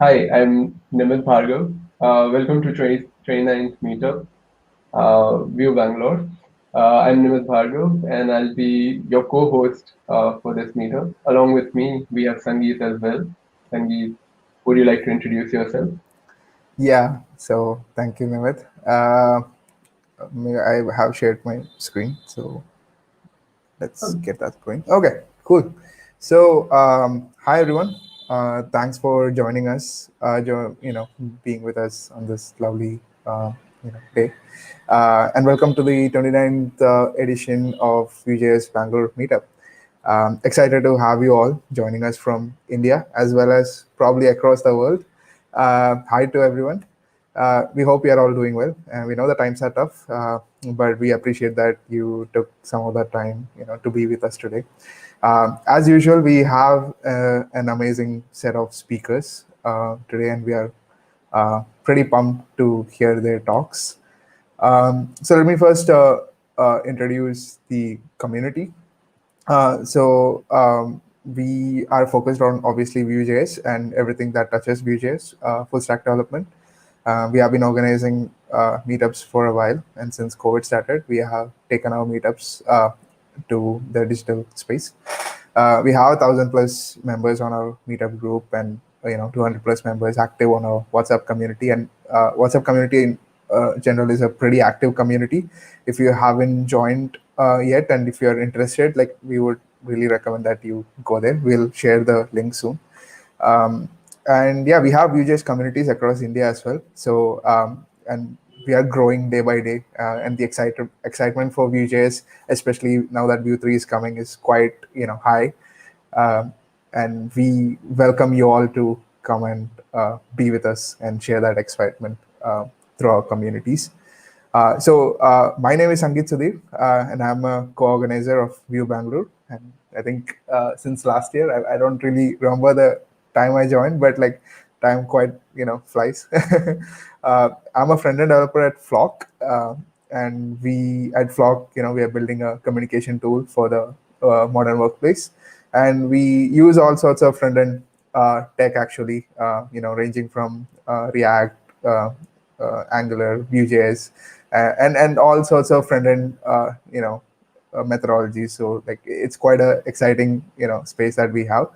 Hi, I'm Nimit Bhargav. Welcome to 29th Meetup, Vue Bangalore. I'm Nimit Bhargav, and I'll be your co-host for this meetup. Along with me, we have Sangeet as well. Sangeet, would you like to introduce yourself? Yeah, so thank you, Nimit. I have shared my screen, so let's Oh, get that going. Okay, cool. So, hi everyone. Thanks for joining us. Being with us on this lovely, day. And welcome to the 29th edition of Vue.js Bangalore Meetup. Excited to have you all joining us from India as well as probably across the world. Hi to everyone. We hope you are all doing well. We know the times are tough, but we appreciate that you took some of that time, to be with us today. As usual, we have an amazing set of speakers today, and we are pretty pumped to hear their talks. So let me first introduce the community. We are focused on obviously Vue.js and everything that touches Vue.js, full stack development. We have been organizing meetups for a while, and since COVID started, we have taken our meetups to the digital space. We have 1,000 plus members on our meetup group, and 200 plus members active on our WhatsApp community. And WhatsApp community in general is a pretty active community. If you haven't joined yet, and if you're interested, like, we would really recommend that you go there. We'll share the link soon. um, and yeah, we have Vue.js communities across India as well. And we are growing day by day, and the excitement for Vue.js, especially now that Vue 3 is coming, is quite high. um, and we welcome you all to come and be with us and share that excitement through our communities. My name is Sangeet Sudhir, and I'm a co-organizer of Vue Bangalore. And I think since last year, I don't really remember the time I joined, but like, time quite flies. I'm a front-end developer at Flock, and we at Flock, we are building a communication tool for the modern workplace, and we use all sorts of front-end tech actually, ranging from React. Angular, Vue.js, and all sorts of front end, methodologies. So like, it's quite a exciting space that we have.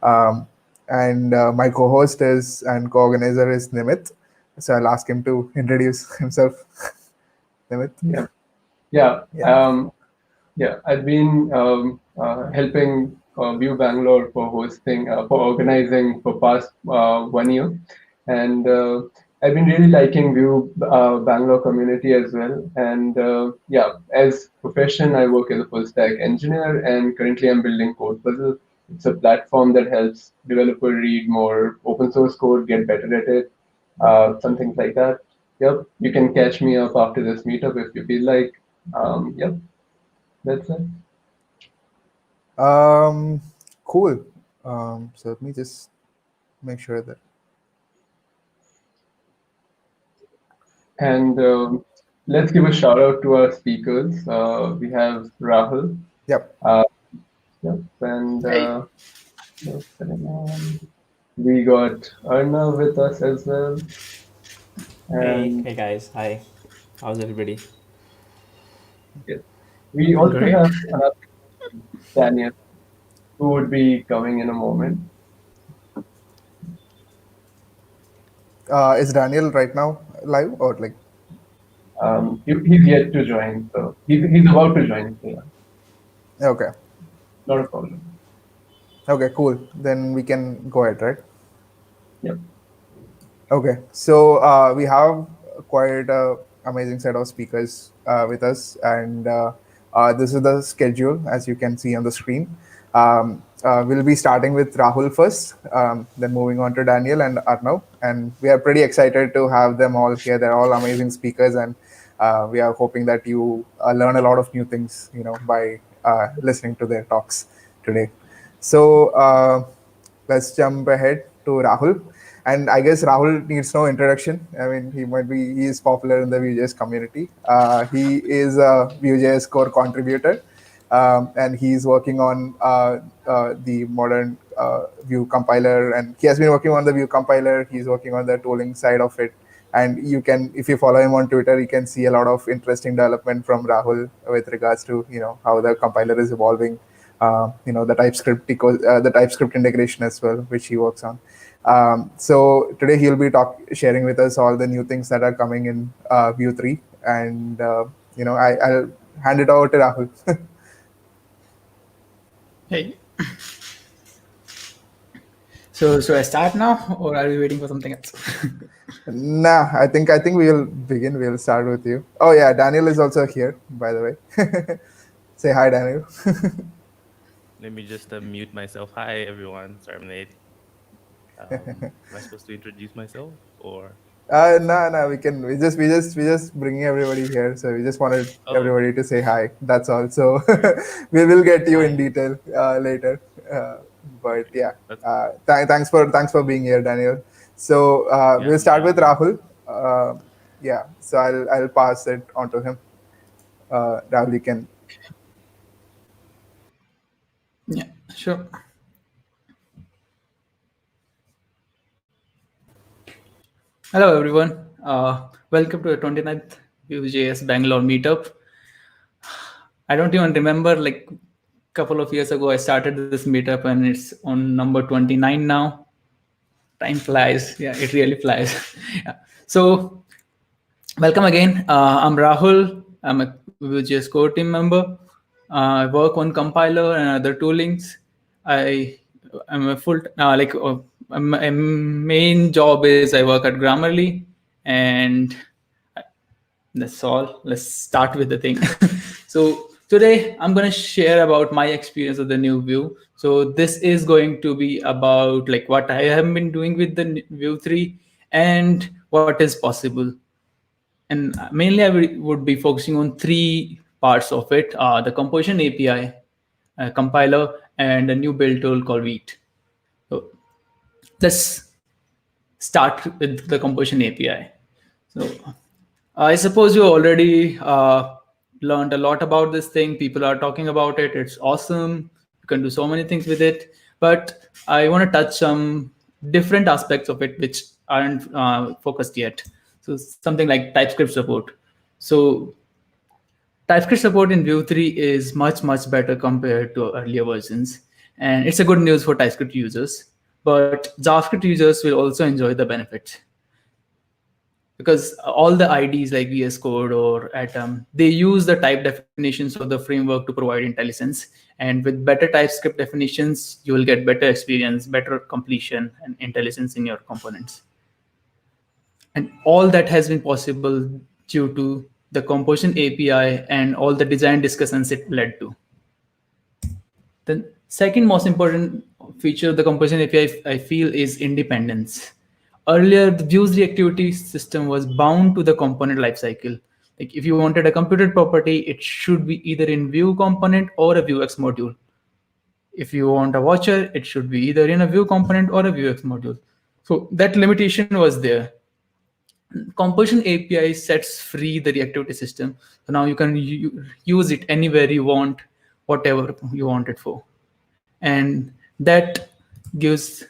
Um, and my co-host is and co-organizer is Nimit. So I'll ask him to introduce himself. Nimit. yeah, yeah, Yeah. I've been helping Vue Bangalore for for organizing for past 1 year, and I've been really liking Vue Bangalore community as well. And as profession, I work as a full stack engineer, and currently I'm building Code Puzzle. It's a platform that helps developer read more open source code, get better at it, some things like that. Yep, you can catch me up after this meetup if you feel like. Yep, that's it. Um, cool. So let me just make sure that. And let's give a shout out to our speakers. We have Rahul. Yep. Uh, yep, and Hey, yep, and we got Arnav with us as well. hey, And hey guys, hi. How's everybody? yes, we Doing also great. have another Daniel who would be coming in a moment. Is Daniel right now live or like? He's yet to join, so he's about to join. So yeah, Okay. not a problem. Okay. Cool. Then we can go ahead, right? Yep. Okay, so we have quite a amazing set of speakers with us, and this is the schedule as you can see on the screen. We'll be starting with Rahul first, then moving on to Daniel and Arnav, and we are pretty excited to have them all here. They're all amazing speakers, and we are hoping that you learn a lot of new things, by listening to their talks today. So let's jump ahead to Rahul. And I guess Rahul needs no introduction. I mean, he is popular in the Vue.js community. He is a Vue.js core contributor. and he's working on the modern Vue compiler, and he has been working on the Vue compiler. He's working on the tooling side of it, and you can, if you follow him on Twitter, you can see a lot of interesting development from Rahul with regards to how the compiler is evolving, the the TypeScript integration as well, which he works on. So today he'll be sharing with us all the new things that are coming in Vue 3, and I'll hand it over to Rahul. Hey. So should I start now, or are we waiting for something else? Nah, I think we'll begin. We'll start with you. Oh yeah, Daniel is also here, by the way. Say hi, Daniel. Let me just mute myself. Hi, everyone. Sorry, I'm late. Am I supposed to introduce myself or? No. We just bringing everybody here. So we just wanted everybody to say hi. That's all. So we will get you in detail later. But yeah, thanks for being here, Daniel. So we'll start with Rahul. Yeah. So I'll pass it on to him. Rahul, you can. Yeah, sure. Hello, everyone. Welcome to the 29th Vue.js Bangalore Meetup. I don't even remember, like a couple of years ago, I started this meetup and it's on number 29 now. Time flies. Yeah, it really flies. Yeah. So welcome again. I'm Rahul. I'm a Vue.js core team member. I work on compiler and other toolings. I'm a full my main job is I work at Grammarly, and that's all. Let's start with the thing. So today I'm going to share about my experience of the new Vue. So this is going to be about like what I have been doing with the Vue 3 and what is possible. And mainly I would be focusing on three parts of it: the composition API, compiler, and a new build tool called Vite. So let's start with the composition API. So I suppose you already learned a lot about this thing. People are talking about it. It's awesome. You can do so many things with it. But I want to touch some different aspects of it which aren't focused yet. So something like TypeScript support. So TypeScript support in Vue 3 is much, much better compared to earlier versions. And it's a good news for TypeScript users. But JavaScript users will also enjoy the benefits, because all the IDs like VS Code or Atom, they use the type definitions of the framework to provide intelligence. And with better TypeScript definitions, you will get better experience, better completion, and intelligence in your components. And all that has been possible due to the composition API and all the design discussions it led to. The second most important feature of the composition API, I feel, is independence. Earlier, the Vue's reactivity system was bound to the component lifecycle. Like if you wanted a computed property, it should be either in Vue component or a Vuex module. If you want a watcher, it should be either in a Vue component or a Vuex module. So that limitation was there. Composition API sets free the reactivity system. So now you can use it anywhere you want, whatever you want it for. And that gives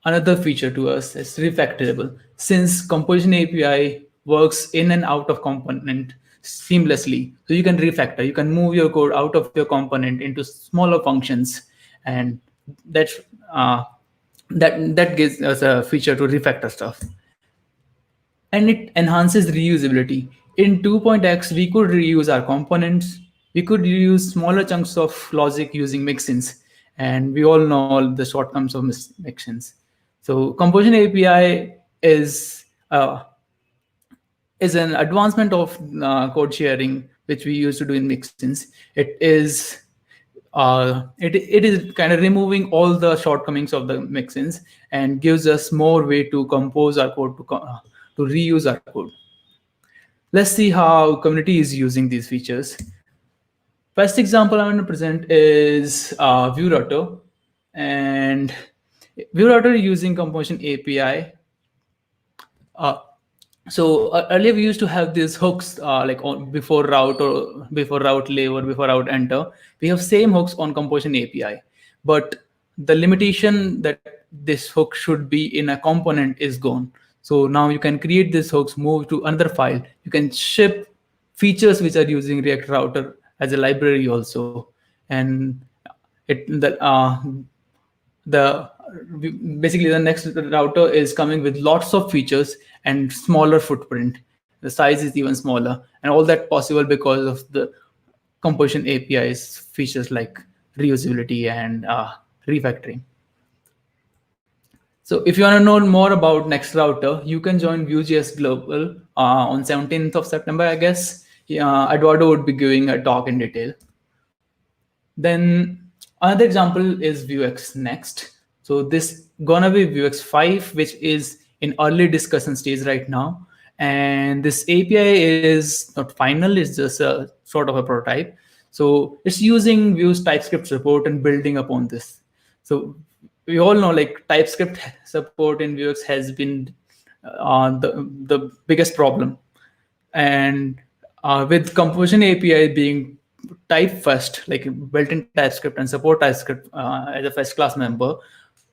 another feature to us. It's refactorable. Since composition API works in and out of component seamlessly, so you can refactor. You can move your code out of your component into smaller functions, and that gives us a feature to refactor stuff. And it enhances reusability. In 2.x, we could reuse our components. We could reuse smaller chunks of logic using mixins. And we all know the shortcomings of mixins. So composition API is an advancement of code sharing, which we used to do in mixins. It is kind of removing all the shortcomings of the mixins and gives us more way to compose our code, to reuse our code. Let's see how community is using these features. First example I'm going to present is Vue Router. And Vue Router using composition API So earlier we used to have these hooks like on before route or before route leave or before route enter. We have same hooks on composition API, but the limitation that this hook should be in a component is gone. So now you can create these hooks, move to another file. You can ship features which are using React Router as a library also, and the basically the next router is coming with lots of features and smaller footprint. The size is even smaller, and all that possible because of the composition API's features like reusability and refactoring. So if you want to know more about next router, you can join Vue.js Global on 17th of September, I guess. Eduardo would be giving a talk in detail. Then another example is Vuex next. So this gonna be Vuex 5, which is in early discussion stage right now. And this API is not final, it's just a sort of a prototype. So it's using Vue's TypeScript support and building upon this. So we all know like TypeScript support in Vuex has been the biggest problem. And with composition API being type first, like built-in TypeScript and support TypeScript as a first class member,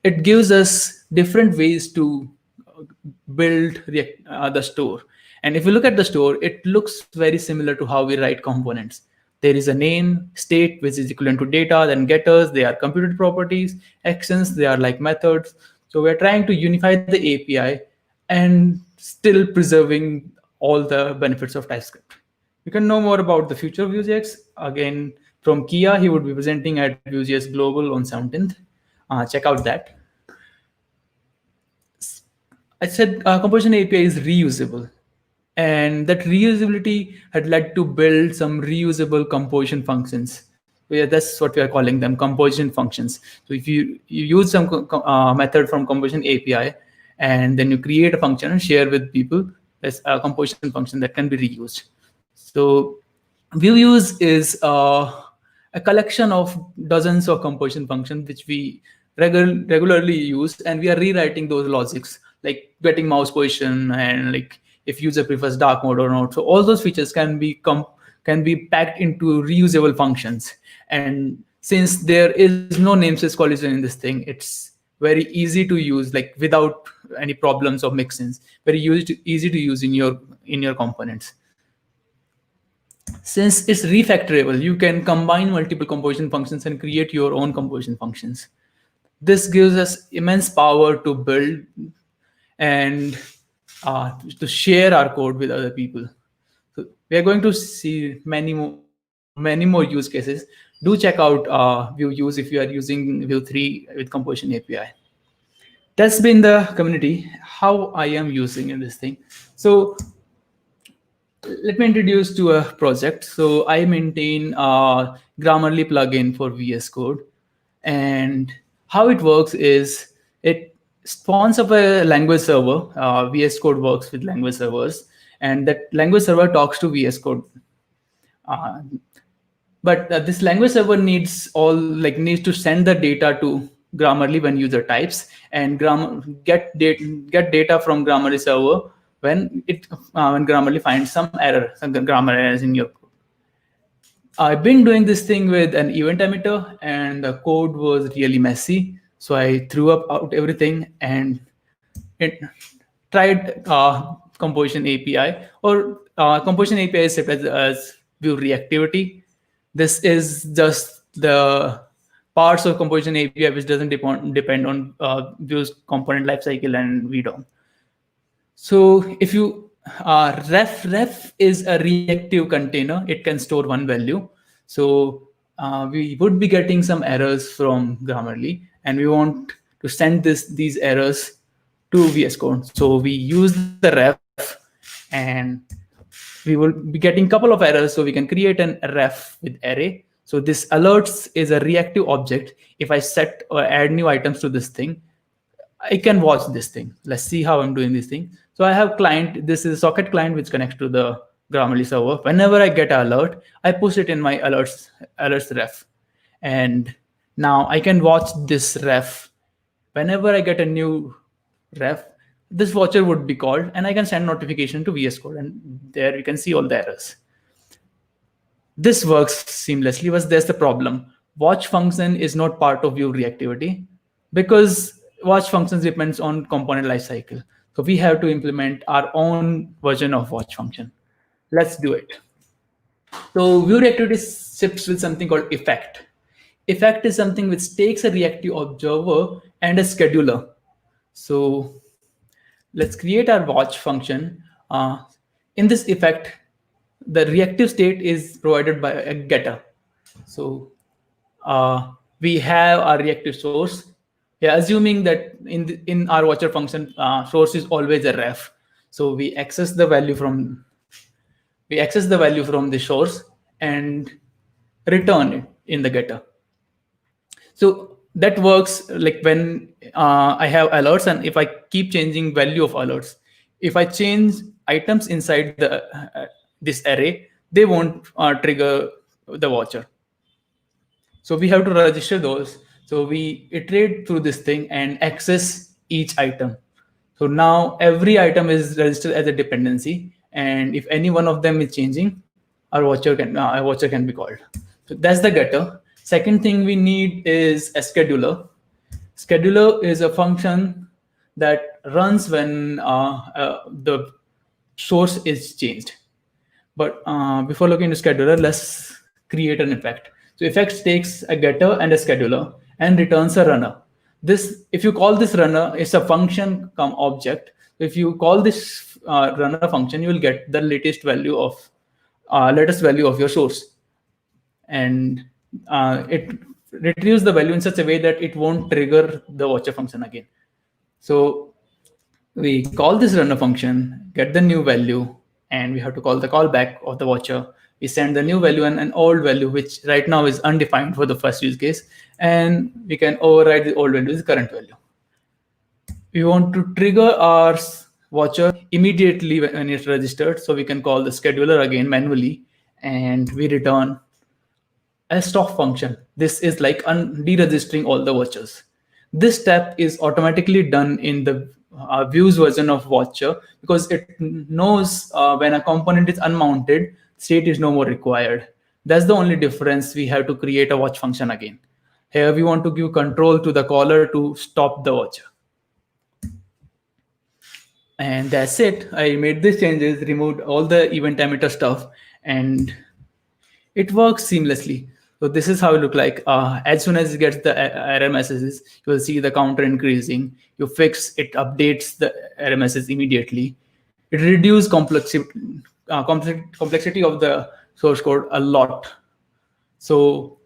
it gives us different ways to build the store. And if you look at the store, it looks very similar to how we write components. There is a name, state, which is equivalent to data, then getters, they are computed properties, actions, they are like methods. So we're trying to unify the API and still preserving all the benefits of TypeScript. You can know more about the future of Vuex. Again, from Kia, he would be presenting at Vue.js Global on 17th. Check out that. I said composition API is reusable. And that reusability had led to build some reusable composition functions. So yeah, that's what we are calling them, composition functions. So if you use some method from composition API, and then you create a function and share with people, there's a composition function that can be reused. So Vuex is a collection of dozens of composition functions which we regularly use, and we are rewriting those logics, like getting mouse position and like if user prefers dark mode or not. So all those features can be packed into reusable functions. And since there is no namespace collision in this thing, it's very easy to use, like without any problems of mixins. Very easy to use in your components. Since it's refactorable, you can combine multiple composition functions and create your own composition functions. This gives us immense power to build and to share our code with other people. So we are going to see many more use cases. Do check out Vuex if you are using Vue 3 with composition API. That's been the community, how I am using in this thing. So let me introduce to a project. So I maintain a Grammarly plugin for VS Code. And how it works is it spawns up a language server. VS Code works with language servers. And that language server talks to VS Code. But this language server needs to send the data to Grammarly when user types, and get data from Grammarly server when Grammarly finds some error, some grammar errors in your code. I've been doing this thing with an event emitter, and the code was really messy. So I threw out everything and it tried composition API, or composition API is set as Vue reactivity. This is just the parts of composition API which doesn't depend on Vue's component lifecycle and VDOM. So if you ref is a reactive container, it can store one value. So we would be getting some errors from Grammarly, and we want to send these errors to VS Code. So we use the ref, and we will be getting a couple of errors. So we can create an ref with array. So this alerts is a reactive object. If I set or add new items to this thing, I can watch this thing. Let's see how I'm doing this thing. So I have client. This is a socket client which connects to the Grammarly server. Whenever I get an alert, I push it in my alerts ref. And now I can watch this ref. Whenever I get a new ref, this watcher would be called, and I can send notification to VS Code, and there you can see all the errors. This works seamlessly, but there's the problem. Watch function is not part of Vue reactivity because watch functions depends on component lifecycle. So we have to implement our own version of watch function. Let's do it. So Vue reactivity ships with something called effect. Effect is something which takes a reactive observer and a scheduler. So let's create our watch function. In this effect, the reactive state is provided by a getter. So we have our reactive source. Yeah, assuming that in our watcher function, source is always a ref. So we access the value from the source and return it in the getter. So that works like when I have alerts, and if I keep changing value of alerts, if I change items inside this array, they won't trigger the watcher. So we have to register those. So we iterate through this thing and access each item. So now every item is registered as a dependency, and if any one of them is changing, our watcher can be called. So that's the getter. Second thing we need is a scheduler. Scheduler is a function that runs when the source is changed. But before looking into scheduler, let's create an effect. So effect takes a getter and a scheduler and returns a runner. This, if you call this runner, it's a function come object. If you call this runner function, you will get the latest value of your source, and it retrieves the value in such a way that it won't trigger the watcher function again. So we call this runner function, get the new value, and we have to call the callback of the watcher. We send the new value and an old value, which right now is undefined for the first use case, and we can override the old value with the current value. We want to trigger our watcher immediately when it's registered, so we can call the scheduler again manually, and we return a stop function. This is like deregistering all the watchers. This step is automatically done in the Vue's version of watcher because it knows when a component is unmounted, state is no more required. That's the only difference. We have to create a watch function again. Here we want to give control to the caller to stop the watcher. And that's it. I made these changes, removed all the event emitter stuff, and it works seamlessly. So this is how it looks like. As soon as it gets the error messages, you will see the counter increasing. You fix it, updates the error message immediately. It reduces complexity of the source code a lot. So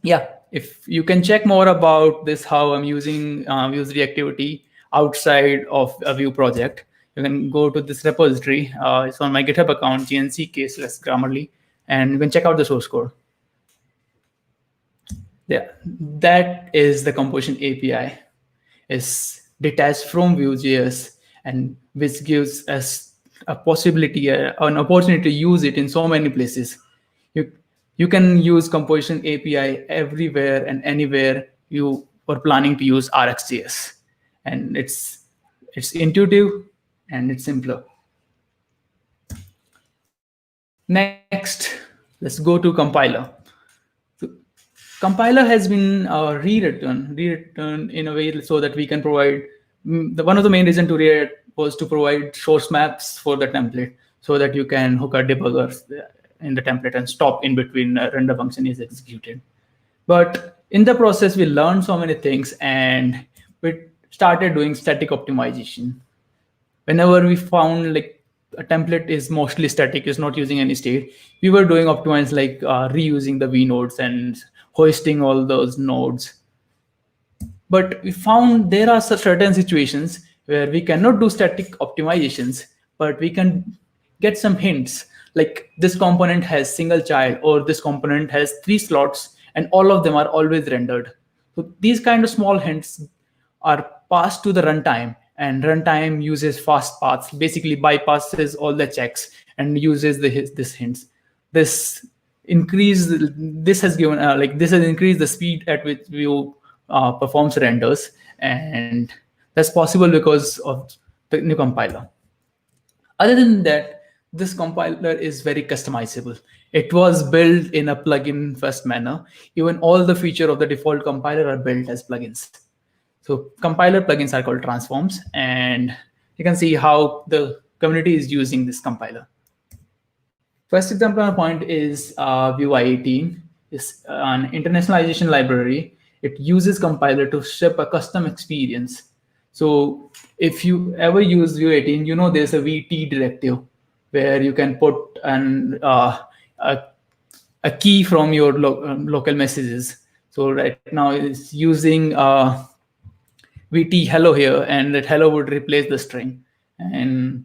yeah, if you can check more about this, how I'm using Vue's reactivity outside of a Vue project, you can go to this repository. It's on my GitHub account, gnck/Grammarly, and you can check out the source code. Yeah, that is the composition API. Is detached from Vue.js, and which gives us a possibility, an opportunity to use it in so many places. You can use composition API everywhere and anywhere you were planning to use RxJS, and it's intuitive and it's simpler. Next, let's go to compiler. Compiler has been rewritten in a way so that we can provide one of the main reasons to rewrite was to provide source maps for the template so that you can hook a debugger in the template and stop in between render function is executed. But in the process, we learned so many things and we started doing static optimization. Whenever we found like a template is mostly static, is not using any state, we were doing optimize like reusing the V nodes and hoisting all those nodes. But we found there are certain situations where we cannot do static optimizations, but we can get some hints like this component has single child or this component has 3 slots and all of them are always rendered. So these kind of small hints are passed to the runtime, and runtime uses fast paths, basically bypasses all the checks and uses this hints. This has increased the speed at which Vue performs renders, and That's possible because of the new compiler. Other than that, this compiler is very customizable. It was built in a plugin first manner. Even all the features of the default compiler are built as plugins. So compiler plugins are called transforms, and you can see how the community is using this compiler. First example point is Vue 18. It's an internationalization library. It uses compiler to ship a custom experience. So if you ever use Vue 18, you know there's a VT directive where you can put a key from your local messages. So right now it's using VT hello here, and that hello would replace the string. And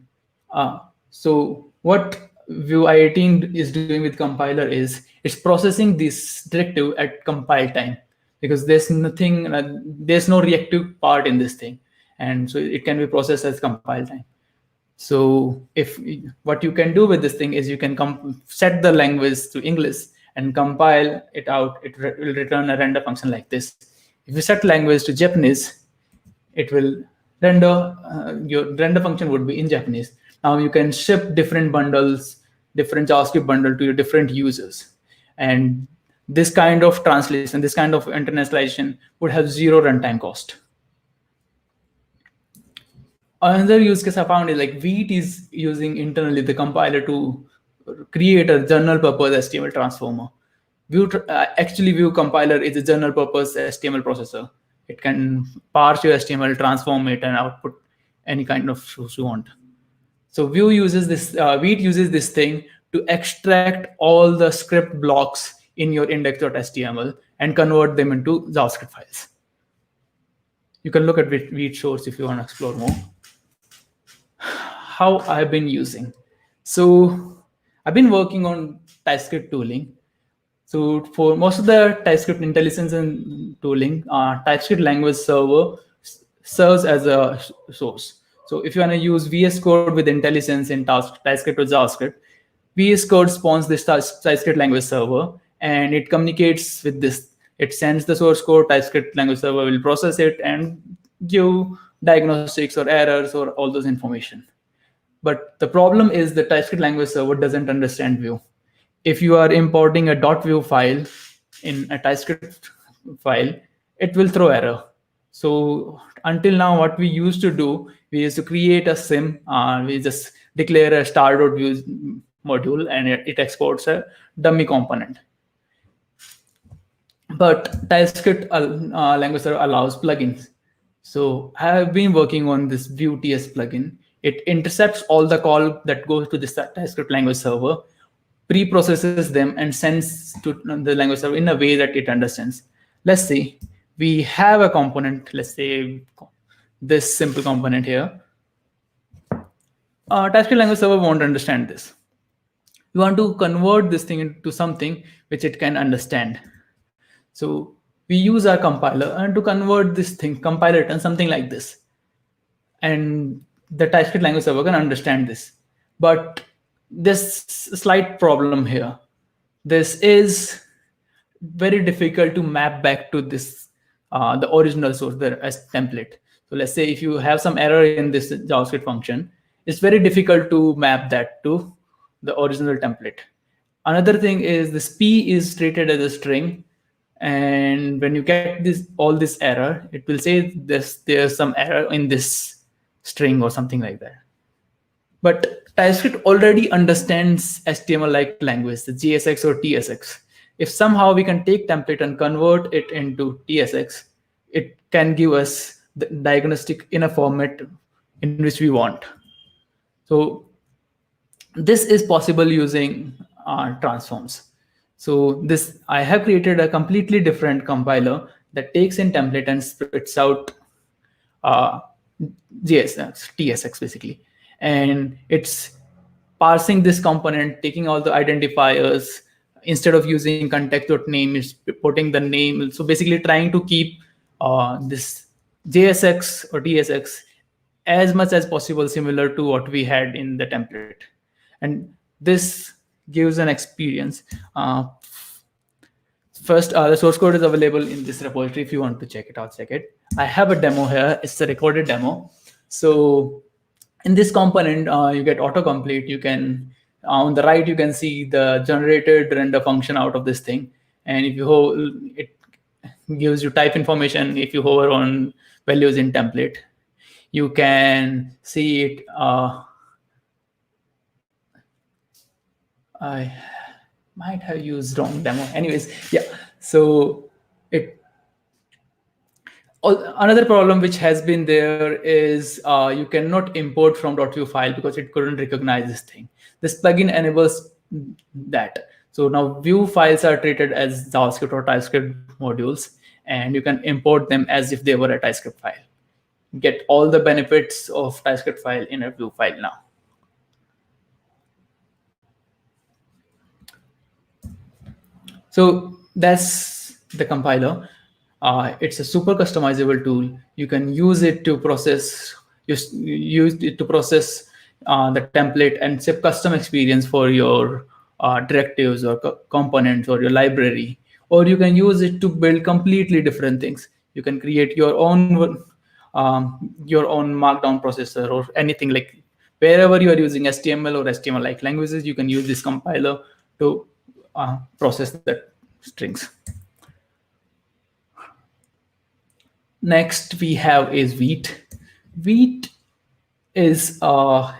so what Vue 18 is doing with compiler is it's processing this directive at compile time, because there's nothing, there's no reactive part in this thing, and so it can be processed as compile time. So if what you can do with this thing is you can set the language to English and compile it out, it will return a render function like this. If you set language to Japanese, it will render, your render function would be in Japanese. Now you can ship different bundles, different JavaScript bundle to your different users. And this kind of translation, this kind of internationalization would have zero runtime cost. Another use case I found is like Vue is using internally the compiler to create a general purpose HTML transformer. Actually, Vue compiler is a general purpose HTML processor. It can parse your HTML, transform it, and output any kind of source you want. So Vue uses this thing to extract all the script blocks in your index.html and convert them into JavaScript files. You can look at Vue source if you want to explore more. How I've been using. So I've been working on TypeScript tooling. So for most of the TypeScript intelligence and tooling, TypeScript language server serves as a source. So if you want to use VS Code with intelligence in TypeScript or JavaScript, VS Code spawns this TypeScript language server, and it communicates with this. It sends the source code, TypeScript language server will process it and give diagnostics or errors or all those information. But the problem is the TypeScript language server doesn't understand Vue. If you are importing a .vue file in a TypeScript file, it will throw error. So until now, what we used to do, we used to create a sim. We just declare a star.vue module, and it exports a dummy component. But TypeScript language server allows plugins. So I have been working on this Vue.js plugin. It intercepts all the call that goes to this TypeScript language server, pre-processes them, and sends to the language server in a way that it understands. Let's say we have a component, let's say this simple component here. TypeScript language server won't understand this. You want to convert this thing into something which it can understand. So we use our compiler and to convert this thing, compile it and something like this. And the TypeScript language server can understand this. But there's a slight problem here. This is very difficult to map back to this, the original source there as template. So let's say if you have some error in this JavaScript function, it's very difficult to map that to the original template. Another thing is this P is treated as a string. And when you get all this error, it will say there's some error in this string or something like that. But TypeScript already understands HTML-like language, the JSX or TSX. If somehow we can take template and convert it into TSX, it can give us the diagnostic in a format in which we want. So this is possible using transforms. So I have created a completely different compiler that takes in template and spits out JSX, TSX basically. And it's parsing this component, taking all the identifiers. Instead of using context.name, it's putting the name. So basically trying to keep this JSX or TSX as much as possible similar to what we had in the template. And this gives an experience. First, the source code is available in this repository. If you want to check it out, check it. I have a demo here. It's a recorded demo. So in this component, you get autocomplete. You can, on the right, you can see the generated render function out of this thing. And if you hold, it gives you type information. If you hover on values in template, you can see it. I might have used wrong demo. Anyways, yeah. So another problem which has been there is you cannot import from .vue file because it couldn't recognize this thing. This plugin enables that. So now Vue files are treated as JavaScript or TypeScript modules, and you can import them as if they were a TypeScript file. Get all the benefits of TypeScript file in a Vue file now. So that's the compiler. It's a super customizable tool. You can use it to process, use it to process the template and set custom experience for your directives or components or your library. Or you can use it to build completely different things. You can create your own markdown processor or anything, like wherever you are using HTML or HTML-like languages, you can use this compiler to process that strings. Next we have is Vite. Vite is a,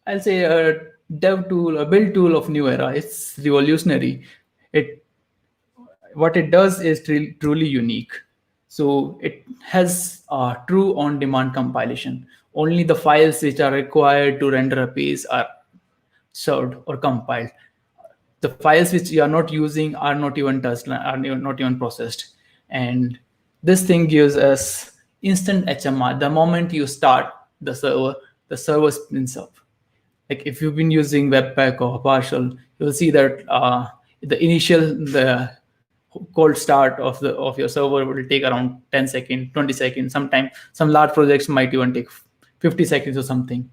I'll say, a dev tool, a build tool of new era. It's revolutionary. What it does is truly unique. So it has true on-demand compilation. Only the files which are required to render a page are served or compiled. The files which you are not using are not even touched, are not even processed. And this thing gives us instant HMR. The moment you start the server spins up. Like if you've been using Webpack or Partial, you'll see that the cold start of your server will take around 10 seconds, 20 seconds. Sometimes some large projects might even take 50 seconds or something.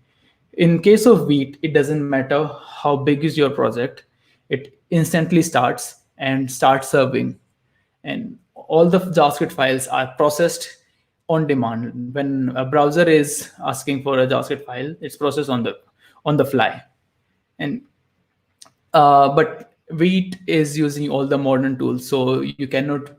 In case of Vite, it doesn't matter how big is your project. It instantly starts and starts serving. And all the JavaScript files are processed on demand. When a browser is asking for a JavaScript file, it's processed on the fly. And but Vite is using all the modern tools, so you cannot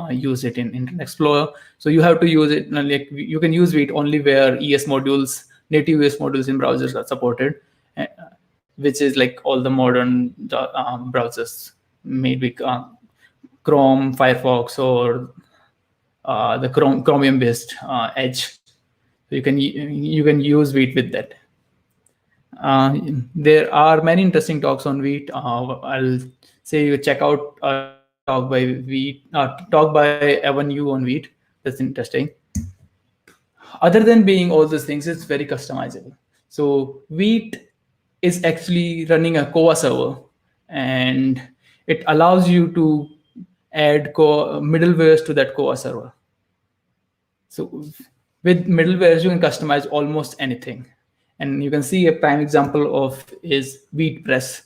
use it in Internet Explorer. So you have to use it, like you can use Vite only where native ES modules in browsers are supported, which is like all the modern browsers made with Chrome, Firefox, or the Chromium-based Edge. So you can use Vite with that. There are many interesting talks on Vite. I'll say you check out a talk by Evan Yu on Vite. That's interesting. Other than being all those things, it's very customizable. So Vite is actually running a Koa server, and it allows you to add middlewares to that Koa server. So with middlewares, you can customize almost anything. And you can see a prime example of is VitePress.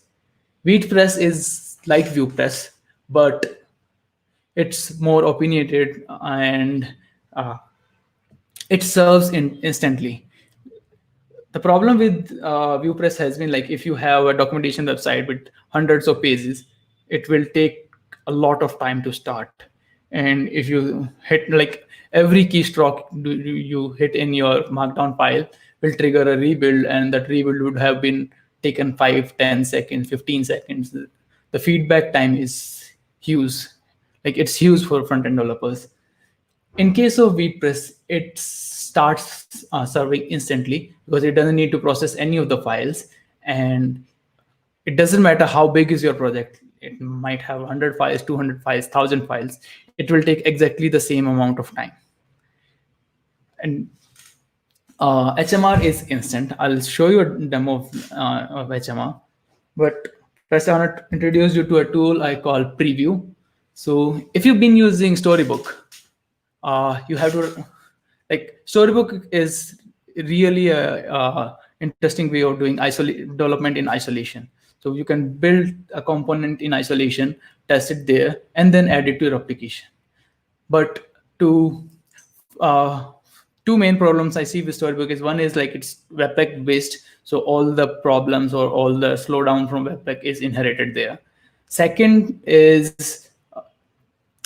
VitePress is like VuePress, but it's more opinionated and it serves instantly. The problem with VuePress has been, like, if you have a documentation website with hundreds of pages, it will take a lot of time to start. And if you hit, like, every keystroke you hit in your markdown file will trigger a rebuild, and that rebuild would have been taken 5, 10 seconds, 15 seconds. The feedback time is huge. Like, it's huge for front-end developers. In case of VitePress, it starts serving instantly because it doesn't need to process any of the files, and it doesn't matter how big is your project. It might have 100 files, 200 files, 1,000 files. It will take exactly the same amount of time. And HMR is instant. I'll show you a demo of HMR. But first, I want to introduce you to a tool I call Preview. So if you've been using Storybook, you have to, like, Storybook is really a interesting way of doing development in isolation. So you can build a component in isolation, test it there, and then add it to your application. But to uh, two main problems I see with Storybook is, one is like it's Webpack based, so all the problems or all the slowdown from Webpack is inherited there. Second is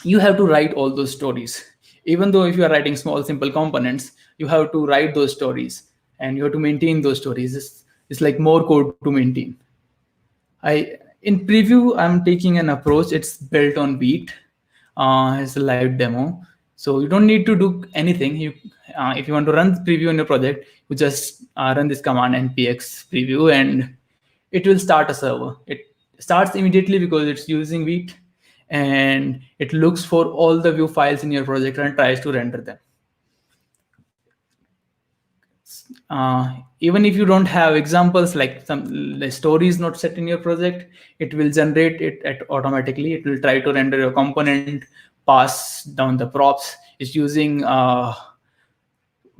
you have to write all those stories. Even though if you are writing small simple components, you have to write those stories and you have to maintain those stories. It's like more code to maintain. In preview, I'm taking an approach. It's built on Vite. It's a live demo, so you don't need to do anything. If you want to run preview in your project, you just run this command npx preview, and it will start a server. It starts immediately because it's using Vite, and it looks for all the Vue files in your project and tries to render them. Even if you don't have examples, like the story is not set in your project, it will generate it automatically. It will try to render your component, pass down the props. It's using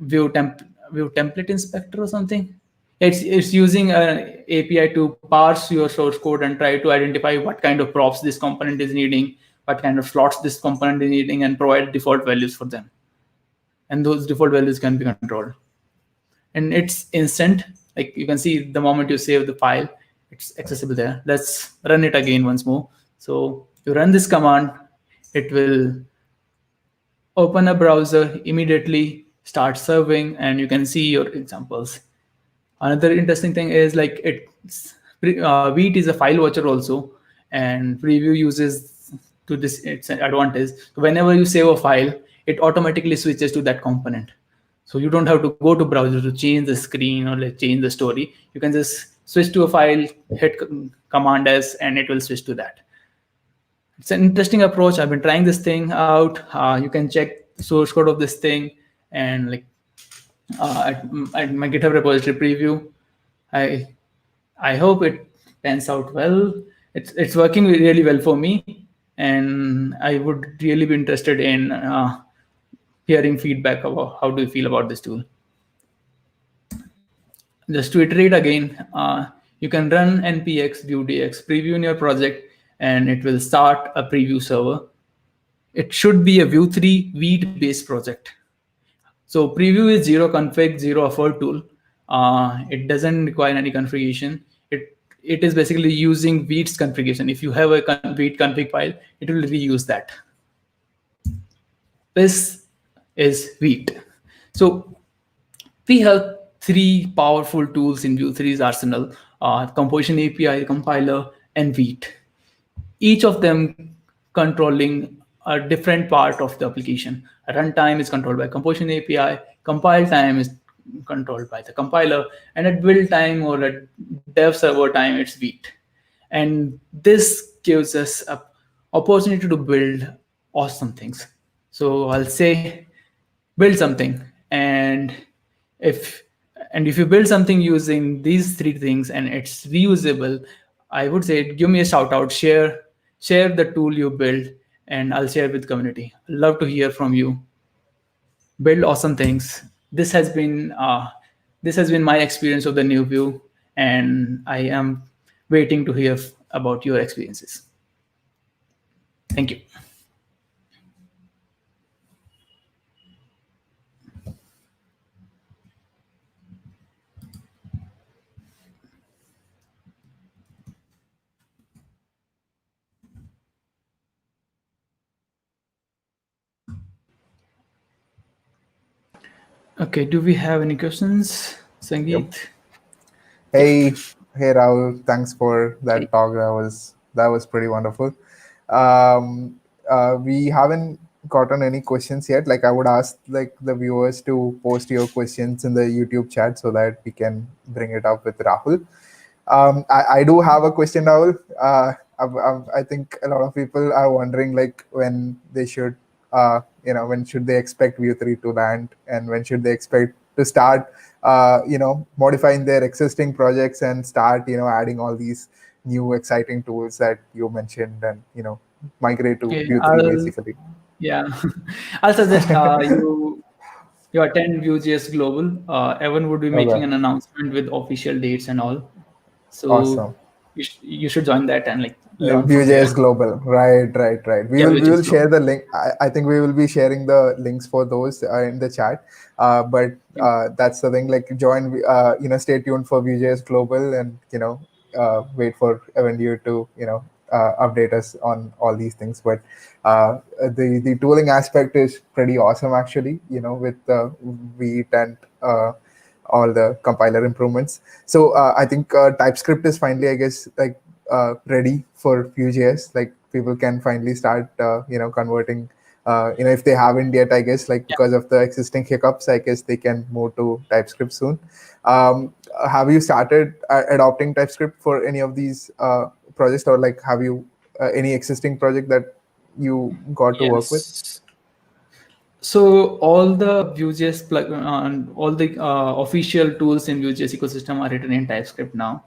Vue template inspector or something. It's using an API to parse your source code and try to identify what kind of props this component is needing, what kind of slots this component is needing, and provide default values for them. And those default values can be controlled. And it's instant. Like you can see the moment you save the file, it's accessible there. Let's run it again once more. So you run this command, it will open a browser, immediately start serving, and you can see your examples. Another interesting thing is like Vite is a file watcher also, and preview uses to this its advantage. So whenever you save a file, it automatically switches to that component. So you don't have to go to browser to change the screen or like change the story. You can just switch to a file, hit Command S, and it will switch to that. It's an interesting approach. I've been trying this thing out. You can check the source code of this thing, and like at my GitHub repository preview. I hope it pans out well. It's working really well for me, and I would really be interested in hearing feedback about how do you feel about this tool. Just to iterate again, you can run npx Vue.js preview in your project, and it will start a preview server. It should be a Vue 3 Vite-based project. So preview is zero config, zero effort tool. It doesn't require any configuration. It is basically using Vite's configuration. If you have a Vite config file, it will reuse that. This is Vite. So we have three powerful tools in Vue 3's arsenal: Composition API, compiler, and Vite. Each of them controlling a different part of the application. Runtime is controlled by Composition API, compile time is controlled by the compiler, and at build time or at dev server time, it's Vite. And this gives us an opportunity to build awesome things. So I'll say, build something, and if you build something using these three things and it's reusable, I would say give me a shout out, share the tool you build, and I'll share with community. I'd love to hear from you. Build awesome things. This has been my experience of the new Vue, and I am waiting to hear about your experiences. Thank you. Okay, do we have any questions, Sangeet? Yep. Hey Rahul, thanks for that talk. That was pretty wonderful. We haven't gotten any questions yet. Like I would ask like the viewers to post your questions in the YouTube chat so that we can bring it up with Rahul. I do have a question, Rahul. I think a lot of people are wondering like when they should, when should they expect Vue 3 to land, and when should they expect to start, modifying their existing projects and start, adding all these new exciting tools that you mentioned, and migrate to Vue 3 basically. Yeah, I'll suggest you attend Vue.js Global. Evan would be making an announcement with official dates and all. So Awesome. you should join that and like learn from Vue.js there. Global, right. We Yeah, will which we is will share the link. I think we will be sharing the links for those in the chat. But that's the thing. Like join. Stay tuned for Vue.js Global, and wait for Avenue to update us on all these things. But the tooling aspect is pretty awesome actually. With Vite and all the compiler improvements. So I think TypeScript is finally, I guess, like ready for Vue.js. Like people can finally start, converting. If they haven't yet, I guess, like because of the existing hiccups, I guess they can move to TypeScript soon. Have you started adopting TypeScript for any of these projects, or like have you any existing project that you got to work with? Yes. So all the Vue.js plug and all the official tools in Vue.js ecosystem are written in TypeScript now.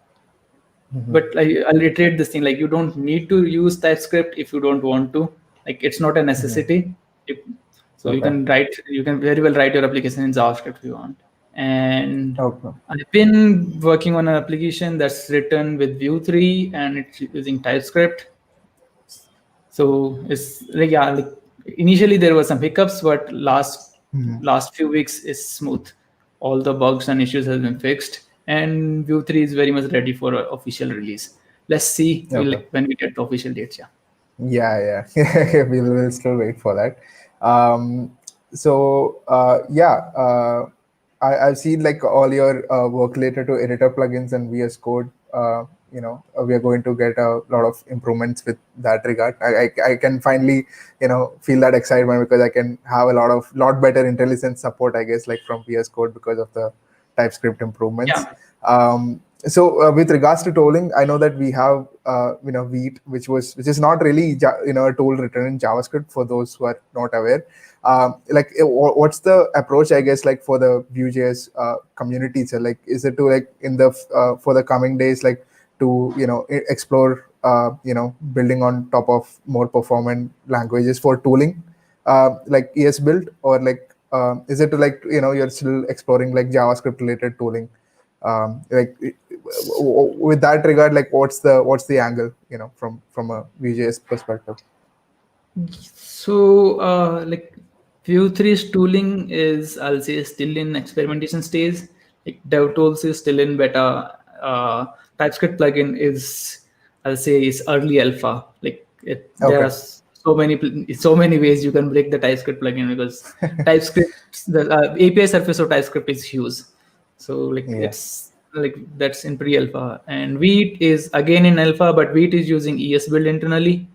But I'll reiterate this thing: like you don't need to use TypeScript if you don't want to. Like it's not a necessity. So you Okay. can very well write your application in JavaScript if you want. And Okay. I've been working on an application that's written with Vue 3 and it's using TypeScript. So it's like, yeah, like initially there were some hiccups, but last few weeks is smooth. All the bugs and issues have been fixed, and Vue 3 is very much ready for official release. Let's see Okay. when we get the official dates. Yeah. Yeah. We'll still wait for that. I've seen like all your work related to editor plugins and VS Code. We are going to get a lot of improvements with that regard. I can finally feel that excitement because I can have a lot better IntelliSense support, I guess, like from VS Code because of the TypeScript improvements. Yeah. So with regards to tooling, I know that we have Vite, which is not really a tool written in JavaScript for those who are not aware. What's the approach, I guess, like for the Vue.js community? So like, is it to like in the for the coming days, like to explore building on top of more performant languages for tooling, like ES build, or like is it to like you're still exploring like JavaScript related tooling? With that regard, like what's the angle from a Vue.js perspective? So like Vue 3's tooling is, I'll say, still in experimentation stage. Like DevTools is still in beta. TypeScript plugin is, I'll say, is early alpha. Like there Okay. are so many ways you can break the TypeScript plugin because TypeScript, the API surface of TypeScript is huge. So like Yeah. it's like that's in pre-alpha, and Vite is again in alpha, but Vite is using ES build internally,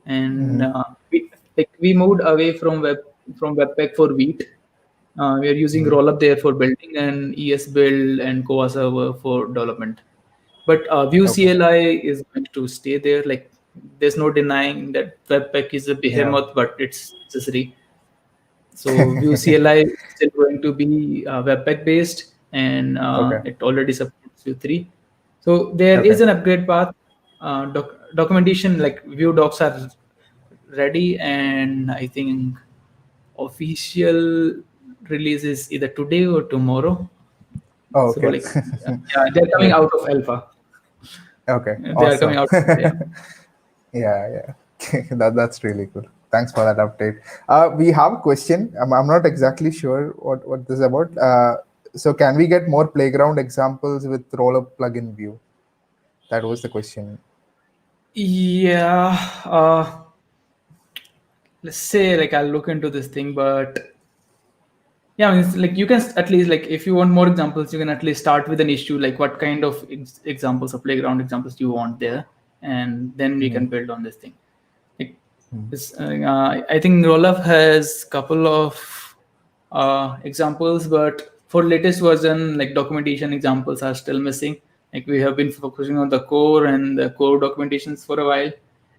and we moved away from Webpack for Vite. We are using Rollup there for building and ES build and Koa server for development. But Vue Okay. CLI is going to stay there. Like there's no denying that Webpack is a Yeah. behemoth, but it's necessary. So Vue CLI is still going to be Webpack based, and Okay. it already supports Vue 3. So there is Okay. an upgrade path. Documentation like Vue docs are ready, and I think official release is either today or tomorrow. Oh, So okay. like, yeah, they're coming Great. out of alpha. Okay. They are coming Awesome. out. Yeah. Yeah. That's really cool. Thanks for that update. We have a question. I'm not exactly sure what this is about. So can we get more playground examples with Rollup plugin view? That was the question. Yeah. Let's say like I'll look into this thing, but yeah, I mean, it's like you can at least like if you want more examples, you can at least start with an issue like what kind of examples of playground examples do you want there, and then we can build on this thing. Like I think Rollup has couple of examples, but for latest version, like documentation examples are still missing. Like we have been focusing on the core and the core documentations for a while,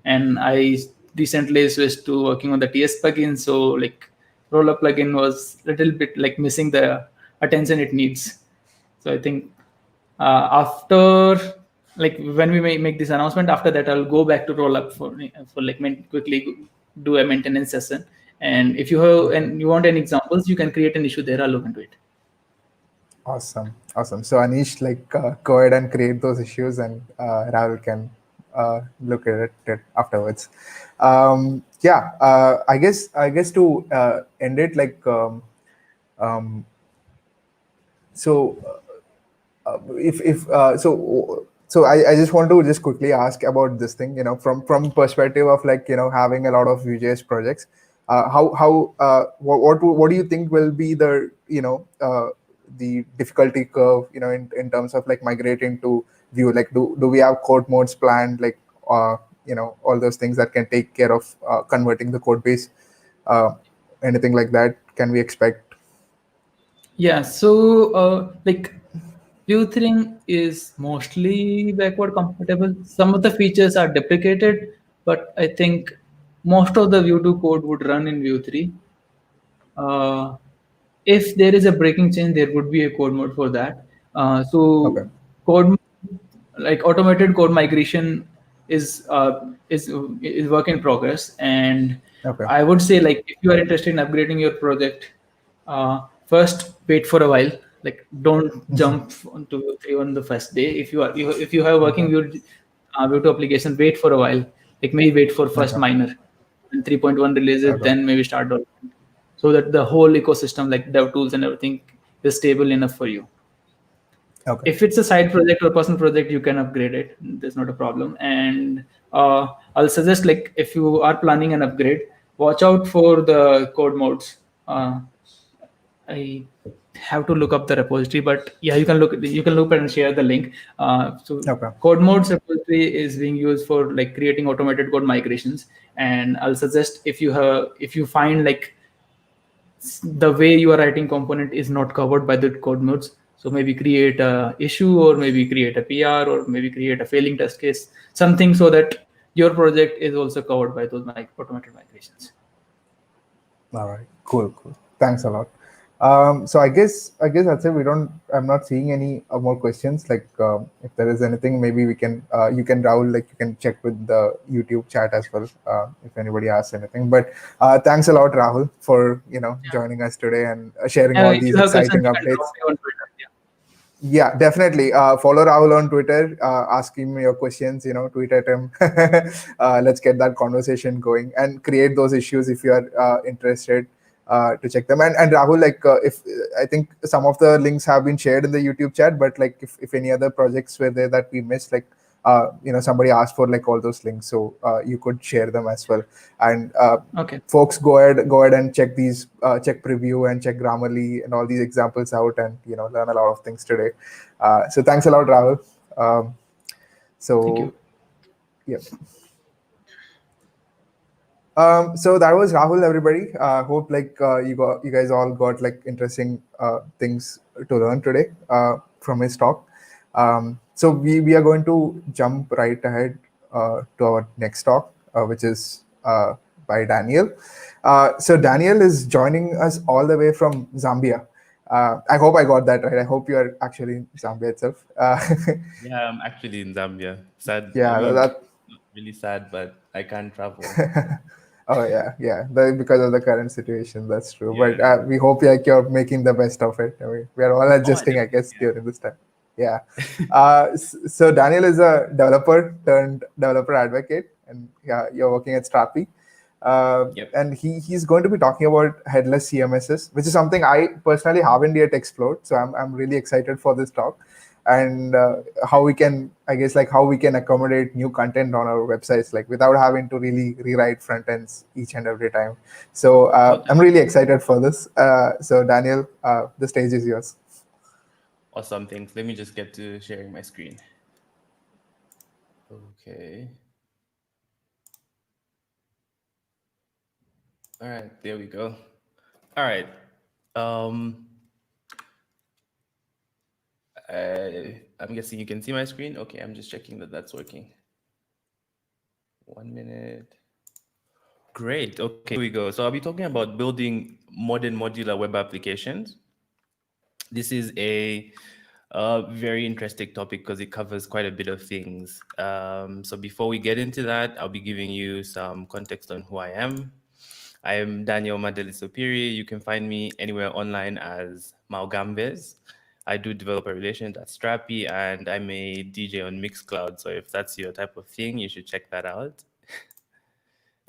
and I recently switched to working on the TS plugin. So like Rollup plugin was a little bit like missing the attention it needs. So I think after like when we make this announcement, after that I'll go back to Rollup for like quickly do a maintenance session. And if you have and you want any examples, you can create an issue there. I'll look into it. Awesome. Awesome. So Anish, go ahead and create those issues, and Rahul can look at it afterwards. I guess to end it, um, so if so I just want to just quickly ask about this thing, from perspective of having a lot of Vue.js projects. What do you think will be the difficulty curve, in terms of migrating to Vue? Do we have code modes planned, all those things that can take care of converting the code base? uh, Anything like that can we expect? Yeah, so Vue 3 is mostly backward compatible. Some of the features are deprecated, but I think most of the Vue 2 code would run in Vue 3. Uh, if there is a breaking change, there would be a code mode for that. Okay. Code like automated code migration is is work in progress, and Okay. I would say if you are interested in upgrading your project, first wait for a while. Don't jump onto Vue 3 on the first day. If you have working Okay. Vue 2 application, wait for a while. Maybe wait for first Okay. minor and 3.1 release it, Okay. then maybe start development, so that the whole ecosystem, like dev tools and everything, is stable enough for you. Okay. If it's a side project or personal project, you can upgrade it. There's not a problem. And I'll suggest, if you are planning an upgrade, watch out for the code modes. I have to look up the repository, but yeah, you can look and share the link. So Okay. code modes repository is being used for creating automated code migrations. And I'll suggest, if you find the way you are writing component is not covered by the code modes, so maybe create a issue, or maybe create a PR, or maybe create a failing test case, something, so that your project is also covered by those automated migrations. All right. Cool. Cool. Thanks a lot. So I guess that's it. I'm not seeing any more questions. If there is anything, maybe we can you can, Rahul, you can check with the YouTube chat as well, if anybody asks anything. But thanks a lot, Rahul, for joining us today and sharing all If these you have exciting questions, you can drop updates. me on Twitter. Yeah. Yeah, definitely. Follow Rahul on Twitter. Ask him your questions. Tweet at him. Let's get that conversation going and create those issues if you are interested to check them. And Rahul, if I think some of the links have been shared in the YouTube chat, but if any other projects were there that we missed, somebody asked for all those links, so you could share them as well. And Okay. folks, go ahead and check preview and check Grammarly and all these examples out, and learn a lot of things today. So thanks a lot, Rahul. Thank So you. yeah. So that was Rahul, everybody. Hope you guys all got interesting things to learn today from his talk. So we are going to jump right ahead to our next talk, which is by Daniel. So Daniel is joining us all the way from Zambia. I hope I got that right. I hope you are actually in Zambia itself. Yeah, I'm actually in Zambia. Sad. I Yeah, mean, that. not really sad, but I can't travel. Oh yeah. Because of the current situation, that's true. But Yeah. we hope you're making the best of it. I mean, we are all Oh, I adjusting, I definitely guess, am. during this time. Yeah. So Daniel is a developer turned developer advocate, and yeah, you're working at Strapi. Yep. And he's going to be talking about headless CMSs, which is something I personally haven't yet explored. So I'm really excited for this talk, and how we can, I guess, how we can accommodate new content on our websites, without having to really rewrite front ends each and every time. So I'm Totally. really excited for this. So Daniel, the stage is yours. Awesome. Thanks. Let me just get to sharing my screen. Okay. All right. There we go. All right. Um, I'm guessing you can see my screen. Okay. I'm just checking that that's working. 1 minute. Great. Okay, here we go. So I'll be talking about building modern modular web applications. This is a very interesting topic because it covers quite a bit of things. So before we get into that, I'll be giving you some context on who I am. I am Daniel Madalitso Phiri. You can find me anywhere online as Malgambes. I do developer relations at Strappy, and I'm a DJ on Mixcloud. So if that's your type of thing, you should check that out.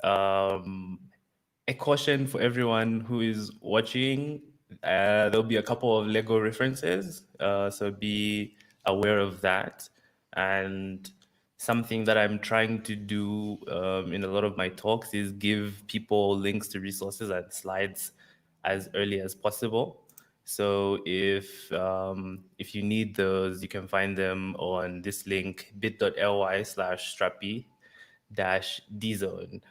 A caution for everyone who is watching, there'll be a couple of Lego references, so be aware of that. And something that I'm trying to do in a lot of my talks is give people links to resources and slides as early as possible. So if you need those, you can find them on this link, bit.ly/strappy-dzone.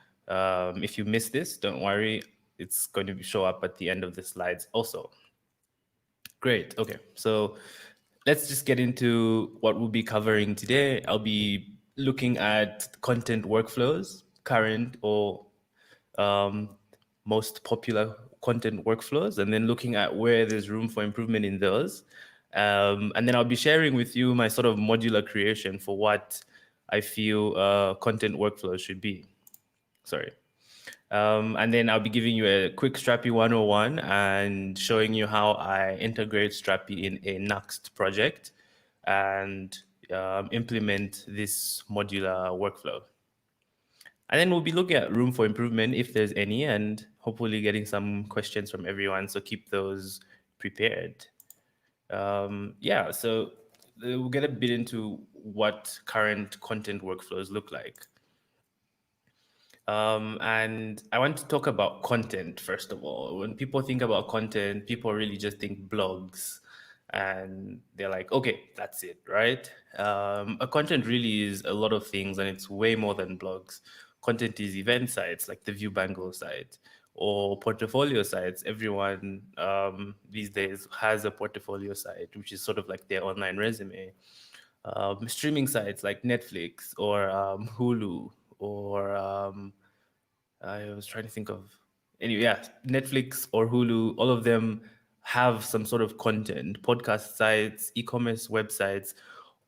If you miss this, don't worry, it's going to show up at the end of the slides also. Great. Okay, so let's just get into what we'll be covering today. I'll be looking at content workflows, current or most popular content workflows, and then looking at where there's room for improvement in those. And then I'll be sharing with you my sort of modular creation for what I feel content workflows should be. Sorry. And then I'll be giving you a quick Strappy 101 and showing you how I integrate Strappy in a Next project and implement this modular workflow. And then we'll be looking at room for improvement if there's any, and hopefully getting some questions from everyone. So keep those prepared. Yeah, so we'll get a bit into what current content workflows look like. And I want to talk about content, first of all. When people think about content, people really just think blogs. And they're like, okay, that's it, right? A content really is a lot of things, and it's way more than blogs. Content is event sites like the Vue Bangalore site or portfolio sites. Everyone these days has a portfolio site, which is sort of like their online resume. Streaming sites like Netflix or Hulu or I was trying to think of anyway, yeah, Netflix or Hulu, all of them have some sort of content, podcast sites, e-commerce websites,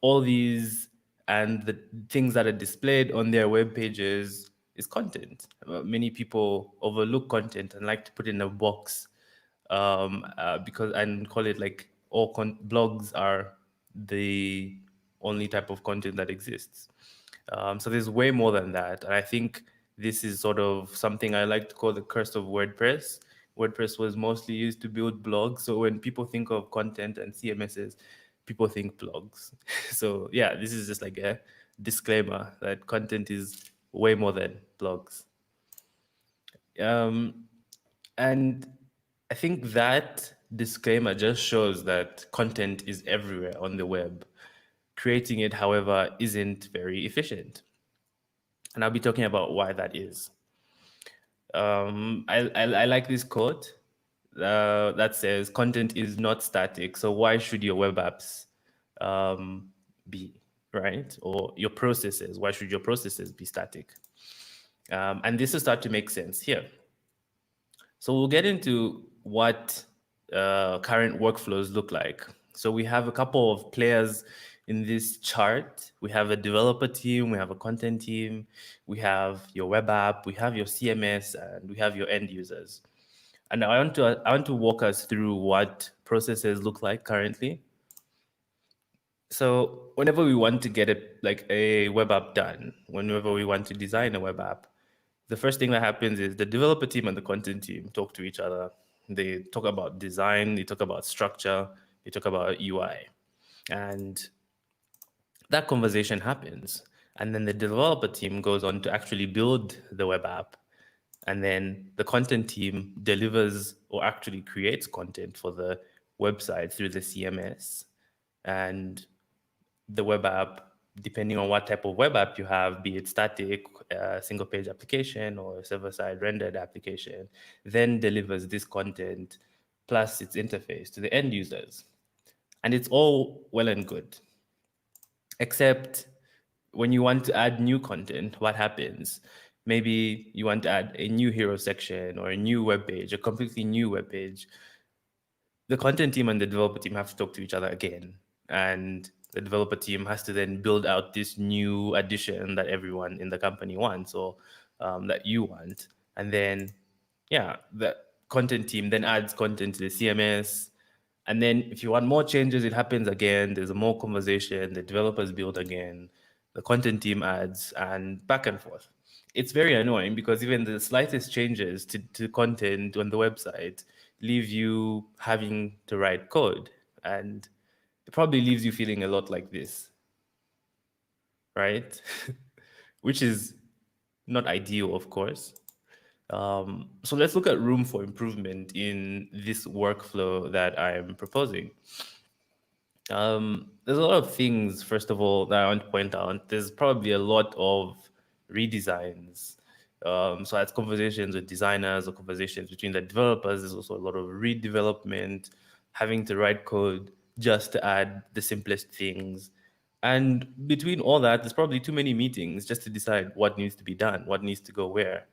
all these and the things that are displayed on their web pages is content. Many people overlook content and like to put it in a box because and call it like all blogs are the only type of content that exists. So there's way more than that. And I think this is sort of something I like to call the curse of WordPress. WordPress was mostly used to build blogs. So when people think of content and CMSs, people think blogs. So yeah, this is just like a disclaimer that content is way more than blogs. And I think that disclaimer just shows that content is everywhere on the web. Creating it, however, isn't very efficient. And I'll be talking about why that is. I like this quote that says, content is not static, so why should your web apps be, right? Or your processes, why should your processes be static? And this will start to make sense here. So we'll get into what current workflows look like. So we have a couple of players in this chart. We have a developer team, we have a content team, we have your web app, we have your CMS, and we have your end users. And I want to walk us through what processes look like currently. So whenever we want to get a web app done, whenever we want to design a web app, the first thing that happens is the developer team and the content team talk to each other. They talk about design, they talk about structure, they talk about UI. And that conversation happens. And then the developer team goes on to actually build the web app. And then the content team delivers or actually creates content for the website through the CMS. And the web app, depending on what type of web app you have, be it static, single page application or server-side rendered application, then delivers this content plus its interface to the end users. And it's all well and good. Except when you want to add new content, what happens? Maybe you want to add a new hero section or a new web page, a completely new web page. The content team and the developer team have to talk to each other again. And the developer team has to then build out this new addition that everyone in the company wants or that you want. And then, yeah, the content team then adds content to the CMS. And then if you want more changes, it happens again. There's a more conversation. The developers build again. The content team adds, and back and forth. It's very annoying because even the slightest changes to content on the website leave you having to write code. And it probably leaves you feeling a lot like this, right? Which is not ideal, of course. So let's look at room for improvement in this workflow that I'm proposing. There's a lot of things, first of all, that I want to point out. There's probably a lot of redesigns. So as conversations with designers or conversations between the developers, there's also a lot of redevelopment, having to write code just to add the simplest things. And between all that, there's probably too many meetings just to decide what needs to be done, what needs to go where.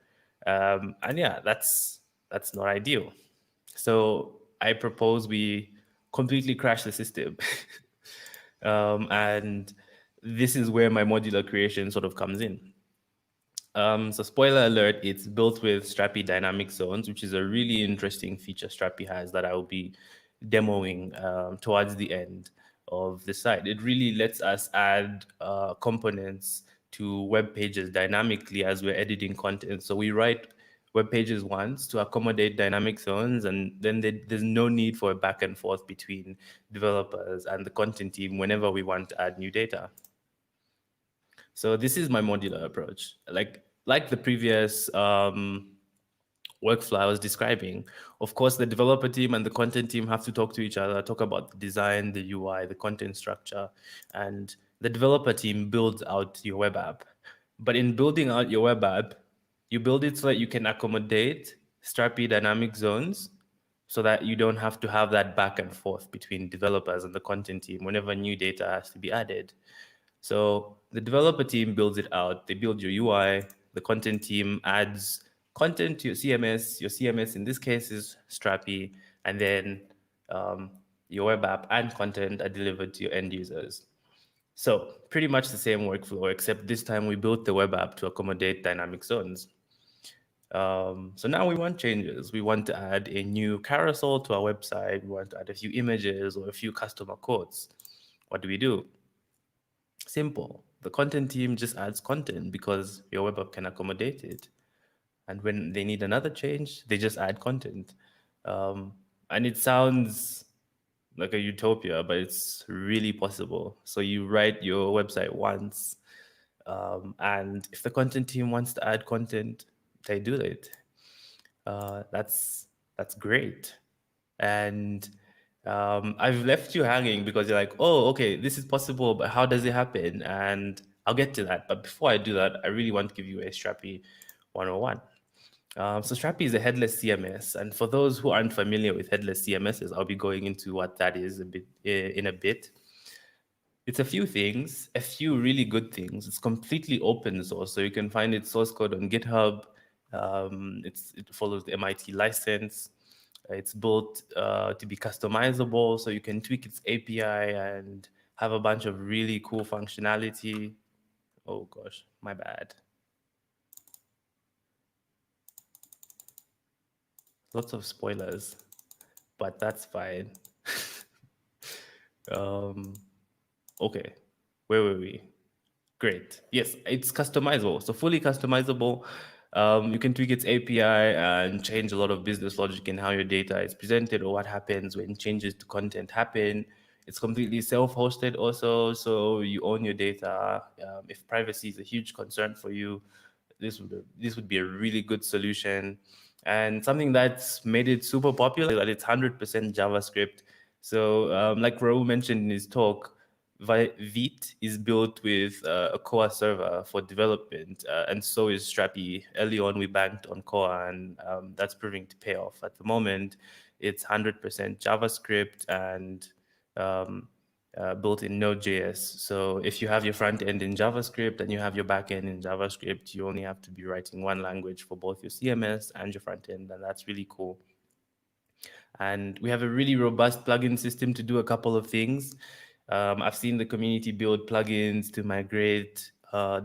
And yeah, that's not ideal. So I propose we completely crash the system. And this is where my modular creation sort of comes in. So spoiler alert, it's built with Strapi Dynamic Zones, which is a really interesting feature Strapi has that I will be demoing towards the end of the site. It really lets us add components to web pages dynamically as we're editing content. So we write web pages once to accommodate dynamic zones, and then there's no need for a back and forth between developers and the content team whenever we want to add new data. So this is my modular approach. Like the previous workflow I was describing, of course, the developer team and the content team have to talk to each other, talk about the design, the UI, the content structure, and the developer team builds out your web app. But in building out your web app, you build it so that you can accommodate Strapi dynamic zones so that you don't have to have that back and forth between developers and the content team whenever new data has to be added. So the developer team builds it out. They build your UI. The content team adds content to your CMS. Your CMS in this case is Strapi, and then your web app and content are delivered to your end users. So pretty much the same workflow, except this time we built the web app to accommodate dynamic zones. So now we want changes. We want to add a new carousel to our website. We want to add a few images or a few customer quotes. What do? Simple. The content team just adds content because your web app can accommodate it. And when they need another change, they just add content. And it sounds like a utopia, but it's really possible. So you write your website once, and if the content team wants to add content, they do it. That's great. And I've left you hanging because you're like, oh, okay, this is possible, but how does it happen? And I'll get to that. But before I do that, I really want to give you a Strapi 101. So Strapi is a headless CMS. And for those who aren't familiar with headless CMSs, I'll be going into what that is in a bit. It's a few things, a few really good things. It's completely open source, so you can find its source code on GitHub. It follows the MIT license. It's built to be customizable, so you can tweak its API and have a bunch of really cool functionality. Oh gosh, my bad. Lots of spoilers, but that's fine. Okay, where were we? Great. Yes, it's customizable. So fully customizable. You can tweak its API and change a lot of business logic in how your data is presented or what happens when changes to content happen. It's completely self-hosted also, so you own your data. If privacy is a huge concern for you, this would be a really good solution. And something that's made it super popular is that it's 100% JavaScript. So like Rahul mentioned in his talk, Vite is built with a Core server for development, and so is Strapi. Early on, we banked on Core, and that's proving to pay off. At the moment, it's 100% JavaScript and built in Node.js. So if you have your front end in JavaScript and you have your back end in JavaScript, you only have to be writing one language for both your CMS and your front end, and that's really cool. And we have a really robust plugin system to do a couple of things. I've seen the community build plugins to migrate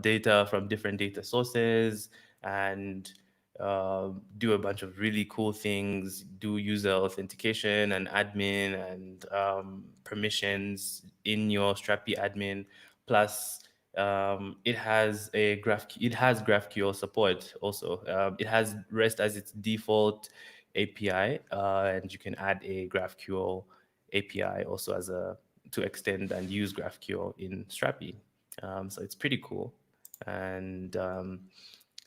data from different data sources and do a bunch of really cool things, do user authentication and admin and permissions in your Strapi admin. Plus, it has GraphQL support also. It has REST as its default API, and you can add a GraphQL API also as to extend and use GraphQL in Strapi. So it's pretty cool. And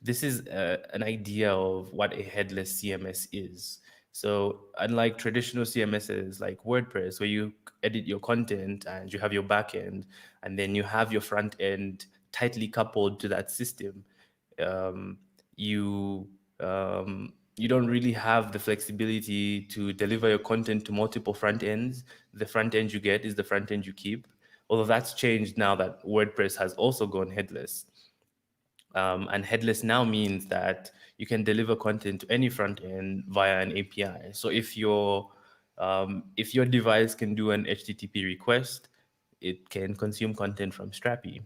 this is an idea of what a headless CMS is. So unlike traditional CMSs like WordPress, where you edit your content and you have your backend, and then you have your front end tightly coupled to that system, um, you you don't really have the flexibility to deliver your content to multiple front ends. The front end you get is the front end you keep. Although that's changed now that WordPress has also gone headless. And headless now means that you can deliver content to any front end via an API. So if your device can do an HTTP request, it can consume content from Strapi.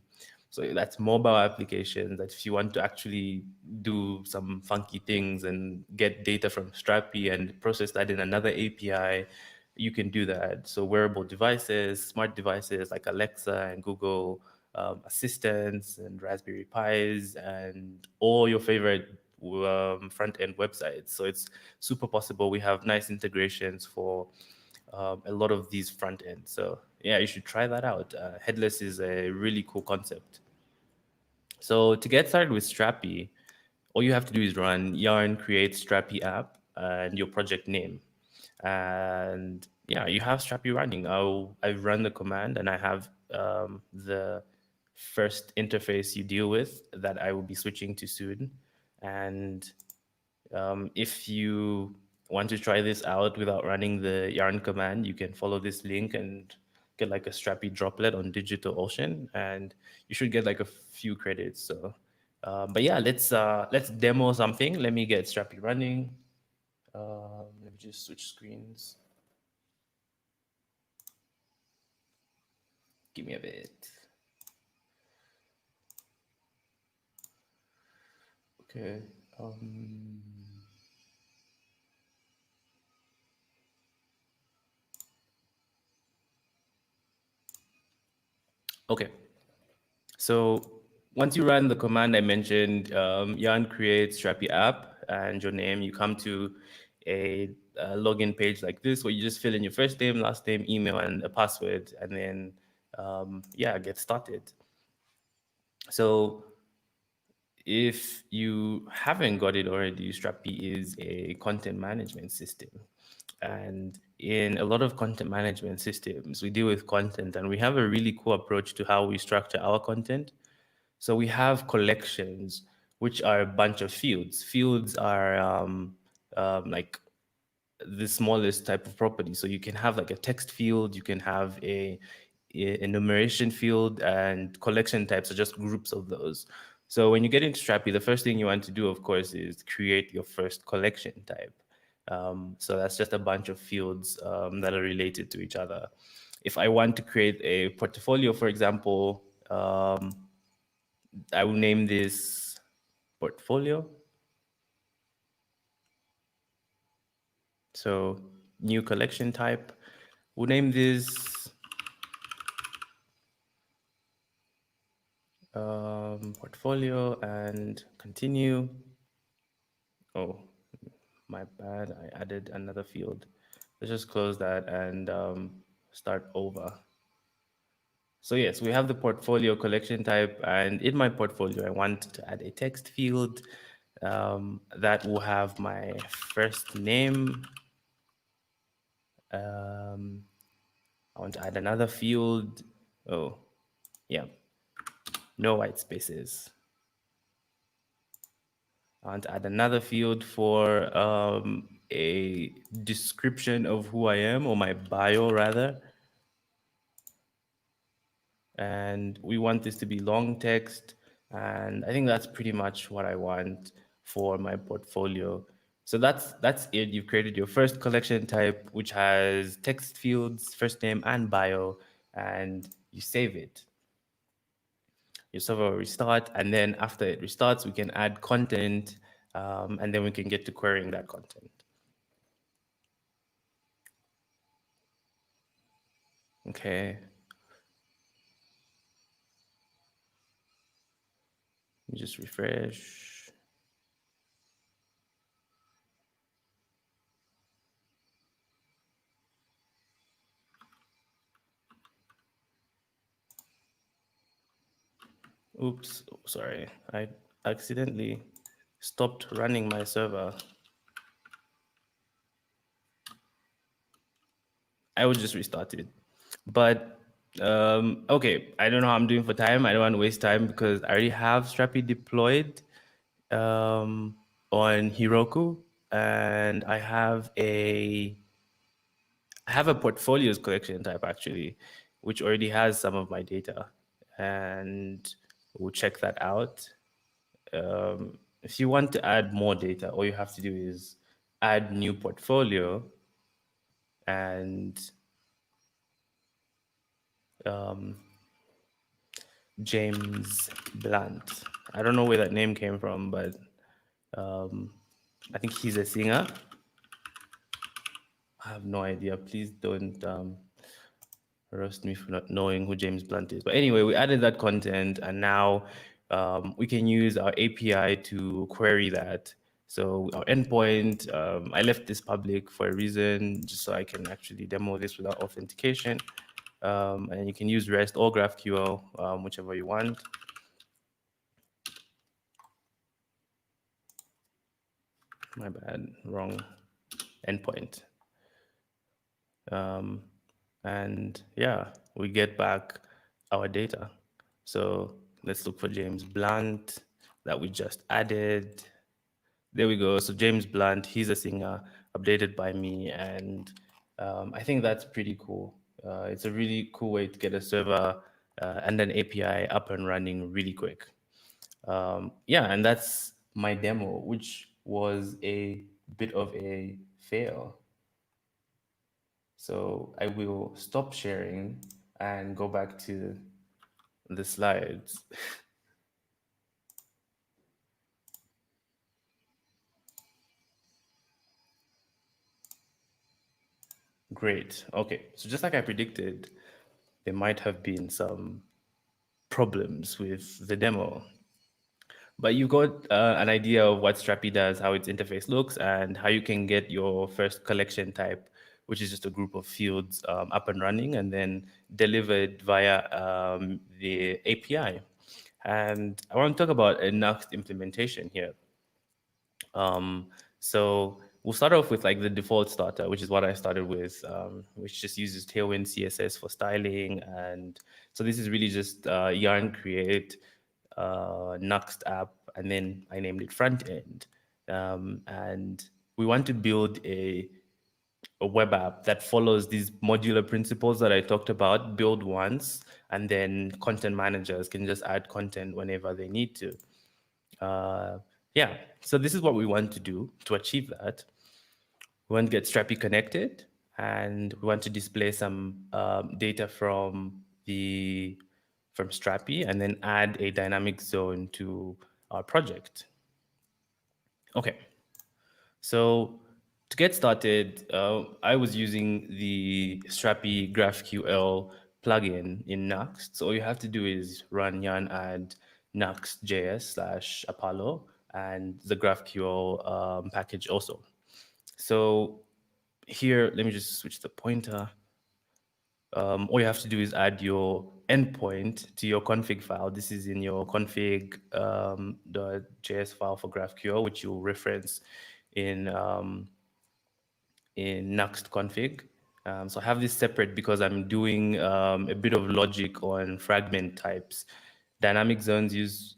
So that's mobile applications. That if you want to actually do some funky things and get data from Strapi and process that in another API, you can do that. So wearable devices, smart devices like Alexa and Google Assistants and Raspberry Pis and all your favorite front-end websites. So it's super possible. We have nice integrations for a lot of these front ends. So yeah, you should try that out. Headless is a really cool concept. So to get started with Strapi, all you have to do is run yarn create Strapi app and your project name. And yeah, you have Strapi running. I've run the command and I have the first interface you deal with that I will be switching to soon. And if you want to try this out without running the yarn command, you can follow this link and get like a Strapi droplet on DigitalOcean, and you should get like a few credits. So, but yeah, let's demo something. Let me get Strapi running. Let me just switch screens. Give me a bit. Okay. Okay. So once you run the command I mentioned, yarn creates Strapi app and your name, you come to a login page like this where you just fill in your first name, last name, email, and a password, and then yeah, get started. So if you haven't got it already, Strapi is a content management system. And in a lot of content management systems, we deal with content and we have a really cool approach to how we structure our content. So we have collections, which are a bunch of fields. Fields are like the smallest type of property. So you can have like a text field, you can have a enumeration field, and collection types are just groups of those. So when you get into Strapi, the first thing you want to do, of course, is create your first collection type. So that's just a bunch of fields that are related to each other. If I want to create a portfolio, for example, I will name this portfolio. So new collection type. We'll name this portfolio and continue. Oh, my bad. I added another field. Let's just close that and start over. So yes, we have the portfolio collection type, and in my portfolio, I want to add a text field that will have my first name. I want to add another field. Oh, yeah, no white spaces. I want to add another field for a description of who I am, or my bio rather. And we want this to be long text. And I think that's pretty much what I want for my portfolio. So that's it. You've created your first collection type, which has text fields, first name and bio, and you save it. Your server will restart, and then after it restarts, we can add content and then we can get to querying that content. Okay. Let me just refresh. Oops, sorry. I accidentally stopped running my server. I will just restart it. But okay, I don't know how I'm doing for time. I don't want to waste time because I already have Strapi deployed on Heroku, and I have a portfolios collection type actually, which already has some of my data, and we'll check that out. If you want to add more data, all you have to do is add new portfolio and James Blunt. I don't know where that name came from, but I think he's a singer. I have no idea. Please don't roast me for not knowing who James Blunt is. But anyway, we added that content, and now we can use our API to query that. So our endpoint, I left this public for a reason, just so I can actually demo this without authentication. And you can use REST or GraphQL, whichever you want. My bad, wrong endpoint. And yeah, we get back our data. So let's look for James Blunt that we just added. There we go. So James Blunt, he's a singer, updated by me. And I think that's pretty cool. It's a really cool way to get a server and an API up and running really quick. Yeah, and that's my demo, which was a bit of a fail. So I will stop sharing and go back to the slides. Great. Okay, so just like I predicted, there might have been some problems with the demo. But you got an idea of what Strapi does, how its interface looks, and how you can get your first collection type, which is just a group of fields up and running and then delivered via the API. And I want to talk about a Nuxt implementation here. So we'll start off with like the default starter, which is what I started with, which just uses Tailwind CSS for styling. And so this is really just yarn create Nuxt app, and then I named it front end. And we want to build a web app that follows these modular principles that I talked about, build once, and then content managers can just add content whenever they need to. Yeah, so this is what we want to do to achieve that. We want to get Strapi connected, and we want to display some data from Strapi, and then add a dynamic zone to our project. Okay, so to get started, I was using the Strapi GraphQL plugin in Nuxt. So all you have to do is run yarn add nuxt.js/Apollo and the GraphQL package also. So here, let me just switch the pointer. All you have to do is add your endpoint to your config file. This is in your config the JS file for GraphQL, which you'll reference in Nuxt config. So I have this separate because I'm doing a bit of logic on fragment types. Dynamic zones use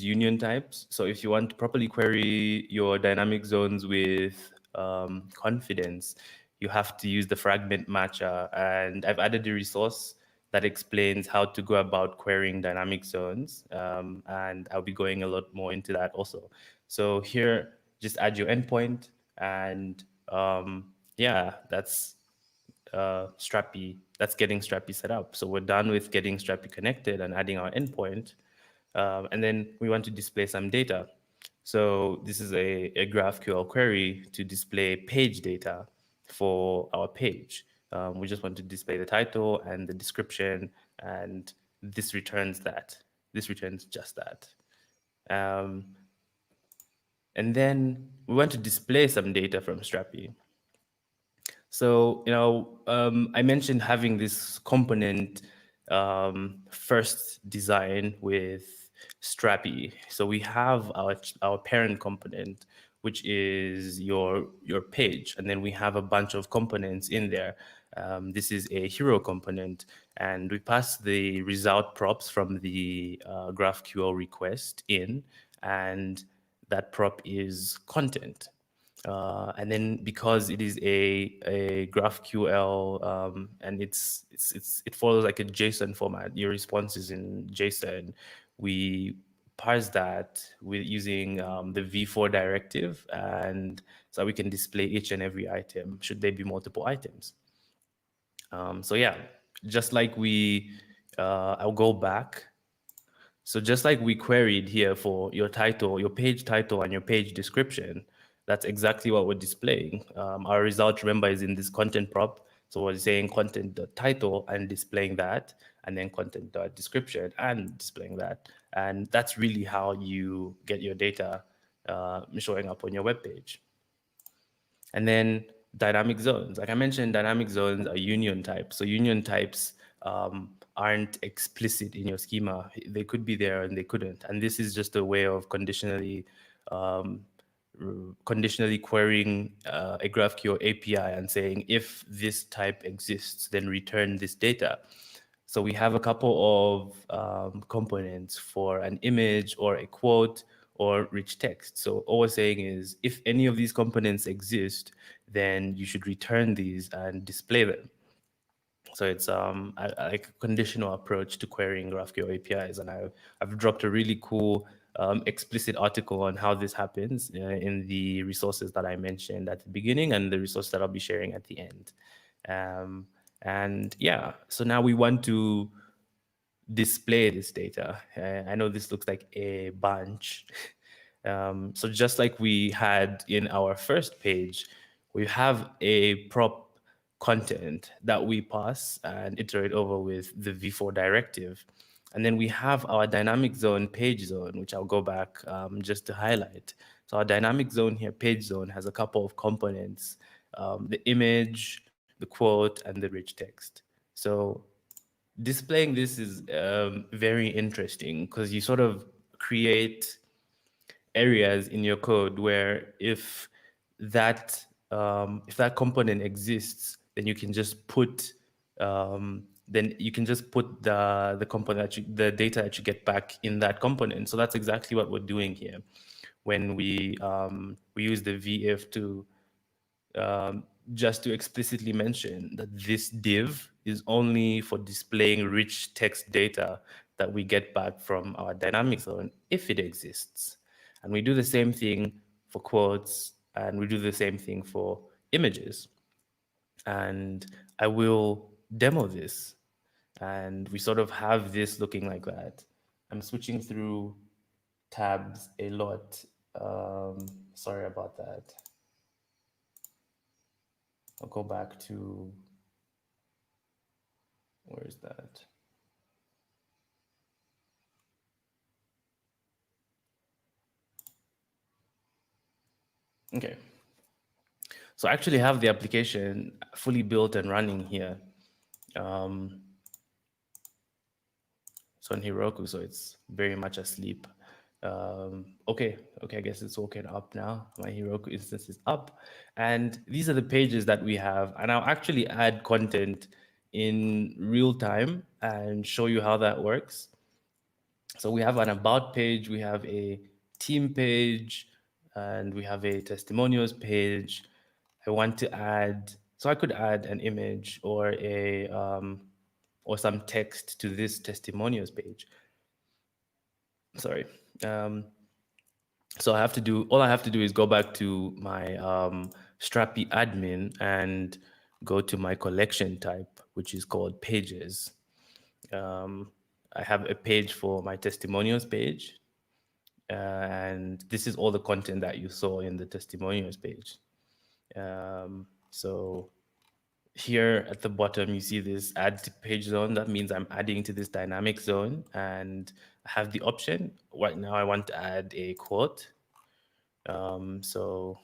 union types. So if you want to properly query your dynamic zones with confidence, you have to use the fragment matcher. And I've added a resource that explains how to go about querying dynamic zones. And I'll be going a lot more into that also. So here, just add your endpoint, and yeah, that's Strapi. That's getting Strapi set up. So we're done with getting Strapi connected and adding our endpoint. And then we want to display some data. So this is a GraphQL query to display page data for our page. We just want to display the title and the description, and this returns that. This returns just that. And then we want to display some data from Strapi. So, I mentioned having this component first design with Strapi. So we have our parent component, which is your page, and then we have a bunch of components in there. This is a hero component, and we pass the result props from the GraphQL request in, and that prop is content. And then because it is a GraphQL and it follows like a JSON format, your response is in JSON. We parse that with using the v4 directive, and so we can display each and every item should there be multiple items. So yeah, just like I'll go back. So just like we queried here for your title, your page title and your page description, that's exactly what we're displaying. Our result, remember, is in this content prop. So we're saying content title and displaying that, and then content description and displaying that. And that's really how you get your data showing up on your web page. And then dynamic zones. Like I mentioned, dynamic zones are union types. So union types aren't explicit in your schema. They could be there and they couldn't. And this is just a way of conditionally querying a GraphQL API and saying, if this type exists, then return this data. So we have a couple of components for an image or a quote or rich text. So all we're saying is, if any of these components exist, then you should return these and display them. So it's like a conditional approach to querying GraphQL APIs. And I've dropped a really cool explicit article on how this happens in the resources that I mentioned at the beginning and the resource that I'll be sharing at the end. And yeah, so now we want to display this data. I know this looks like a bunch. So just like we had in our first page, we have a prop content that we pass and iterate over with the v4 directive. And then we have our dynamic zone page zone, which I'll go back just to highlight. So our dynamic zone here, page zone, has a couple of components, the image, the quote, and the rich text. So displaying this is very interesting because you sort of create areas in your code where if that component exists, then you can just put the component the data that you get back in that component. So that's exactly what we're doing here when we use the VF to just to explicitly mention that this div is only for displaying rich text data that we get back from our dynamic zone if it exists. And we do the same thing for quotes, and we do the same thing for images. And I will demo this. And we sort of have this looking like that. I'm switching through tabs a lot. Sorry about that. I'll go back to, where is that? Okay. So I actually have the application fully built and running here. It's on Heroku, so it's very much asleep. Okay, I guess it's woken up now. My Heroku instance is up. And these are the pages that we have. And I'll actually add content in real time and show you how that works. So we have an about page, we have a team page, and we have a testimonials page. I want to add, so I could add an image or or some text to this testimonials page. Sorry. So all I have to do is go back to my Strapi admin and go to my collection type, which is called pages. I have a page for my testimonials page. And this is all the content that you saw in the testimonials page. So here at the bottom, you see this add page zone. That means I'm adding to this dynamic zone, and I have the option. Right now, I want to add a quote. So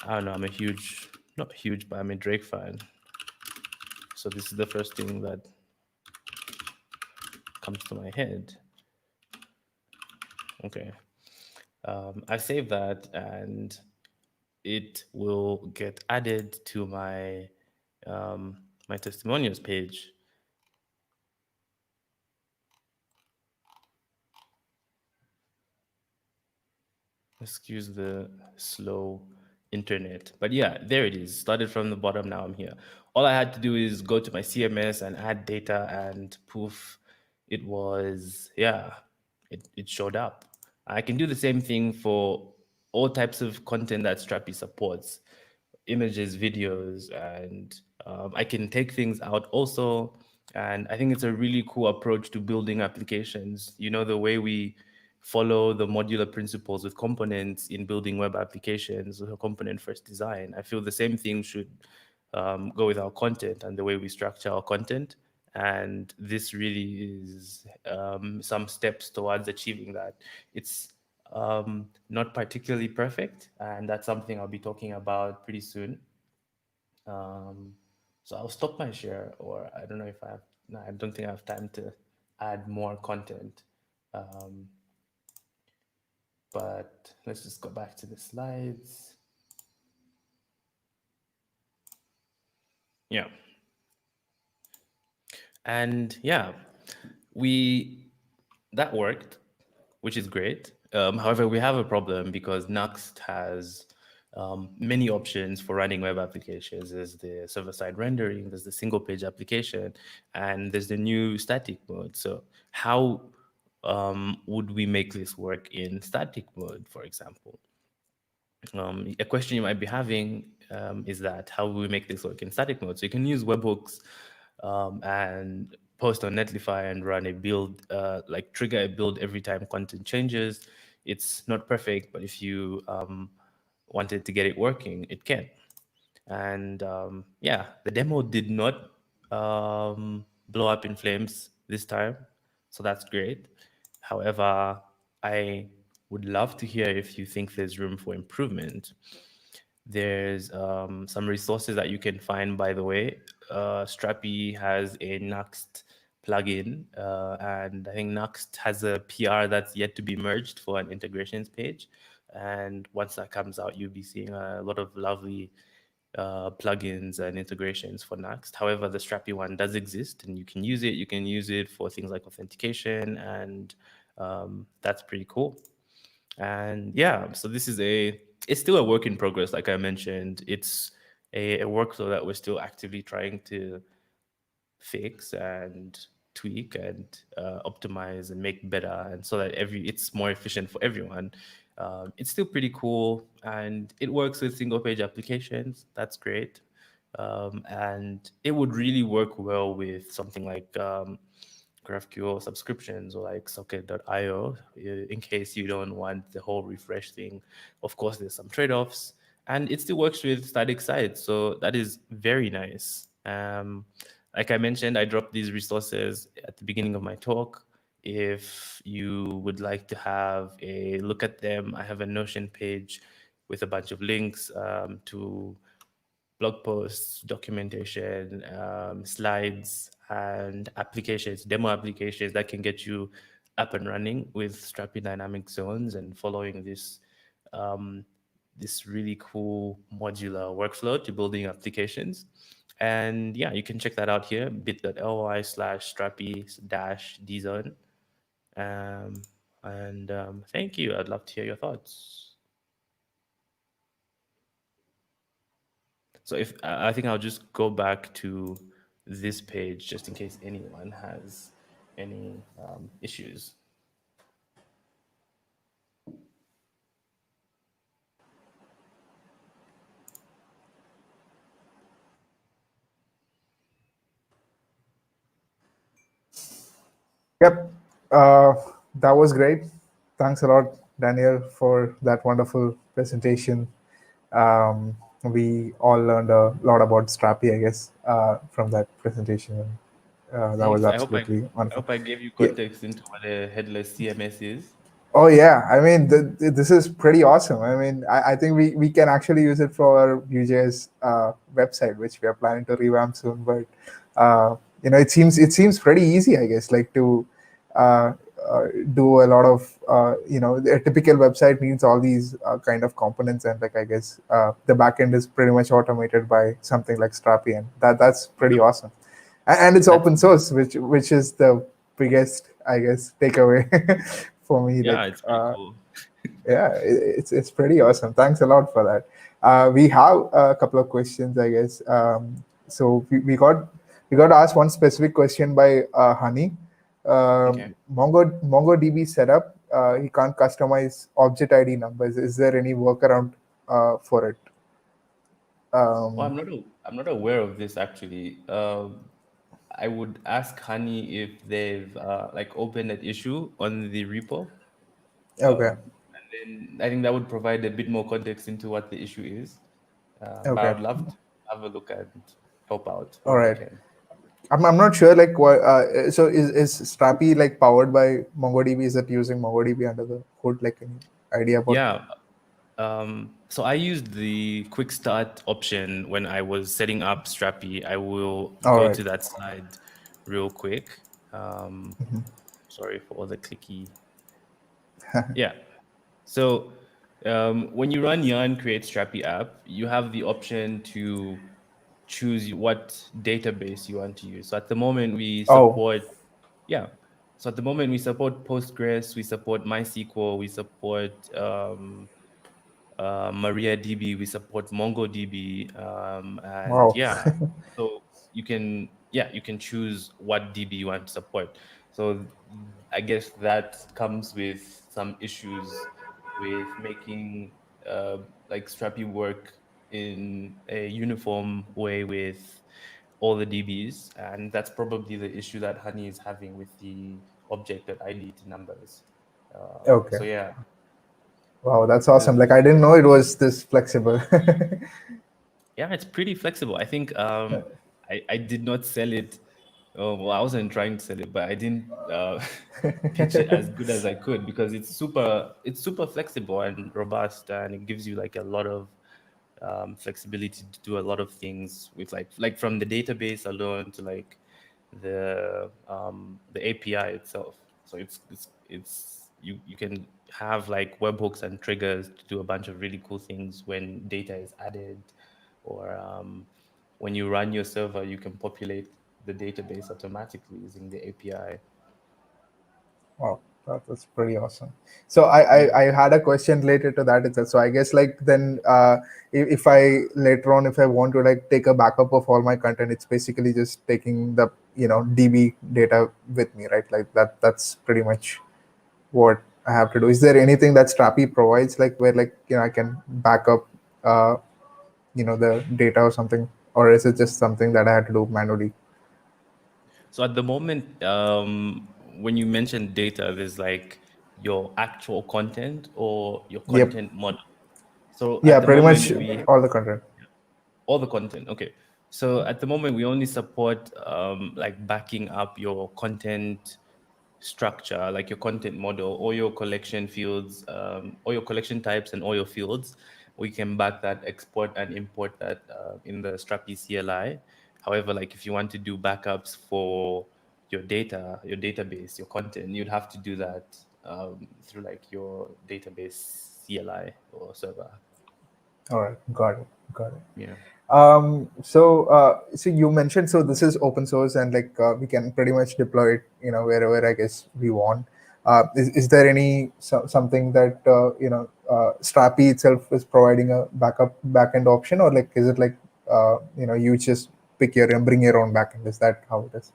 I don't know, I'm a huge, not huge, but I'm a Drake fan. So this is the first thing that comes to my head. Okay. I save that and it will get added to my my testimonials page. Excuse the slow internet, but yeah, there it is. Started from the bottom, now I'm here. All I had to do is go to my CMS and add data, and poof, it was, yeah, it showed up. I can do the same thing for all types of content that Strapi supports, images, videos, and I can take things out also. And I think it's a really cool approach to building applications. You know, the way we follow the modular principles with components in building web applications, or component first design. I feel the same thing should go with our content and the way we structure our content. And this really is some steps towards achieving that. It's not particularly perfect, and that's something I'll be talking about pretty soon. So I'll stop my share, or I don't know if I have, no, I don't think I have time to add more content. But let's just go back to the slides. Yeah. And yeah, that worked, which is great. However, we have a problem because Nuxt has many options for running web applications. There's the server-side rendering, there's the single-page application, and there's the new static mode. So how would we make this work in static mode, for example? A question you might be having is that how will we make this work in static mode? So you can use webhooks and post on Netlify and run a build, like trigger a build every time content changes. It's not perfect, but if you wanted to get it working, it can. And yeah, the demo did not blow up in flames this time, so that's great. However, I would love to hear if you think there's room for improvement. There's some resources that you can find, by the way. Strapi has a Nuxt plugin, and I think Nuxt has a PR that's yet to be merged for an integrations page. And once that comes out, you'll be seeing a lot of lovely plugins and integrations for Nuxt. However, the Strapi one does exist, and you can use it. You can use it for things like authentication, and that's pretty cool. And yeah, so this is it's still a work in progress, like I mentioned. It's a workflow that we're still actively trying to fix and tweak and optimize and make better, and so that it's more efficient for everyone. It's still pretty cool, and it works with single page applications. That's great. And it would really work well with something like GraphQL subscriptions or like socket.io, in case you don't want the whole refresh thing. Of course, there's some trade-offs, and it still works with static sites, so that is very nice. Like I mentioned, I dropped these resources at the beginning of my talk. If you would like to have a look at them, I have a Notion page with a bunch of links to blog posts, documentation, slides, and applications, demo applications that can get you up and running with Strapi dynamic zones and following this this really cool modular workflow to building applications. And yeah, you can check that out here, bit.ly/strapi-dzone. Thank you. I'd love to hear your thoughts. So I think I'll just go back to this page just in case anyone has any issues. Yep. That was great. Thanks a lot, Daniel, for that wonderful presentation. We all learned a lot about Strapi, I guess, from that presentation. That was Thanks. absolutely I wonderful. hope I gave you Yeah. context into what a headless CMS is. Oh yeah, I mean this is pretty awesome. I mean, I think we can actually use it for our Vue.js website, which we are planning to revamp soon. But it seems pretty easy, I guess, like to uh, do a lot of a typical website needs all these kind of components, and like I guess the backend is pretty much automated by something like Strapi, and that's pretty awesome. And it's That's open source, which is the biggest, I guess, takeaway for me. Yeah, Like, it's pretty cool. yeah, it's pretty awesome. Thanks a lot for that. We have a couple of questions, I guess. So we got asked one specific question by Honey. Okay. MongoDB setup. He can't customize object ID numbers. Is there any workaround for it? Oh, Um, I'm not aware of this actually. I would ask Honey if they've like opened that issue on the repo. okay. And then I think that would provide a bit more context into what the issue is. But Okay. I'd love to have a look and help out All where I right. can. I'm not sure like what so is Strapi like powered by MongoDB? Is it using MongoDB under the hood? Like any idea about that? Yeah. So I used the quick start option when I was setting up Strapi. I will All go right. to that slide real quick. Um, Sorry for all the clicky. Yeah. So when you run yarn create Strapi app, you have the option to choose what database you want to use. So at the moment we Oh, support, yeah. So at the moment we support Postgres, we support MySQL, we support MariaDB, we support MongoDB, and wow. yeah, so you can choose what DB you want to support. So I guess that comes with some issues with making like Strapi work in a uniform way with all the DBs, and that's probably the issue that Honey is having with the object ID numbers. Okay. So yeah, Wow, that's awesome. there's Like I didn't know it was this flexible. Yeah, it's pretty flexible. I think I did not sell it. Oh, well, I wasn't trying to sell it, but I didn't pitch it as good as I could because it's super flexible and robust, and it gives you like a lot of flexibility to do a lot of things with like from the database alone to like the API itself. So it's you can have like webhooks and triggers to do a bunch of really cool things when data is added, or when you run your server, you can populate the database automatically using the API. Wow, that's pretty awesome. So I, Yeah. I I had a question related to that itself. So I guess like then if I later on if I want to like take a backup of all my content, it's basically just taking the DB data with me, right? Like that's pretty much what I have to do. Is there anything that Strapi provides, like where like I can back up, uh, the data or something, or is it just something that I have to do manually? So at the moment, when you mention data, there's like your actual content or your Yep. content model. So Yeah, at the pretty moment, much we all the content. all the content. Okay. So at the moment, we only support like backing up your content structure, like your content model, all your collection fields, all your collection types, and all your fields. We can back that, export and import that in the Strapi CLI. However, like if you want to do backups for your data, your database, your content, you'd have to do that through like your database CLI or server. All right, got it. Yeah. So you mentioned, so this is open source and like we can pretty much deploy it, wherever I guess we want. Is there any something that Strapi itself is providing a backup backend option, or like is it like you just pick your and bring your own backend? Is that how it is?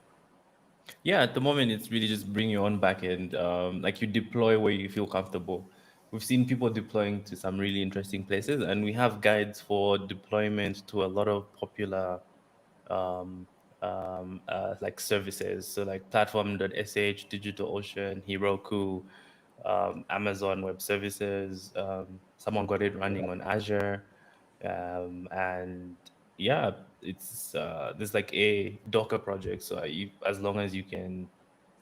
Yeah, at the moment, it's really just bring your own backend. Like you deploy where you feel comfortable. We've seen people deploying to some really interesting places, and we have guides for deployment to a lot of popular like services. So like platform.sh, DigitalOcean, Heroku, Amazon Web Services. Someone got it running on Azure. And yeah, it's there's like a Docker project. So as long as you can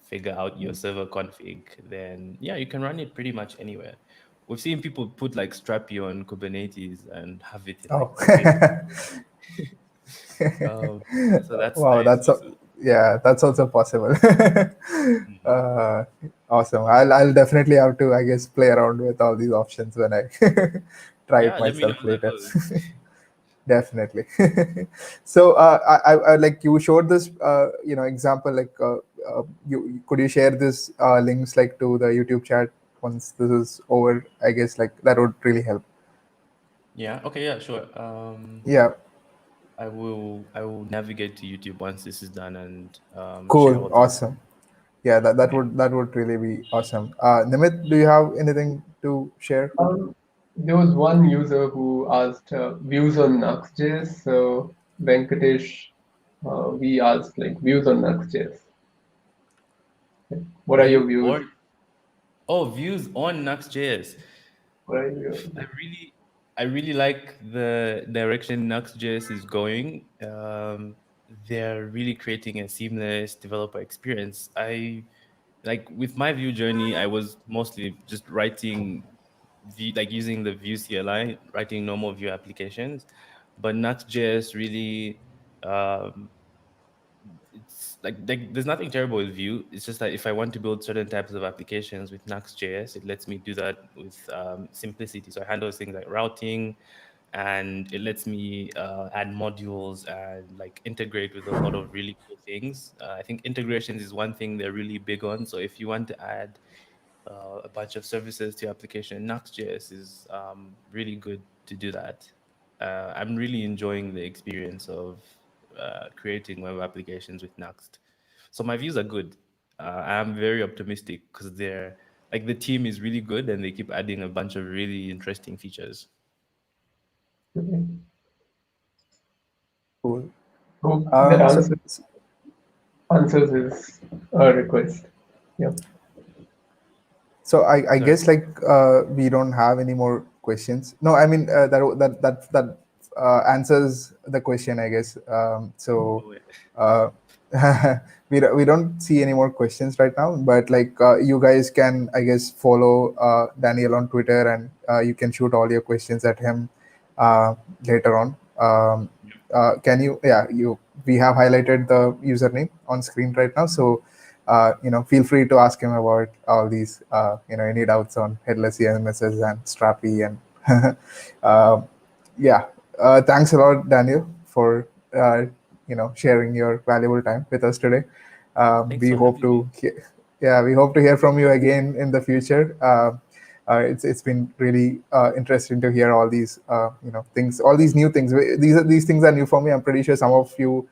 figure out your server config, then yeah, you can run it pretty much anywhere. We've seen people put like Strapi on Kubernetes and have it in like Oh, so that's wow, nice. yeah, that's also possible. Mhm. Awesome. I'll definitely have to, I guess, play around with all these options when I try Yeah, it let me know myself how that later. goes. Definitely. So, I like you showed this, example. Like, you could you share this links like to the YouTube chat once this is over? I guess like that would really help. Yeah, okay, yeah, sure. Yeah. I will navigate to YouTube once this is done and share Cool. all these. Awesome. Yeah, that Okay. would really be awesome. Nimit, do you have anything to share? There was one user who asked views on Nuxt.js. So Venkatesh, we asked like views on Nuxt.js. What are your View views? on views on Nuxt.js. What are your I really like the direction Nuxt.js is going. They're really creating a seamless developer experience. I like with my Vue journey, I was mostly just writing Vue, like using the Vue CLI, writing normal Vue applications. But Nuxt.js really it's like there's nothing terrible with Vue. It's just that if I want to build certain types of applications with Nuxt.js, it lets me do that with simplicity. So I handle things like routing, and it lets me add modules and like integrate with a lot of really cool things. I think integrations is one thing they're really big on. So if you want to add a bunch of services to your application, Nuxt.js is really good to do that. I'm really enjoying the experience of creating web applications with Nuxt. So my views are good. I'm very optimistic because they're like the team is really good and they keep adding a bunch of really interesting features. Cool. hope that So, answers his request. Yeah. so I Sorry. guess like we don't have any more questions. No, I mean that answers the question, I guess. So Oh, yeah. uh, we don't see any more questions right now. But like you guys can, I guess, follow Daniel on Twitter, and you can shoot all your questions at him uh, later on. Can you? Yeah, you. We have highlighted the username on screen right now, so feel free to ask him about all these, any doubts on headless CMSs and Strapi and, yeah. Thanks a lot, Daniel, for sharing your valuable time with us today. Thanks We for hope having me. to, yeah, we hope to hear from you again in the future. It's been really interesting to hear all these things, all these new things. These things are new for me. I'm pretty sure some of you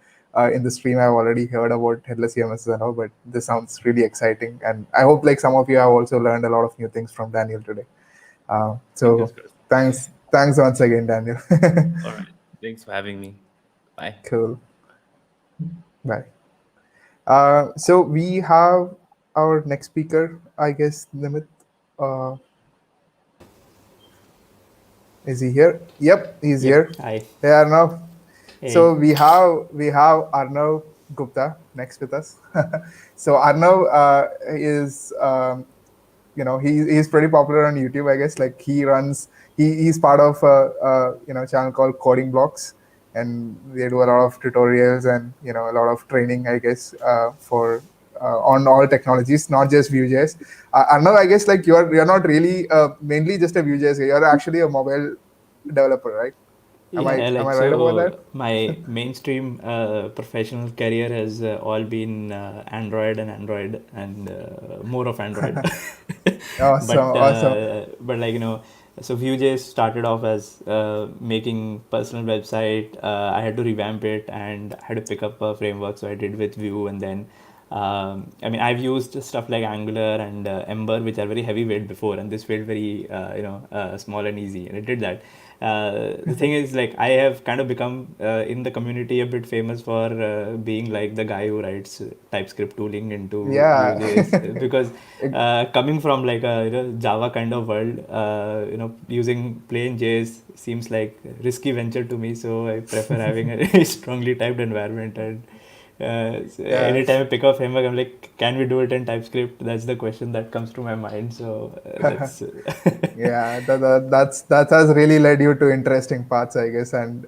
in the stream I've already heard about headless CMS and all, but this sounds really exciting, and I hope like some of you have also learned a lot of new things from Daniel today. Fingers So crossed. thanks once again, Daniel. All right. Thanks for having me. Bye. Cool. Bye. So we have our next speaker, I guess, Nimit. Uh, is he here? Yep, he's Yep. here. Hi. Hey, Arnav. So Hey. we have Arnav Gupta next with us. So Arnav is he's pretty popular on YouTube, I guess. Like he's part of a channel called Coding Blocks, and they do a lot of tutorials and a lot of training, I guess, for on all technologies, not just Vue.js. Arnav, I guess like you're not really mainly just a Vue.js guy. You're actually a mobile developer, right? Am I Yeah, am like I right about that? so my mainstream professional career has all been Android and more of Android. Awesome, awesome. But like so Vue.js started off as making personal website. I had to revamp it and I had to pick up a framework, so I did with Vue, and then I mean, I've used stuff like Angular and Ember, which are very heavyweight before, and this felt very small and easy, and it did that. The thing is, like, I have kind of become in the community a bit famous for being like the guy who writes TypeScript tooling into Yeah. Vue.js because coming from like a Java kind of world, using plain JS seems like a risky venture to me. So I prefer having a strongly typed environment. And so Yeah. anytime I pick up framework, I'm like, can we do it in TypeScript? That's the question that comes to my mind. So that's Yeah, that has really led you to interesting paths, I guess, and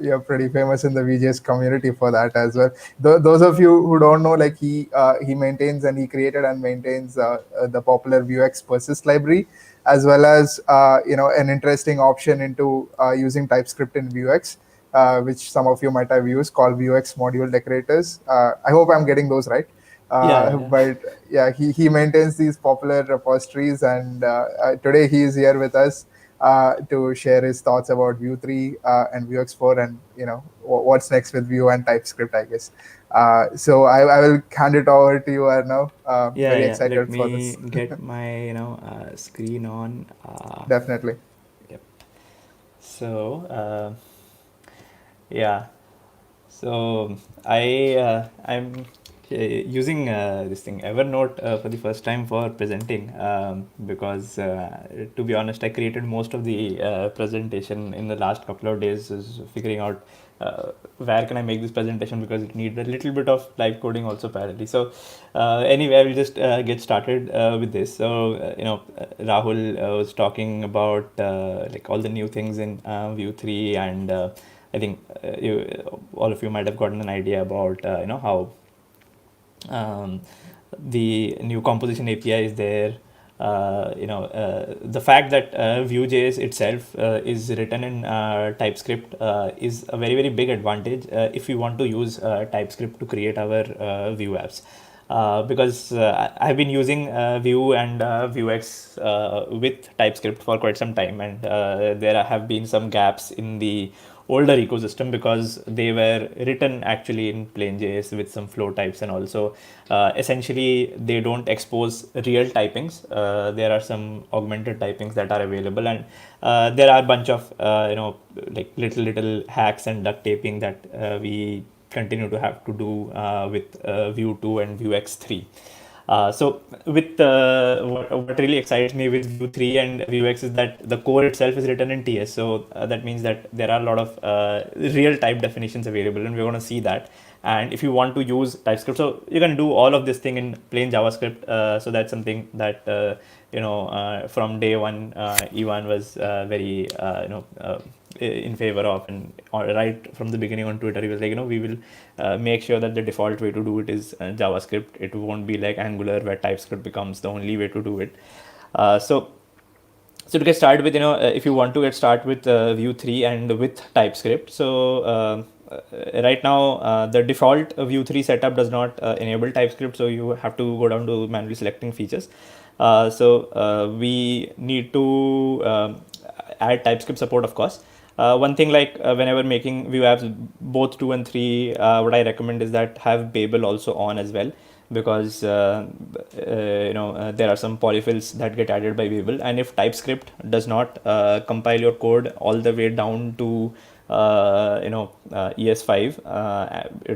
you're pretty famous in the VJS community for that as well. Those of you who don't know, like he maintains and he created and maintains the popular Vuex persist library, as well as an interesting option into using TypeScript in Vuex, which some of you might have used, called Vuex module decorators. I hope I'm getting those right. yeah. But yeah, he maintains these popular repositories, and today he is here with us to share his thoughts about Vue 3 and Vuex 4, and what's next with Vue and TypeScript, I guess. So I will hand it over to you, Arnav. Very Yeah. Let excited for me this. get my screen on. Definitely. Yep. So yeah. So I'm using this thing Evernote for the first time for presenting because to be honest, I created most of the presentation in the last couple of days, is figuring out where can I make this presentation, because it needs a little bit of live coding also parallelly. So anyway, I will just get started with this. So Rahul was talking about like all the new things in Vue 3, and I think all of you might have gotten an idea about how the new composition API is there. The fact that Vue.js itself is written in TypeScript is a very, very big advantage if we want to use TypeScript to create our Vue apps. Because I've been using Vue and Vuex with TypeScript for quite some time, and there have been some gaps in the older ecosystem because they were written actually in plain JS with some flow types, and also essentially they don't expose real typings. There are some augmented typings that are available, and there are a bunch of like little hacks and duct taping that we continue to have to do with Vue 2 and Vuex 3. So with what really excites me with Vue 3 and Vuex is that the core itself is written in TS. So that means that there are a lot of real type definitions available, and we're going to see that. And if you want to use TypeScript, so you can do all of this thing in plain JavaScript. So that's something that from day one, Ivan was very in favor of, and right from the beginning on Twitter, he was like, we will make sure that the default way to do it is JavaScript. It won't be like Angular where TypeScript becomes the only way to do it. So to get started with, if you want to get started with Vue 3 and with TypeScript, so right now the default Vue 3 setup does not enable TypeScript, so you have to go down to manually selecting features. So we need to add TypeScript support, of course. One thing, like whenever making Vue apps, both 2 and 3, what I recommend is that have Babel also on as well, because there are some polyfills that get added by Babel, and if TypeScript does not compile your code all the way down to ES5,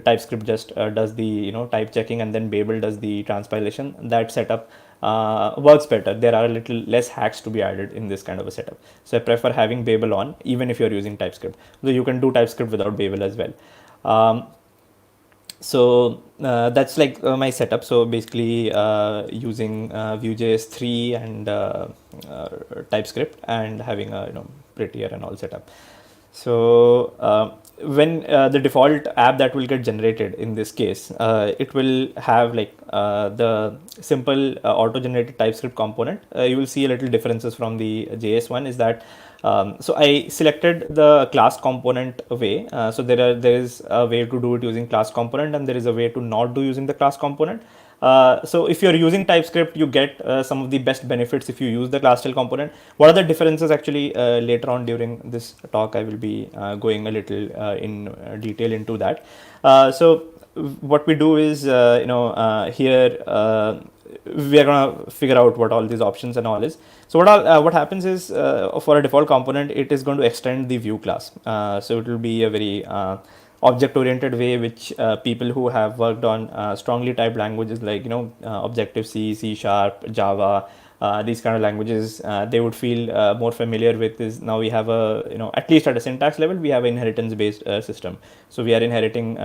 TypeScript just does the type checking, and then Babel does the transpilation. That setup works better. There are a little less hacks to be added in this kind of a setup. So I prefer having Babel on, even if you're using TypeScript. So you can do TypeScript without Babel as well. So that's like my setup. So basically using Vue.js 3 and TypeScript, and having a prettier and all setup. So when the default app that will get generated in this case, it will have like the simple auto-generated TypeScript component. You will see a little differences from the JS one, is that so I selected the class component way. So there is a way to do it using class component, and there is a way to not do using the class component. So if you're using TypeScript, you get some of the best benefits if you use the class style component. What are the differences? Actually, later on during this talk, I will be going a little in detail into that. So what we do is, here we are gonna figure out what all these options and all is. So what happens is, for a default component, it is going to extend the Vue class. So it will be a very object-oriented way, which people who have worked on strongly typed languages like Objective-C, C#, Java, these kind of languages, they would feel more familiar with. Is now we have a, at least at a syntax level, we have an inheritance based system. So we are inheriting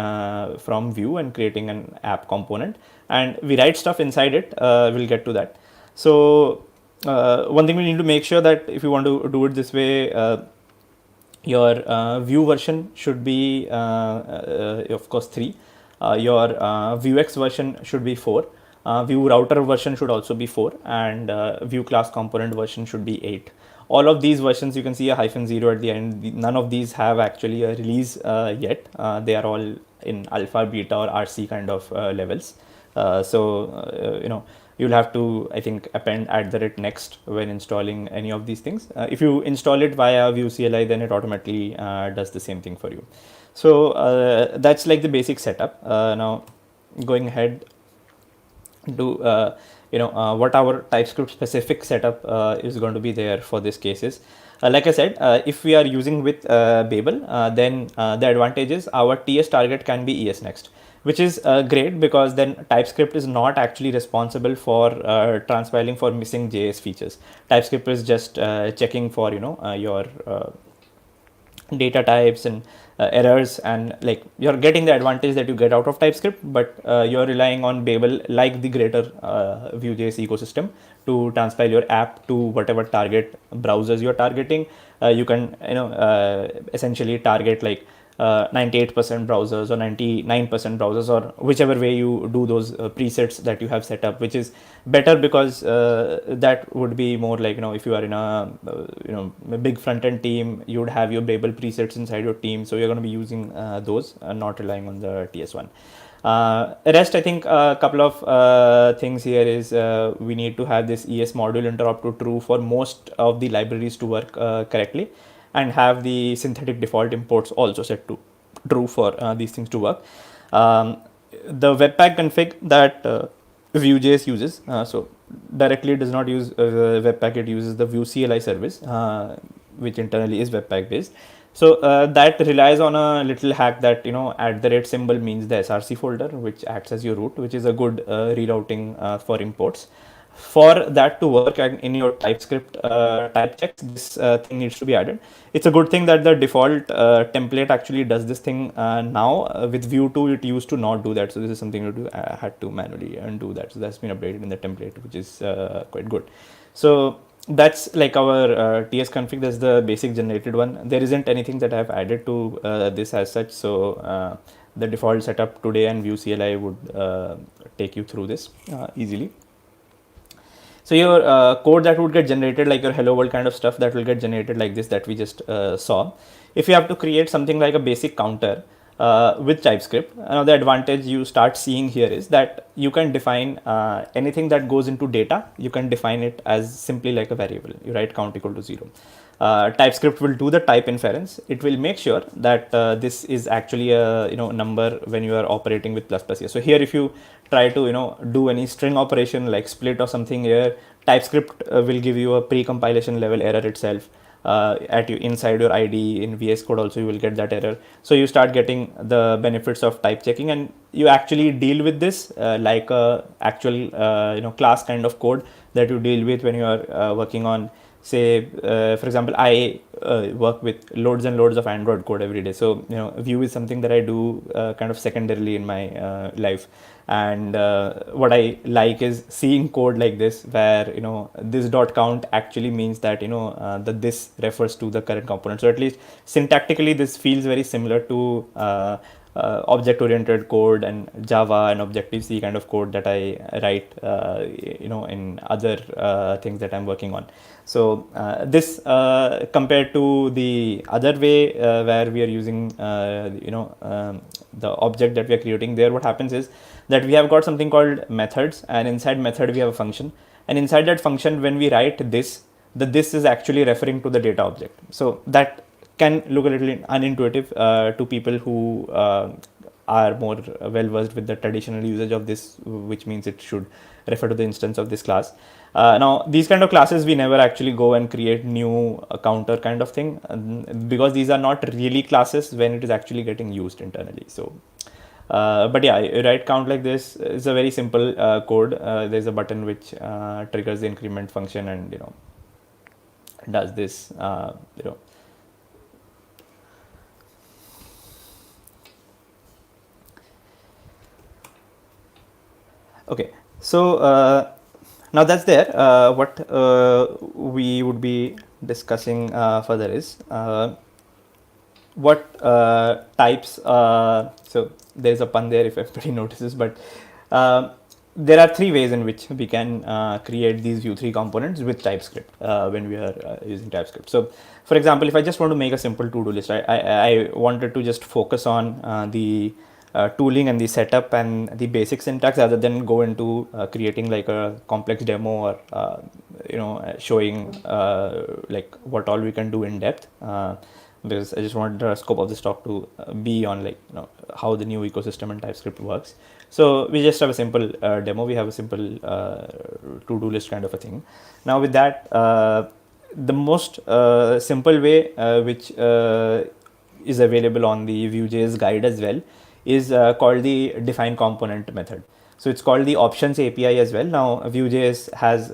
from Vue and creating an app component, and we write stuff inside it. We'll get to that. So one thing we need to make sure that if you want to do it this way, your Vue version should be of course 3. Your Vuex version should be 4. Vue router version should also be 4, and Vue class component version should be 8. All of these versions, you can see a -0 at the end. None of these have actually a release yet. They are all in alpha, beta, or RC kind of levels. You'll have to, I think, append @next when installing any of these things. If you install it via Vue CLI, then it automatically does the same thing for you. So that's like the basic setup. Now going ahead to what our TypeScript specific setup is going to be there for this cases. Like I said, if we are using with Babel, then the advantage is our TS target can be ES next, which is great, because then TypeScript is not actually responsible for transpiling for missing JS features. TypeScript is just checking for your data types and errors, and like you're getting the advantage that you get out of TypeScript, but you're relying on Babel, like the greater Vue.js ecosystem, to transpile your app to whatever target browsers you're targeting. You can essentially target like 98% browsers or 99% browsers, or whichever way you do those presets that you have set up, which is better, because that would be more like, if you are in a big front end team, you would have your Babel presets inside your team, so you're going to be using those and not relying on the TS1. Rest, I think a couple of things here is we need to have this ES module interrupt to true for most of the libraries to work correctly, and have the synthetic default imports also set to true for these things to work. The Webpack config that Vue.js uses, so directly does not use Webpack, it uses the Vue CLI service, which internally is Webpack based. So that relies on a little hack that @ symbol means the SRC folder, which acts as your root, which is a good rerouting for imports. For that to work in your TypeScript type checks, this thing needs to be added. It's a good thing that the default template actually does this thing now. With Vue 2, it used to not do that. So this is something you had to manually undo that. So that's been updated in the template, which is quite good. So that's like our TS config. That's the basic generated one. There isn't anything that I've added to this as such. So the default setup today and Vue CLI would take you through this easily. So your code that would get generated, like your hello world kind of stuff, that will get generated like this that we just saw. If you have to create something like a basic counter with TypeScript, the advantage you start seeing here is that you can define anything that goes into data. You can define it as simply like a variable. You write count equal to 0. TypeScript will do the type inference. It will make sure that this is actually a number when you are operating with ++ here. So here, if you try to do any string operation like split or something here, TypeScript will give you a pre-compilation level error itself. Inside your IDE in VS Code also you will get that error. So you start getting the benefits of type checking, and you actually deal with this like a actual class kind of code that you deal with when you are working on, say for example, I work with loads and loads of Android code every day. So Vue is something that I do kind of secondarily in my life. And what I like is seeing code like this, where this .count actually means that that this refers to the current component. So at least syntactically this feels very similar to object-oriented code and Java and Objective-C kind of code that I write in other things that I'm working on. So this compared to the other way where we are using the object that we are creating, there what happens is that we have got something called methods, and inside method we have a function, and inside that function when we write this, this is actually referring to the data object. So that can look a little unintuitive to people who are more well versed with the traditional usage of this, which means it should refer to the instance of this class. Now these kind of classes we never actually go and create new counter kind of thing, because these are not really classes when it is actually getting used internally. So but yeah, write count like this is a very simple code. There's a button which triggers the increment function and does this. Okay, so now that's there. What we would be discussing further is what types. So there's a pun there if everybody notices, but there are three ways in which we can create these Vue3 components with TypeScript when we are using TypeScript. So for example, if I just want to make a simple to-do list, I wanted to just focus on the tooling and the setup and the basic syntax rather than go into creating like a complex demo or showing like what all we can do in depth, because I just wanted the scope of this talk to be on like how the new ecosystem and TypeScript works. So we just have a simple demo. We have a simple to-do list kind of a thing. Now with that, the most simple way which is available on the Vue.js guide as well is called the define component method. So it's called the options API as well. Now Vue.js has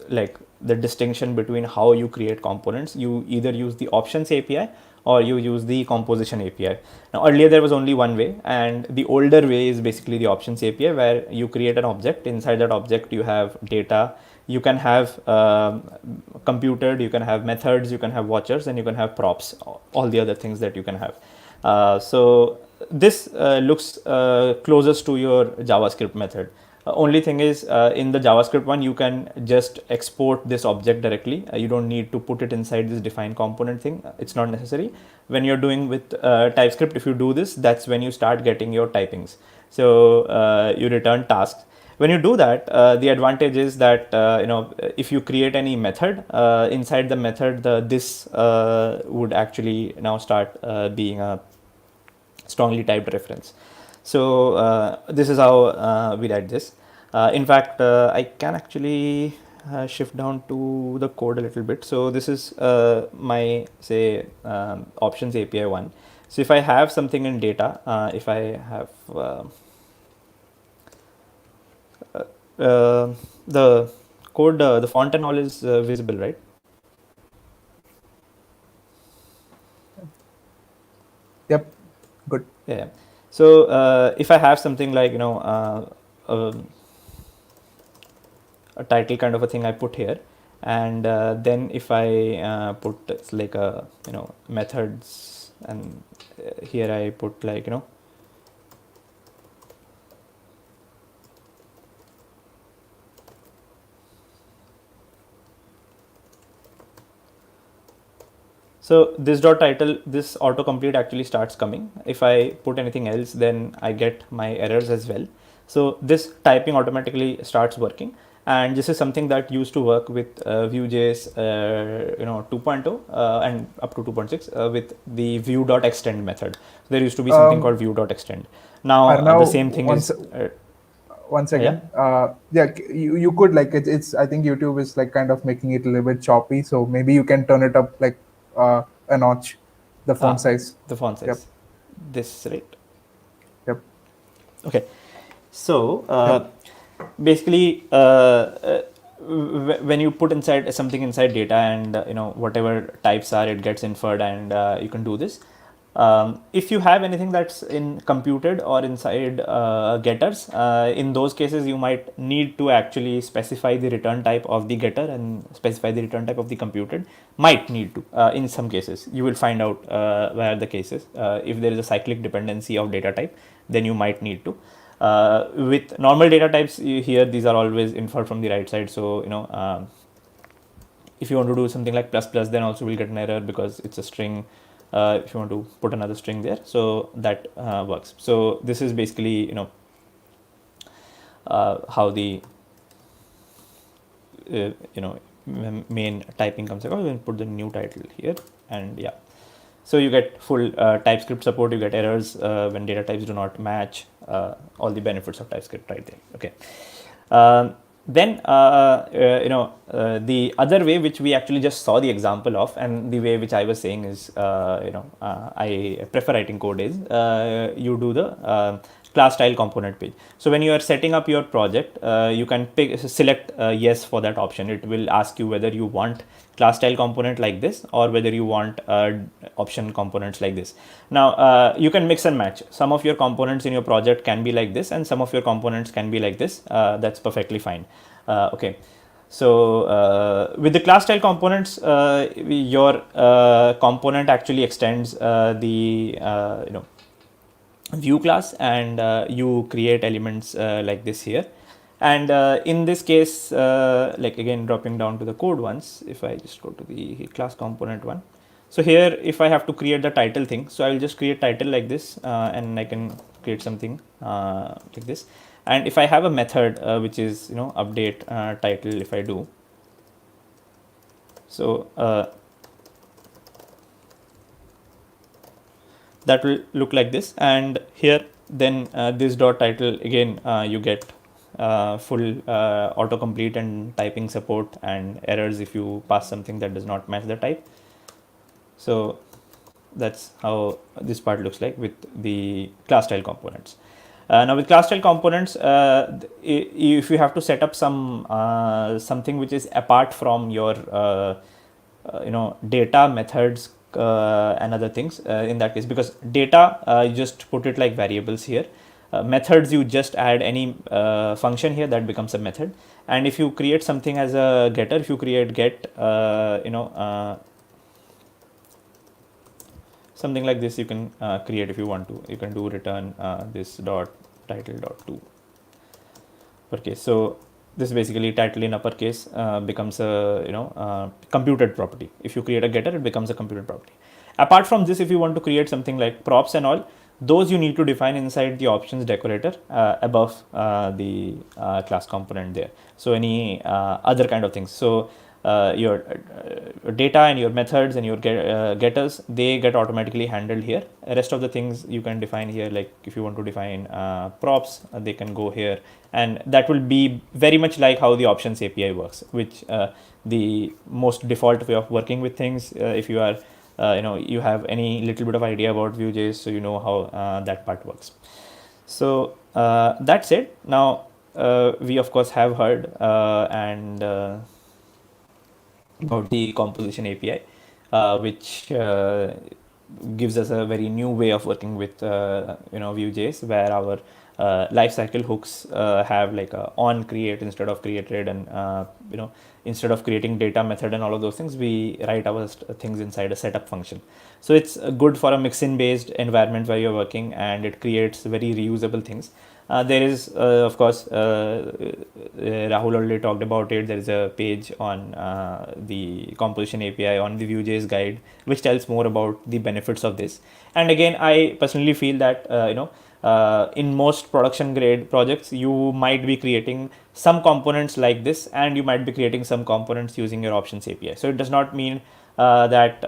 like the distinction between how you create components. You either use the options API or you use the composition API. Now earlier there was only one way, and the older way is basically the options API, where you create an object. Inside that object you have data, you can have computed, you can have methods, you can have watchers, and you can have props, all the other things that you can have. So this looks closest to your JavaScript method. Only thing is in the JavaScript one you can just export this object directly. You don't need to put it inside this define component thing. It's not necessary. When you're doing with TypeScript, if you do this, that's when you start getting your typings. So you return tasks. When you do that, the advantage is that if you create any method inside the method, this would actually now start being a strongly typed reference. So this is how we write this. In fact, I can actually shift down to the code a little bit. So this is my say options API one. So if I have something in data, if I have the code, the font and all is visible, right? Yep, good. Yeah. So if I have something like a title kind of a thing I put here, and then if I put it's like a methods, and here I put like so this dot title, this autocomplete actually starts coming. If I put anything else, then I get my errors as well. So this typing automatically starts working, and this is something that used to work with Vue.js 2.0 and up to 2.6 with the Vue.extend method. So there used to be something called Vue.extend. Now the same thing is. One second. You could like it's I think YouTube is like kind of making it a little bit choppy, so maybe you can turn it up like a notch, the font size. The font size. Yep. This, right? Yep. Okay. So basically, when you put inside something inside data, and whatever types are, it gets inferred, and you can do this. If you have anything that's in computed or inside getters, in those cases you might need to actually specify the return type of the getter and specify the return type of the computed. Might need to in some cases. You will find out where the case is. If there is a cyclic dependency of data type, then you might need to. With normal data types here, these are always inferred from the right side. So if you want to do something like plus plus, then also we'll get an error because it's a string. If you want to put another string there, so that works. So this is basically how the main typing comes across. We'll put the new title here, and yeah. So you get full TypeScript support, you get errors when data types do not match, all the benefits of TypeScript right there. Okay. Then the other way which we actually just saw the example of, and the way which I was saying is I prefer writing code is you do the class style component page. So when you are setting up your project, you can select yes for that option. It will ask you whether you want class style component like this or whether you want option components like this. Now you can mix and match. Some of your components in your project can be like this and some of your components can be like this. That's perfectly fine. Okay. So with the class style components, your component actually extends the view class, and you create elements like this here. And in this case, like again dropping down to the code once, if I just go to the class component one. So here, if I have to create the title thing, so I will just create title like this, and I can create something like this. And if I have a method which is update title, if I do, so that will look like this. And here then this dot title, again you get full autocomplete and typing support and errors if you pass something that does not match the type. So that's how this part looks like with the class style components. Now with class style components, if you have to set up some something which is apart from your data methods and other things, in that case, because data you just put it like variables here. Methods, you just add any function here that becomes a method. And if you create something as a getter, if you create get something like this, you can create if you want to. You can do return this dot title dot to uppercase. So this basically title in uppercase becomes a computed property. If you create a getter, it becomes a computed property. Apart from this, if you want to create something like props and all, those you need to define inside the options decorator above the class component there. So any other kind of things. So your data and your methods and your getters, they get automatically handled here. The rest of the things you can define here, like if you want to define props, they can go here, and that will be very much like how the options API works, which the most default way of working with things. If you are you have any little bit of idea about Vue.js, so you know how that part works. So that's it. Now we of course have heard and about the composition API, which gives us a very new way of working with Vue.js, where our lifecycle hooks have like a on create instead of created, and instead of creating data method and all of those things, we write our things inside a setup function. So it's good for a mixin based environment where you're working, and it creates very reusable things. There is, of course, Rahul already talked about it. There is a page on the composition API on the Vue.js guide, which tells more about the benefits of this. And again, I personally feel that, in most production grade projects, you might be creating some components like this, and you might be creating some components using your options API. So it does not mean that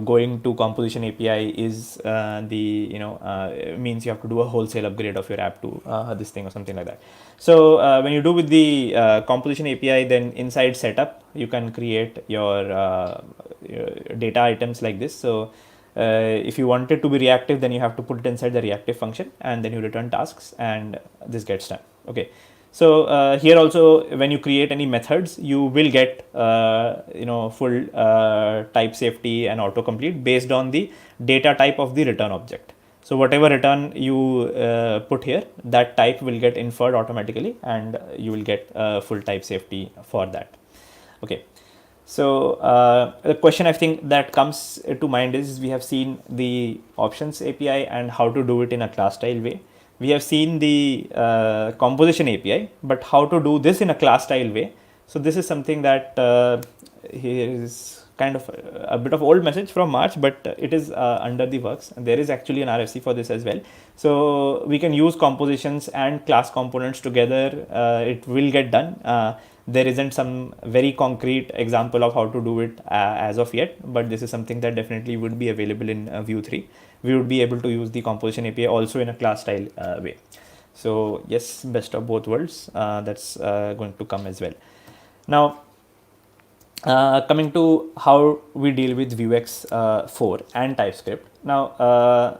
going to composition API is means you have to do a wholesale upgrade of your app to this thing or something like that. So when you do with the composition API, then inside setup you can create your data items like this. So if you want it to be reactive, then you have to put it inside the reactive function, and then you return tasks, and this gets done. Okay. So here also, when you create any methods, you will get full type safety and autocomplete based on the data type of the return object. So whatever return you put here, that type will get inferred automatically, and you will get full type safety for that. Okay. So the question I think that comes to mind is, we have seen the options API and how to do it in a class style way. We have seen the composition API, but how to do this in a class style way. So this is something that here is kind of a bit of old message from March, but it is under the works, and there is actually an RFC for this as well. So we can use compositions and class components together. It will get done. There isn't some very concrete example of how to do it as of yet, but this is something that definitely would be available in Vue 3. We would be able to use the composition API also in a class style way. So yes, best of both worlds. That's going to come as well. Now, coming to how we deal with Vuex 4 and TypeScript. Now,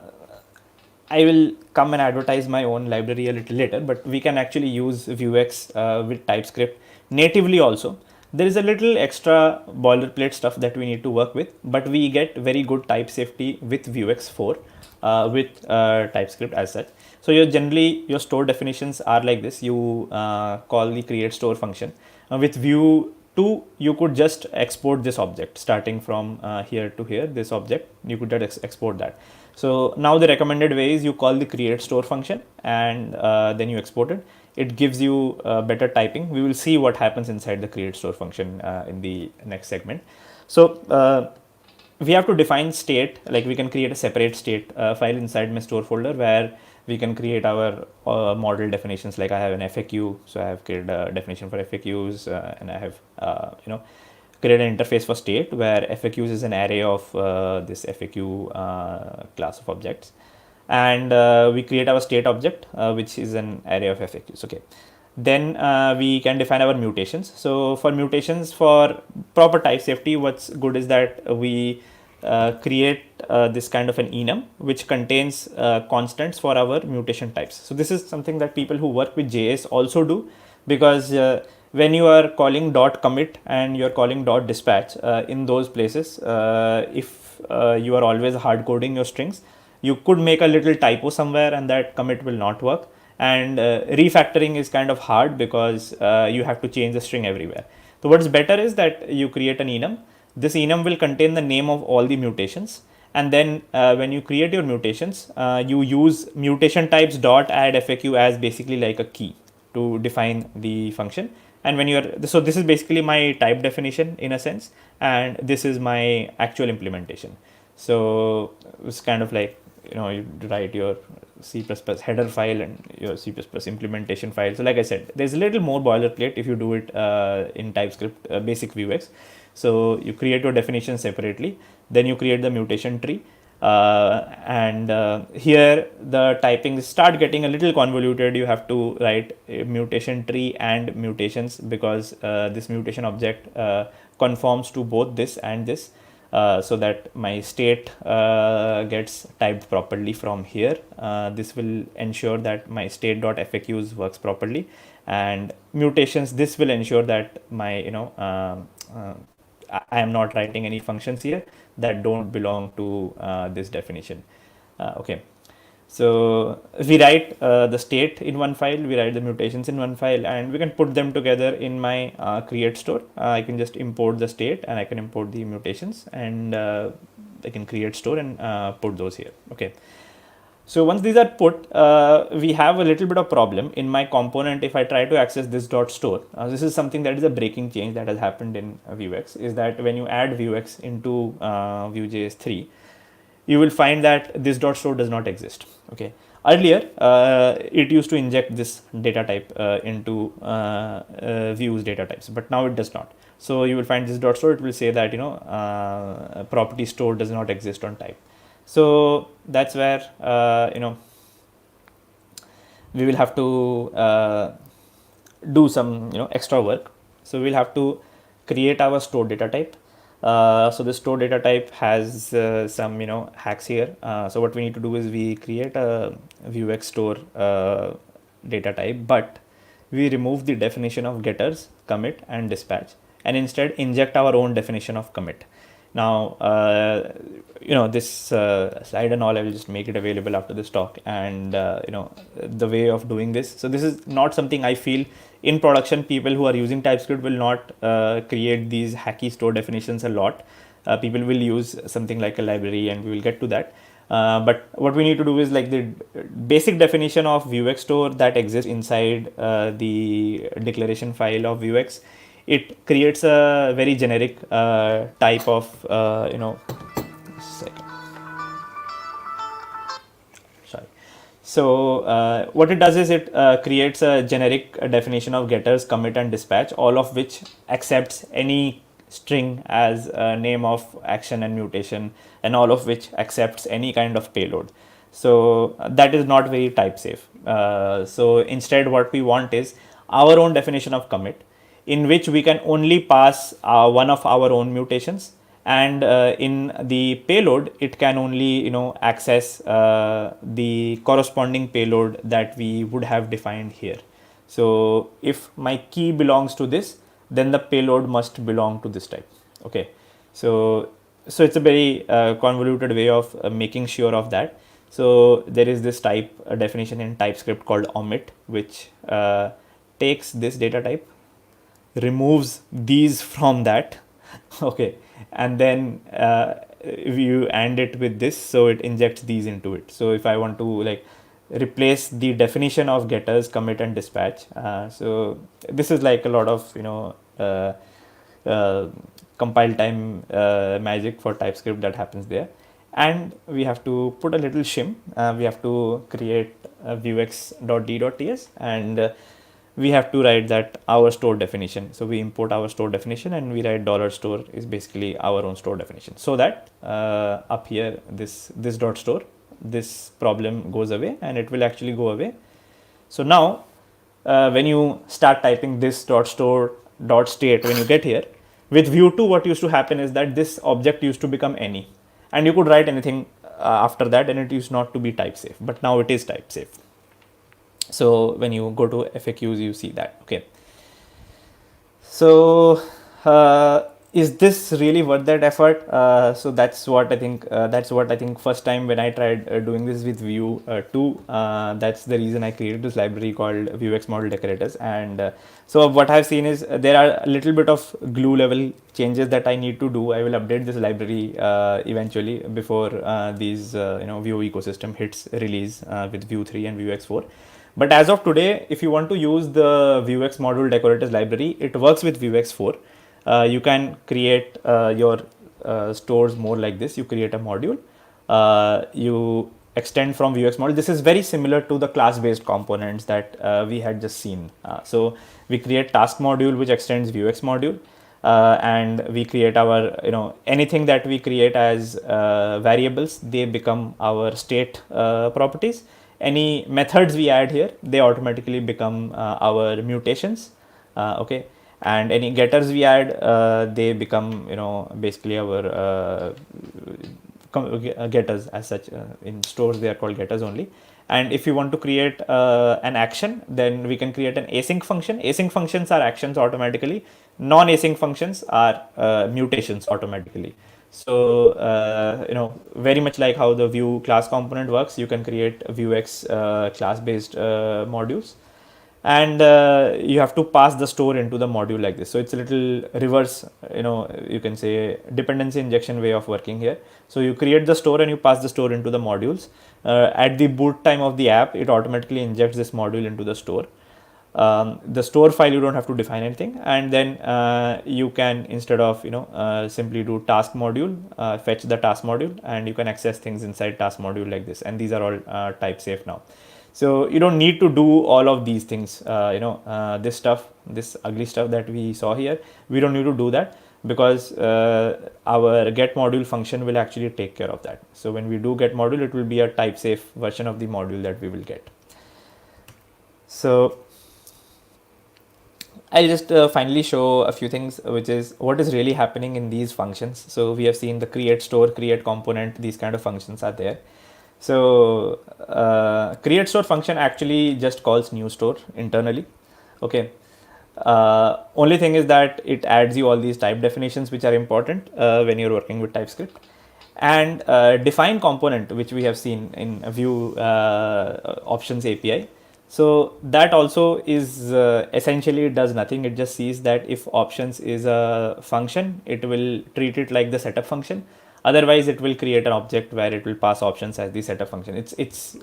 I will come and advertise my own library a little later, but we can actually use Vuex with TypeScript natively also. There is a little extra boilerplate stuff that we need to work with, but we get very good type safety with Vuex 4 with TypeScript as such. So generally your store definitions are like this. You call the create store function. With Vue 2, you could just export this object starting from here to here, this object, you could just export that. So now the recommended way is you call the create store function and then you export it. It gives you better typing. We will see what happens inside the create store function in the next segment. So we have to define state, like we can create a separate state file inside my store folder where we can create our model definitions. Like I have an FAQ, so I have created a definition for FAQs and I have create an interface for state where FAQs is an array of this FAQ class of objects, and we create our state object which is an array of FAQs. Okay, then we can define our mutations. So for mutations, for proper type safety, what's good is that we create this kind of an enum which contains constants for our mutation types. So this is something that people who work with JS also do, because when you are calling .commit and you're calling .dispatch in those places, if you are always hard coding your strings, you could make a little typo somewhere and that commit will not work. And refactoring is kind of hard because you have to change the string everywhere. So what's better is that you create an enum. This enum will contain the name of all the mutations, and then when you create your mutations, you use mutation types .add FAQ as basically like a key to define the function. And when you're, so this is basically my type definition in a sense, and this is my actual implementation. So it's kind of like, you write your C++ header file and your C++ implementation file. So like I said, there's a little more boilerplate if you do it in TypeScript, basic Vuex. So you create your definition separately, then you create the mutation tree. And here the typing start getting a little convoluted. You have to write a mutation tree and mutations, because this mutation object conforms to both this and this. So that my state gets typed properly from here. This will ensure that my state.faqs works properly, and mutations, this will ensure that my I am not writing any functions here that don't belong to this definition. Okay. So we write the state in one file, we write the mutations in one file, and we can put them together in my create store. I can just import the state and I can import the mutations, and I can create store and put those here. Okay. So once these are put, we have a little bit of problem in my component. If I try to access this .store, this is something that is a breaking change that has happened in Vuex, is that when you add Vuex into Vue.js 3, you will find that this .store does not exist. Okay. Earlier, it used to inject this data type into Vue's data types, but now it does not. So you will find this .store, it will say that, property store does not exist on type. So that's where, we will have to do some, extra work. So we'll have to create our store data type. So the store data type has some, hacks here. So what we need to do is we create a Vuex store data type, but we remove the definition of getters, commit, and dispatch, and instead inject our own definition of commit. Now, this slide and all, I will just make it available after this talk, and the way of doing this. So this is not something I feel in production. People who are using TypeScript will not create these hacky store definitions a lot. People will use something like a library, and we will get to that. But what we need to do is like the basic definition of Vuex store that exists inside the declaration file of Vuex. it creates a very generic type of, second. Sorry. So what it does is it creates a generic definition of getters, commit, and dispatch, all of which accepts any string as a name of action and mutation, and all of which accepts any kind of payload. So that is not very type safe. So instead what we want is our own definition of commit, in which we can only pass one of our own mutations, and in the payload it can only access the corresponding payload that we would have defined here. So if my key belongs to this, then the payload must belong to this type. Okay, so it's a very convoluted way of making sure of that. So there is this type definition in TypeScript called omit, which takes this data type, removes these from that, okay, and then if you AND it with this, so it injects these into it. So if I want to like replace the definition of getters, commit, and dispatch, so this is like a lot of compile time magic for TypeScript that happens there. And we have to put a little shim. We have to create vuex.d.ts, and we have to write that our store definition. So we import our store definition and we write $store is basically our own store definition, so that up here this dot store, this problem goes away, and it will actually go away. So now when you start typing this dot store dot state, when you get here with Vue 2, what used to happen is that this object used to become any, and you could write anything after that, and it used not to be type safe, but now it is type safe. So when you go to FAQs, you see that. Okay, so is this really worth that effort? So that's what I think first time when I tried doing this with Vue 2, that's the reason I created this library called Vuex model decorators. And so what I've seen is there are a little bit of glue level changes that I need to do. I will update this library eventually before these Vue ecosystem hits release with Vue 3 and Vuex 4. But as of today, if you want to use the Vuex module decorators library, it works with Vuex 4. You can create your stores more like this. You create a module, you extend from Vuex module. This is very similar to the class-based components that we had just seen. So we create task module which extends Vuex module, and we create our anything that we create as variables, they become our state properties. Any methods we add here, they automatically become our mutations. Okay, and any getters we add, they become basically our getters as such. In stores they are called getters only. And if you want to create an action, then we can create an async function. Async functions are actions automatically. Non-async functions are mutations automatically. So very much like how the Vue class component works, you can create Vuex class-based modules, and you have to pass the store into the module like this. So it's a little reverse, you can say dependency injection way of working here. So you create the store and you pass the store into the modules. At the boot time of the app, it automatically injects this module into the store. The store file, you don't have to define anything, and then you can, instead of simply do task module, fetch the task module, and you can access things inside task module like this. And these are all type safe now. So you don't need to do all of these things. This stuff, this ugly stuff that we saw here, we don't need to do that, because our get module function will actually take care of that. So when we do get module, it will be a type safe version of the module that we will get. So I'll just finally show a few things, which is what is really happening in these functions. So we have seen the create store, create component, these kind of functions are there. So create store function actually just calls new store internally. Okay. Only thing is that it adds you all these type definitions which are important when you're working with TypeScript. And define component, which we have seen in Vue options API. So that also is essentially does nothing. It just sees that if options is a function, it will treat it like the setup function. Otherwise, it will create an object where it will pass options as the setup function. It's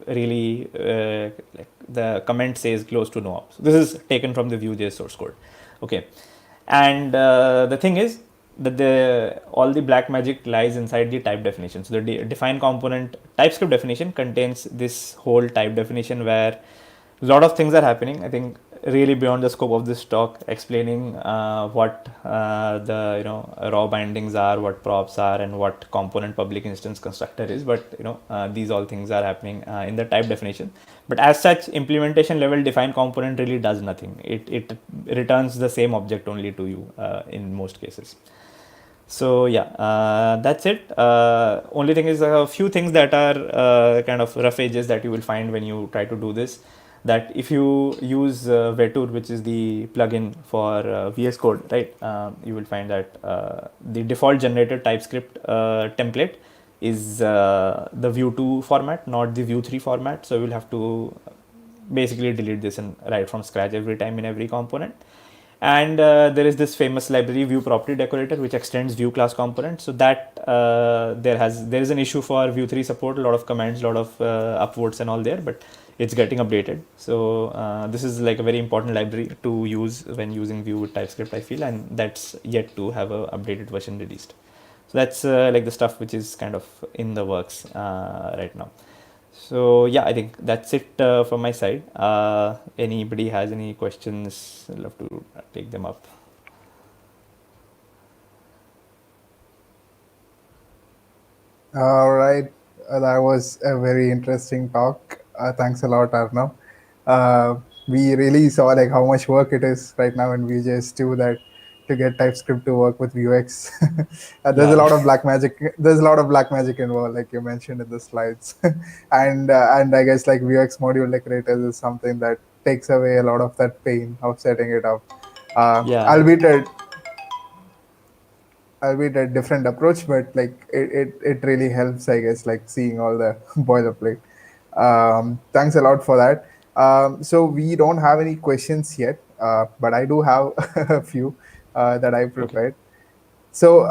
really like the comment says close to no ops. This is taken from the Vue.js source code. Okay, And the thing is that all the black magic lies inside the type definition. So the define component TypeScript definition contains this whole type definition where a lot of things are happening. I think really beyond the scope of this talk, explaining what the raw bindings are, what props are, and what component public instance constructor is. But these all things are happening in the type definition. But as such, implementation level define component really does nothing. It returns the same object only to you in most cases. So yeah, that's it. Only thing is a few things that are kind of rough edges that you will find when you try to do this. That if you use Vetur, which is the plugin for VS Code, right, you will find that the default generated TypeScript template is the Vue 2 format, not the Vue 3 format. So you will have to basically delete this and write from scratch every time in every component. And there is this famous library Vue property decorator which extends Vue class components. So that there is an issue for Vue 3 support, a lot of commands, a lot of upvotes and all there, but it's getting updated. So this is like a very important library to use when using Vue with TypeScript, I feel, and that's yet to have a updated version released. So that's like the stuff which is kind of in the works right now. So yeah, I think that's it from my side. Anybody has any questions, I'd love to take them up. All right. That was a very interesting talk. Thanks a lot, Arnav. We really saw like how much work it is right now in Vue.js too, that to get TypeScript to work with Vuex. There's a Yeah. lot of black magic. There's a lot of black magic involved, like you mentioned in the slides. And I guess like Vuex module decorators is something that takes away a lot of that pain of setting it up. Yeah. Albeit a different approach, but like it really helps, I guess, like seeing all the boilerplate. Thanks a lot for that. So we don't have any questions yet, but I do have a few that I Okay. prepared. So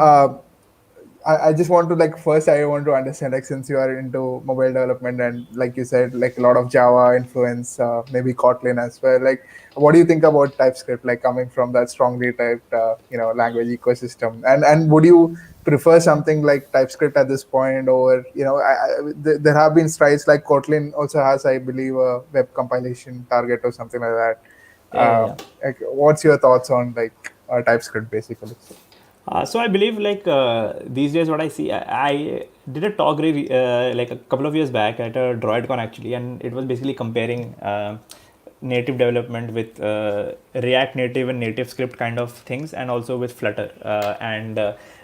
I just want to like first I want to understand, like, since you are into mobile development and like you said, like a lot of Java influence, maybe Kotlin as well. Like, what do you think about TypeScript, like coming from that strongly typed language ecosystem? And would you prefer something like TypeScript at this point, or there have been strides like Kotlin also has, I believe, a web compilation target or something like that. Yeah. Like, what's your thoughts on like TypeScript basically? So I believe like these days what I see, I did a talk like a couple of years back at a DroidCon actually, and it was basically comparing native development with React Native and native script kind of things, and also with Flutter. And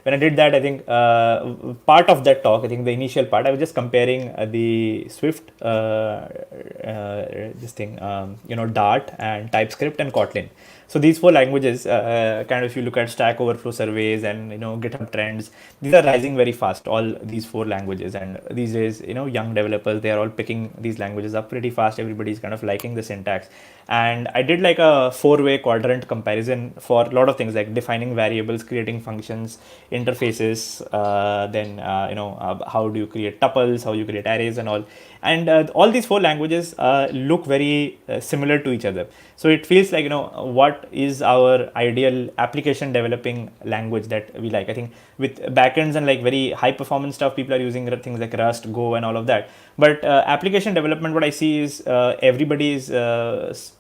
when I did that, I think part of that talk, I think the initial part, I was just comparing the Swift, this thing, Dart and TypeScript and Kotlin. So these four languages, kind of, if you look at Stack Overflow surveys and GitHub trends, these are rising very fast. All these four languages, and these days, young developers, they are all picking these languages up pretty fast. Everybody's kind of liking the syntax, and I did like a four-way quadrant comparison for a lot of things like defining variables, creating functions, interfaces, then how do you create tuples, how you create arrays, and all. And all these four languages look very similar to each other. So it feels like what is our ideal application developing language that we like. I think with backends and like very high performance stuff, people are using things like Rust, Go, and all of that. But application development, what I see is everybody is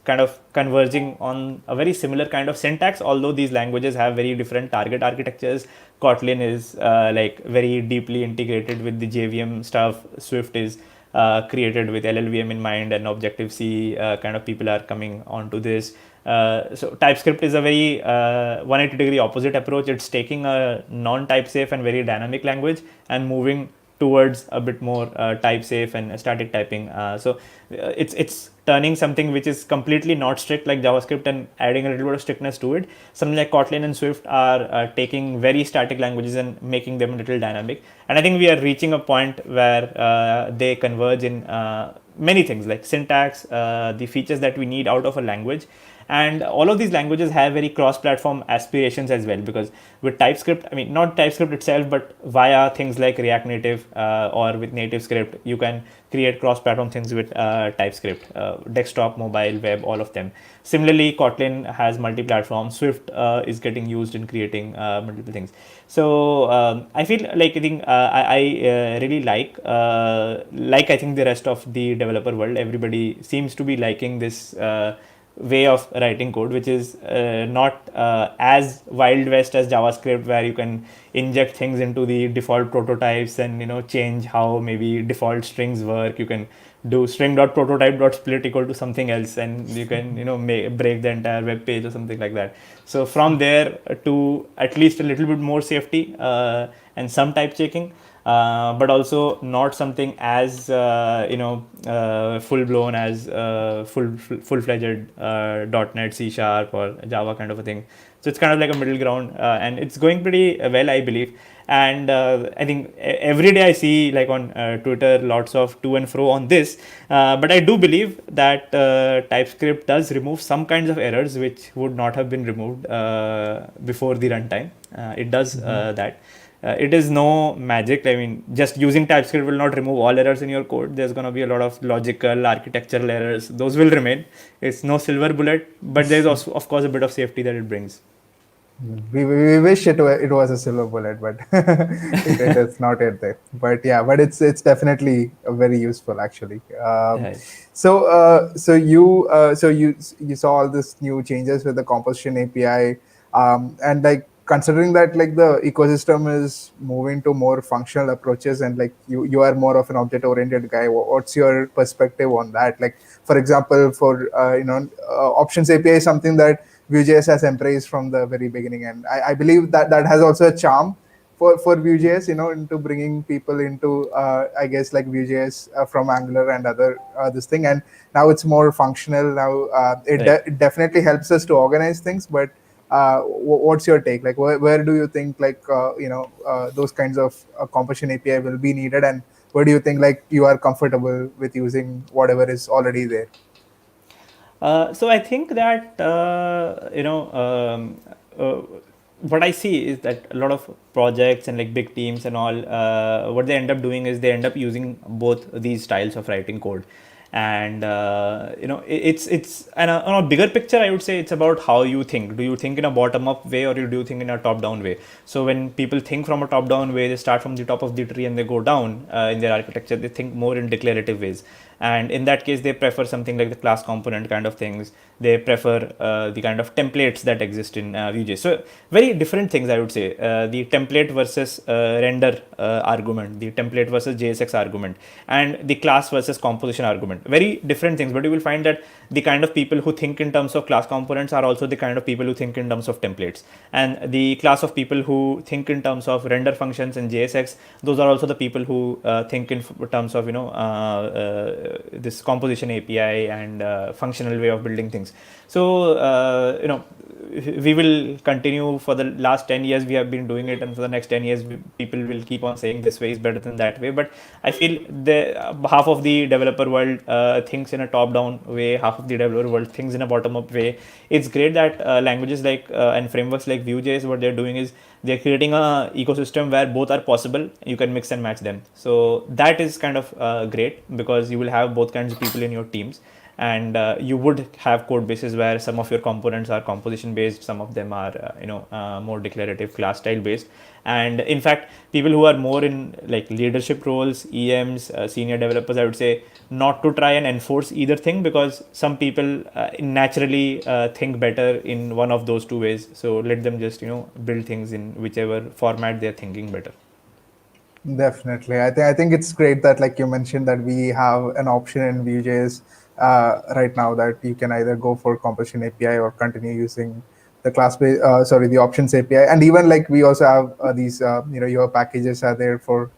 kind of converging on a very similar kind of syntax, although these languages have very different target architectures. Kotlin is like very deeply integrated with the JVM stuff. Swift is created with LLVM in mind, and Objective C kind of people are coming onto this. So TypeScript is a very 180-degree opposite approach. It's taking a non-type safe and very dynamic language and moving towards a bit more type safe and static typing. So it's turning something which is completely not strict like JavaScript and adding a little bit of strictness to it. Something like Kotlin and Swift are taking very static languages and making them a little dynamic. And I think we are reaching a point where they converge in many things like syntax, the features that we need out of a language, And all of these languages have very cross-platform aspirations as well, because with TypeScript, I mean, not TypeScript itself, but via things like React Native or with native script, you can create cross-platform things with TypeScript, desktop, mobile, web, all of them. Similarly, Kotlin has multi-platform. Swift is getting used in creating multiple things. So I feel like I really like I think the rest of the developer world, everybody seems to be liking this way of writing code, which is not as wild west as JavaScript, where you can inject things into the default prototypes and change how maybe default strings work. You can do string.prototype.split equal to something else, and you can break the entire web page or something like that. So from there to at least a little bit more safety and some type checking, but also not something as full blown as full-fledged .NET, C# or Java kind of a thing. So it's kind of like a middle ground, and it's going pretty well, I believe. And I think every day I see like on Twitter lots of to and fro on this, but I do believe that TypeScript does remove some kinds of errors which would not have been removed before the runtime. It does that. It is no magic. I mean, just using TypeScript will not remove all errors in your code. There's going to be a lot of logical, architectural errors. Those will remain. It's no silver bullet, but there's also, of course, a bit of safety that it brings. We wish it was a silver bullet, but it is not yet there. But yeah, but it's definitely very useful actually. Right. So you saw all these new changes with the composition API, and like considering that like the ecosystem is moving to more functional approaches, and like you are more of an object oriented guy. What's your perspective on that? Like for example, for options API is something that Vue.js has embraced from the very beginning, and I believe that has also a charm for Vue.js, into bringing people into I guess like Vue.js from Angular and other this thing, and now it's more functional. Now it definitely helps us to organize things, but what's your take? Like where do you think like those kinds of composition API will be needed, and where do you think like you are comfortable with using whatever is already there? So I think that what I see is that a lot of projects and like big teams and all, what they end up doing is they end up using both these styles of writing code. And it's and on a bigger picture, I would say it's about how you think. Do you think in a bottom-up way, or do you think in a top-down way? So when people think from a top-down way, they start from the top of the tree and they go down in their architecture. They think more in declarative ways, and in that case they prefer something like the class component kind of things. They prefer the kind of templates that exist in Vue.js. So very different things, I would say. The template versus render argument, the template versus JSX argument, and the class versus composition argument. Very different things, but you will find that the kind of people who think in terms of class components are also the kind of people who think in terms of templates, and the class of people who think in terms of render functions and JSX, those are also the people who think in terms of this composition API and functional way of building things. So we will continue. For the last 10 years we have been doing it, and for the next 10 years people will keep on saying this way is better than that way. But I feel half of the developer world thinks in a top-down way, half of the developer world thinks in a bottom-up way. It's great that languages like and frameworks like Vue.js, what they're doing is they're creating a ecosystem where both are possible. You can mix and match them. So that is kind of great, because you will have both kinds of people in your teams, and you would have code bases where some of your components are composition based, some of them are more declarative class style based. And in fact, people who are more in like leadership roles, EMs, senior developers, I would say not to try and enforce either thing, because some people naturally think better in one of those two ways. So let them just build things in whichever format they're thinking better. Definitely. I think it's great that, like you mentioned, that we have an option in Vue.js right now that you can either go for composition API or continue using the the options API. And even like we also have these, your packages are there for,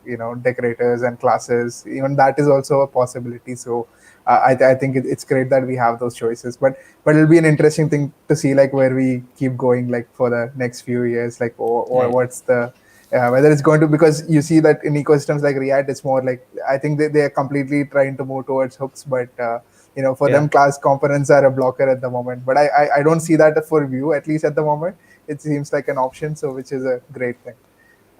decorators and classes. Even that is also a possibility. So I think it's great that we have those choices. But it'll be an interesting thing to see like where we keep going like for the next few years, like or what's the whether it's going to, because you see that in ecosystems like React, it's more like, I think they are completely trying to move towards hooks, but for them, class components are a blocker at the moment. But I don't see that for Vue, at least at the moment. It seems like an option, so which is a great thing.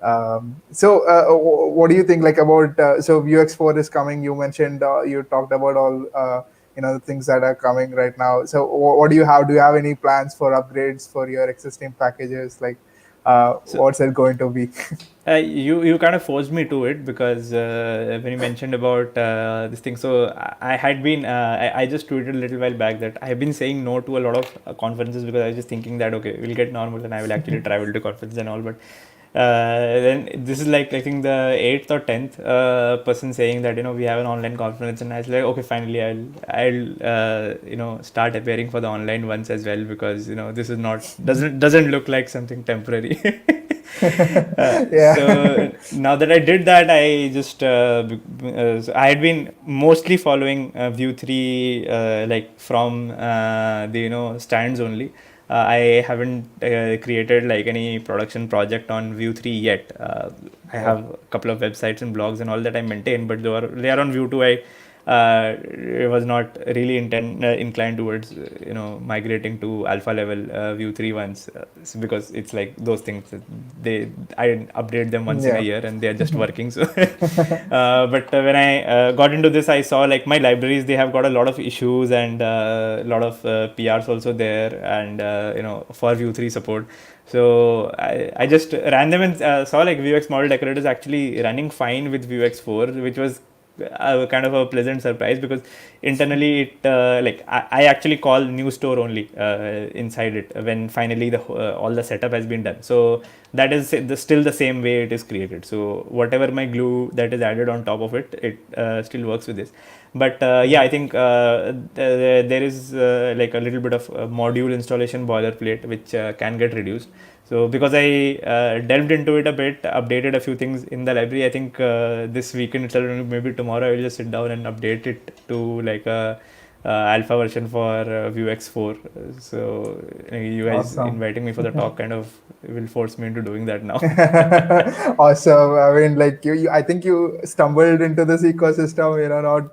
What do you think about so Vuex4 is coming? You mentioned you talked about all the things that are coming right now. So what do you have? Do you have any plans for upgrades for your existing packages? What's it going to be? You kind of forced me to it, because when you mentioned about this thing, so I had been I just tweeted a little while back that I have been saying no to a lot of conferences, because I was just thinking that okay, we'll get normal and I will actually travel to conferences and all. But then this is I think the 8th or 10th person saying that we have an online conference, and I was like, okay, finally I'll start appearing for the online ones as well, because this is not doesn't look like something temporary. So now that I did that, I just so I had been mostly following Vue 3 from the stands only. I haven't created any production project on Vue 3 yet. I have a couple of websites and blogs and all that I maintain, but they are on Vue 2. I was not really inclined towards migrating to alpha level Vue 3 ones, because it's those things I update them once in a year and they are just working. So but when I got into this, I saw my libraries, they have got a lot of issues and a lot of PRs also there, and for Vue 3 support. So I just ran them and saw Vuex model decorator is actually running fine with Vuex 4, which was kind of a pleasant surprise, because internally it I actually call new store only inside it when finally all the setup has been done. So that is still the same way it is created. So whatever my glue that is added on top of it still works with this. But I think there is a little bit of module installation boilerplate which can get reduced. So because I delved into it a bit, updated a few things in the library, I think this weekend itself, maybe tomorrow, I will just sit down and update it to a alpha version for Vuex 4. So you guys inviting me for the talk kind of will force me into doing that now. Awesome. I mean, I think you stumbled into this ecosystem, not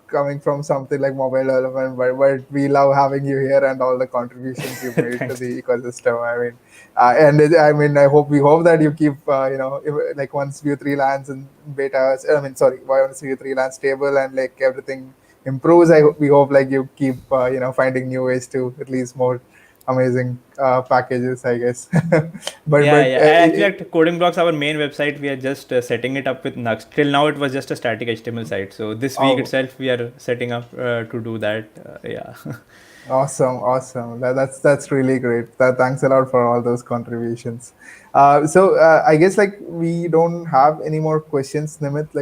coming from something like mobile development, but we love having you here and all the contributions you made to the ecosystem. I mean, I hope that you keep, once Vue 3 lands in beta, once Vue 3 lands stable and everything improves, we hope you keep, finding new ways to release more amazing packages, I guess. Actually, at Coding Blocks, our main website, we are just setting it up with Nux. Till now, it was just a static HTML site. So this week itself, we are setting up to do that. Awesome. That's really great. Thanks a lot for all those contributions. I guess we don't have any more questions, Nimit.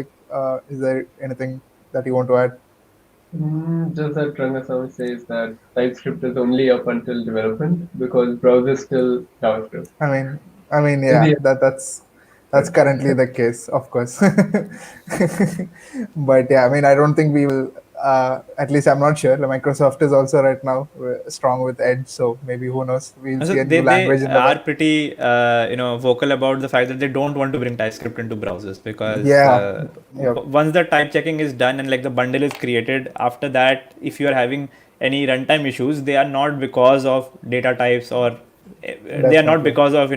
Is there anything that you want to add? Just that Rangasamy says that TypeScript is only up until development because browser is still JavaScript. I mean, yeah, that's currently the case, of course. But yeah, I mean, I don't think we will. At least I'm not sure. Microsoft is also right now strong with Edge, so maybe who knows? We'll see a new language in the are pretty vocal about the fact that they don't want to bring TypeScript into browsers, because once the type checking is done and the bundle is created, after that, if you are having any runtime issues, they are not because of data types or they are not because of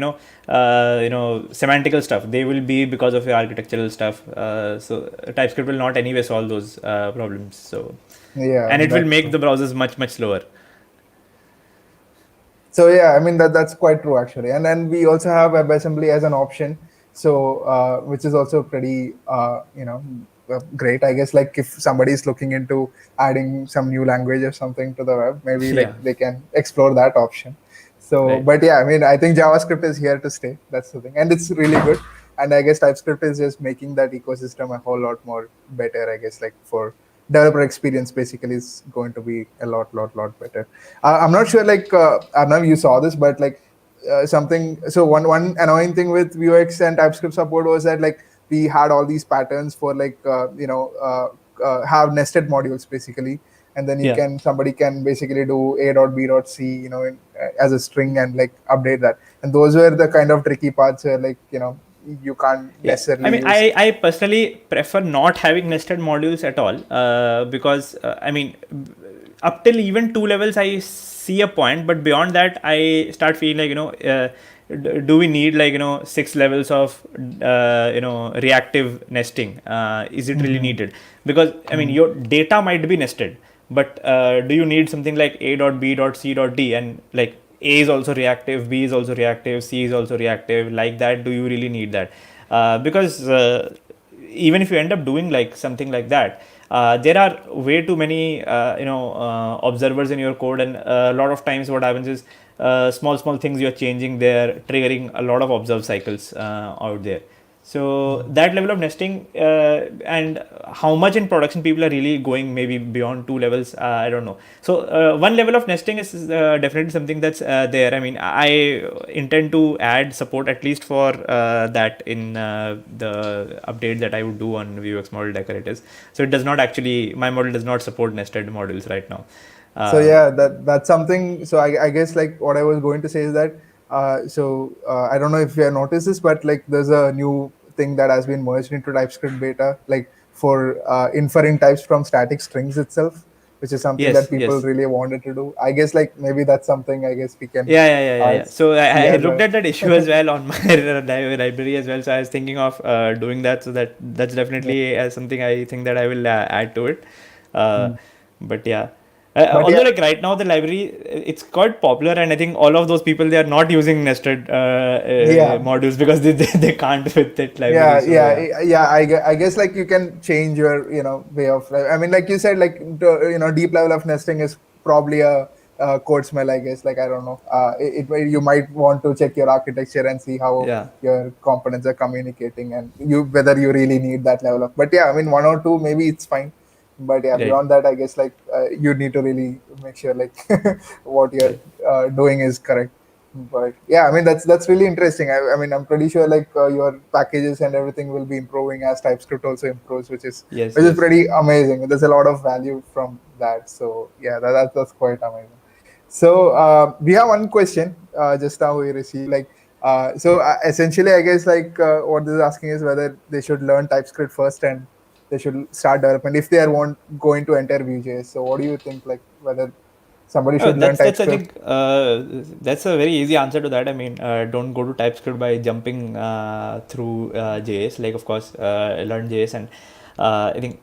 semantical stuff. They will be because of your architectural stuff. So TypeScript will not anyway solve those problems. So and it will make the browsers much slower. So yeah, I mean that's quite true actually. And then we also have WebAssembly as an option, so which is also pretty great, I guess. If somebody is looking into adding some new language or something to the web, maybe they can explore that option. So, but yeah, I mean, I think JavaScript is here to stay. That's the thing, and it's really good. And I guess TypeScript is just making that ecosystem a whole lot more better. I guess for developer experience, basically, is going to be a lot better. I'm not sure, Arnav, you saw this, but something. So one annoying thing with Vuex and TypeScript support was that we had all these patterns for have nested modules basically. And then somebody can basically do a.b.c, as a string and update that. And those were the kind of tricky parts where you can't Yeah, necessarily I mean, use. I personally prefer not having nested modules at all, because I mean, up till even 2 levels I see a point, but beyond that I start feeling like, do we need like 6 levels of reactive nesting? Is it really needed? Because I mean, your data might be nested, but do you need something like A dot B dot C dot D, and like A is also reactive, B is also reactive, C is also reactive, like that? Do you really need that? Because even if you end up doing like something like that, there are way too many observers in your code, and a lot of times what happens is small things you're changing there triggering a lot of observe cycles out there. So that level of nesting, and how much in production people are really going maybe beyond 2 levels, I don't know. So one level of nesting is definitely something that's there. I mean, I intend to add support at least for that in the update that I would do on Vuex model decorators. So it does not actually, my model does not support nested models right now. So yeah, that's something. So I guess like what I was going to say is that I don't know if you have noticed this, but like there's a new thing that has been merged into TypeScript beta, like for inferring types from static strings itself, which is something that Yes, people yes. really wanted to do. I guess like maybe that's something I guess we can Yeah. So see I as looked a at that issue as well on my library as well. So I was thinking of doing that. So that's yeah. definitely something I think that I will add to it. Uh, Hmm. but yeah. But Although yeah, like right now the library, it's quite popular, and I think all of those people, they are not using nested yeah. modules because they can't with that library. Yeah, So yeah. yeah. I guess like you can change your way of I mean, like you said, like deep level of nesting is probably a code smell. I guess like I don't know. You might want to check your architecture and see how Yeah. your components are communicating and you whether you really need that level of. But yeah, I mean one or two maybe it's fine. But yeah, Right. beyond that, I guess like you need to really make sure like what you're Right. doing is correct. But yeah, I mean that's really interesting. I mean I'm pretty sure like your packages and everything will be improving as TypeScript also improves, Yes. which is Yes. pretty amazing. There's a lot of value from that. So yeah, that's quite amazing. So we have one question just now we received like essentially I guess like what this is asking is whether they should learn TypeScript first and they should start development if they are want going to enter Vue.js. So what do you think like whether somebody Oh, should learn that's I TypeScript? think that's a very easy answer to that. I mean, don't go to TypeScript by jumping through JS. Like, of course, learn JS, and I think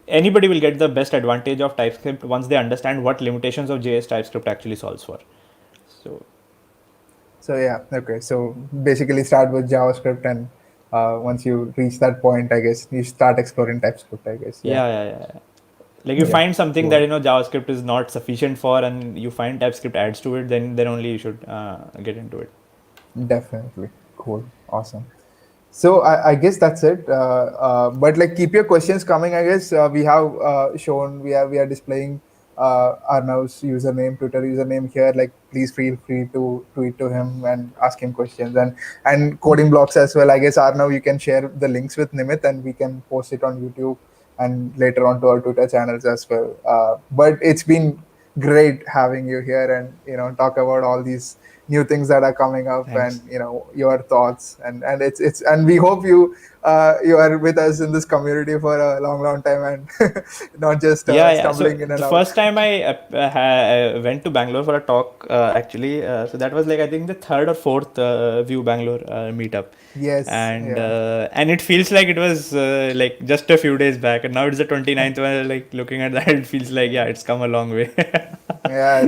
anybody will get the best advantage of TypeScript once they understand what limitations of JS TypeScript actually solves for. So So yeah, okay. So basically, start with JavaScript, and once you reach that point, I guess you start exploring TypeScript. I guess, yeah, yeah. Like you yeah, find something that cool, JavaScript is not sufficient for, and you find TypeScript adds to it, then only you should get into it. definitely, cool, awesome. So I guess that's it. But like keep your questions coming. I guess we have shown we are displaying Arnav's username, Twitter username here. Like please feel free to tweet to him and ask him questions and coding blocks as well. I guess Arnav, you can share the links with Nimit and we can post it on YouTube and later on to our Twitter channels as well. But it's been great having you here and talk about all these new things that are coming up and Thanks. your thoughts and it's and we hope you are with us in this community for a long time and not just Yeah. So stumbling in and the out. first time I went to Bangalore for a talk, actually, so that was like I think the third or fourth Vue Bangalore meetup, Yes, yeah. and it feels like it was like just a few days back, and now it's the 29th. When like looking at that, it feels like yeah, it's come a long way. Yeah,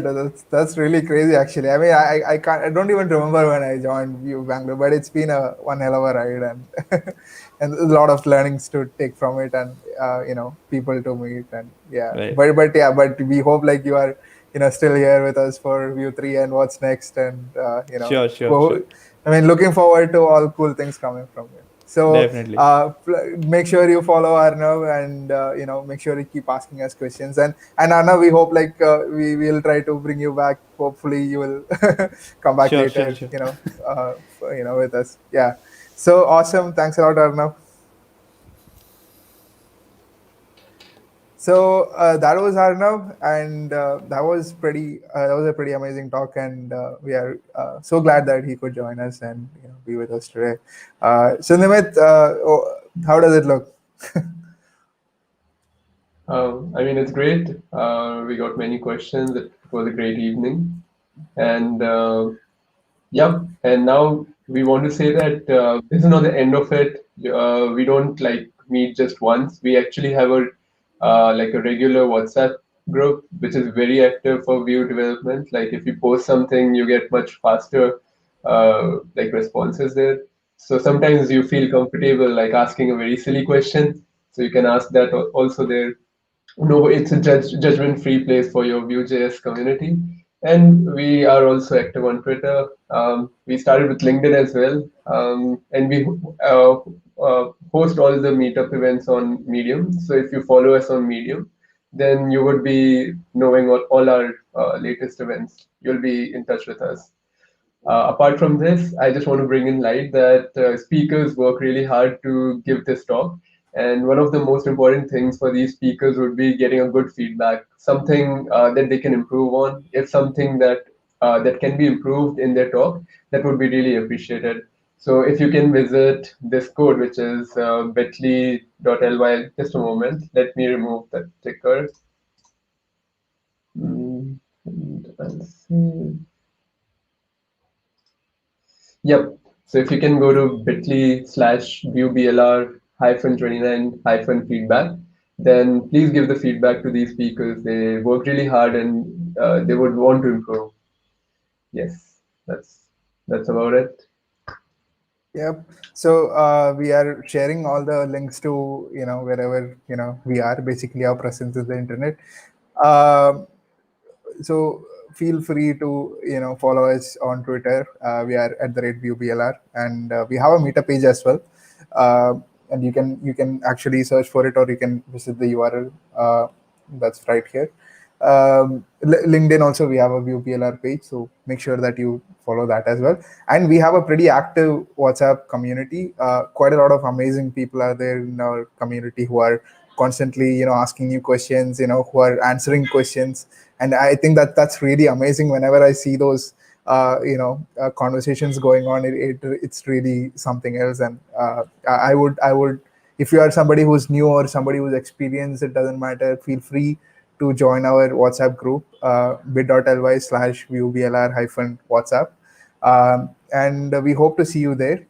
that's really crazy actually. I mean, I can't I don't even remember when I joined Vue Bangalore, but it's been a one hell of a ride and and a lot of learnings to take from it and people to meet and yeah. Right. But we hope like you are still here with us for Vue 3 and what's next and Sure. I mean looking forward to all cool things coming from you. So Definitely. make sure you follow Arnav and make sure you keep asking us questions and Arnav, we hope like we will try to bring you back. Hopefully, you will come back later. Sure. With us. Yeah. So awesome. Thanks a lot, Arnav. So that was Arnav, and that was a pretty amazing talk, and we are so glad that he could join us and be with us today. So Nimit, how does it look? I mean, it's great. We got many questions. It was a great evening. And yeah, and now we want to say that this is not the end of it. We don't like meet just once. We actually have a like a regular WhatsApp group, which is very active for Vue development. Like if you post something, you get much faster like responses there. So sometimes you feel comfortable like asking a very silly question. So you can ask that also there. No, it's a judgment-free place for your Vue.js community. And we are also active on Twitter. We started with LinkedIn as well. And we host all the meetup events on Medium. So if you follow us on Medium, then you would be knowing all our latest events. You'll be in touch with us. Apart from this, I just want to bring in light that speakers work really hard to give this talk. And one of the most important things for these speakers would be getting a good feedback, something that they can improve on. If something that can be improved in their talk, that would be really appreciated. So if you can visit this code, which is bit.ly, just a moment, let me remove that ticker. And I'll see. Yep. So if you can go to bit.ly/VueBLR hyphen 29 hyphen feedback, then please give the feedback to these speakers. They work really hard and they would want to improve. Yes, that's about it. Yep. So we are sharing all the links to wherever we are. Basically, our presence is the internet. Um so feel free to follow us on Twitter. We are at the rate VueBLR, and we have a meetup page as well. Uh, and you can actually search for it, or you can visit the URL. That's right here. LinkedIn also, we have a VueBLR page, so make sure that you follow that as well. And we have a pretty active WhatsApp community. Quite a lot of amazing people are there in our community who are constantly asking you questions, who are answering questions. And I think that that's really amazing. Whenever I see those conversations going on, it's really something else. And I would, if you are somebody who's new or somebody who's experienced, it doesn't matter, feel free to join our WhatsApp group, bit.ly/VueBLR hyphen WhatsApp. And we hope to see you there,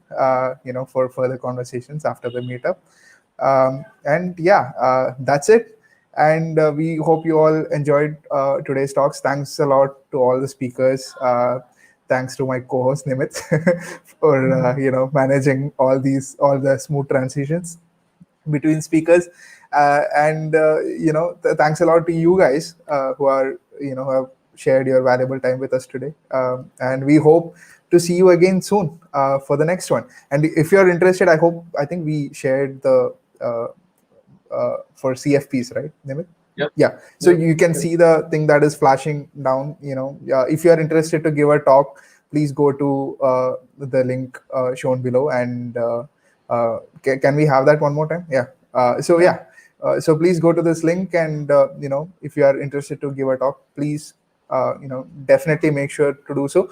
for further conversations after the meetup. And yeah, that's it. And we hope you all enjoyed today's talks. Thanks a lot to all the speakers. Thanks to my co-host Nimit for managing all the smooth transitions between speakers. And thanks a lot to you guys who are who have shared your valuable time with us today. And we hope to see you again soon for the next one. And if you're interested, I think we shared the for CFPs, right, Nimit? Yep. Yeah. So Yep. you can see the thing that is flashing down. If you are interested to give a talk, please go to the link shown below. And can we have that one more time? Yeah. So please go to this link, and if you are interested to give a talk, please definitely make sure to do so.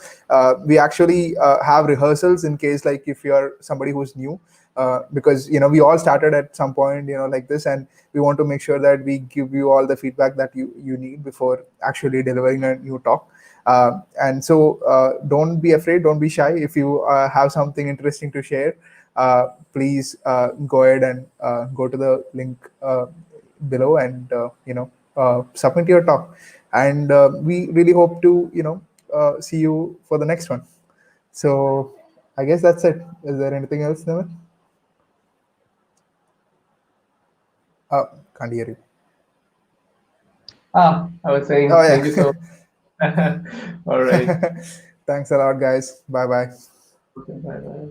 We actually have rehearsals in case, like, if you are somebody who's new, because we all started at some point like this, and we want to make sure that we give you all the feedback that you need before actually delivering a new talk. And so don't be afraid, don't be shy. If you have something interesting to share, please go ahead and go to the link below and submit your talk. And we really hope to see you for the next one. So I guess that's it. Is there anything else, Nimit? Can't hear you. I was saying Oh, yeah. thank you so much. All right. Thanks a lot, guys. Bye bye. Okay, bye bye.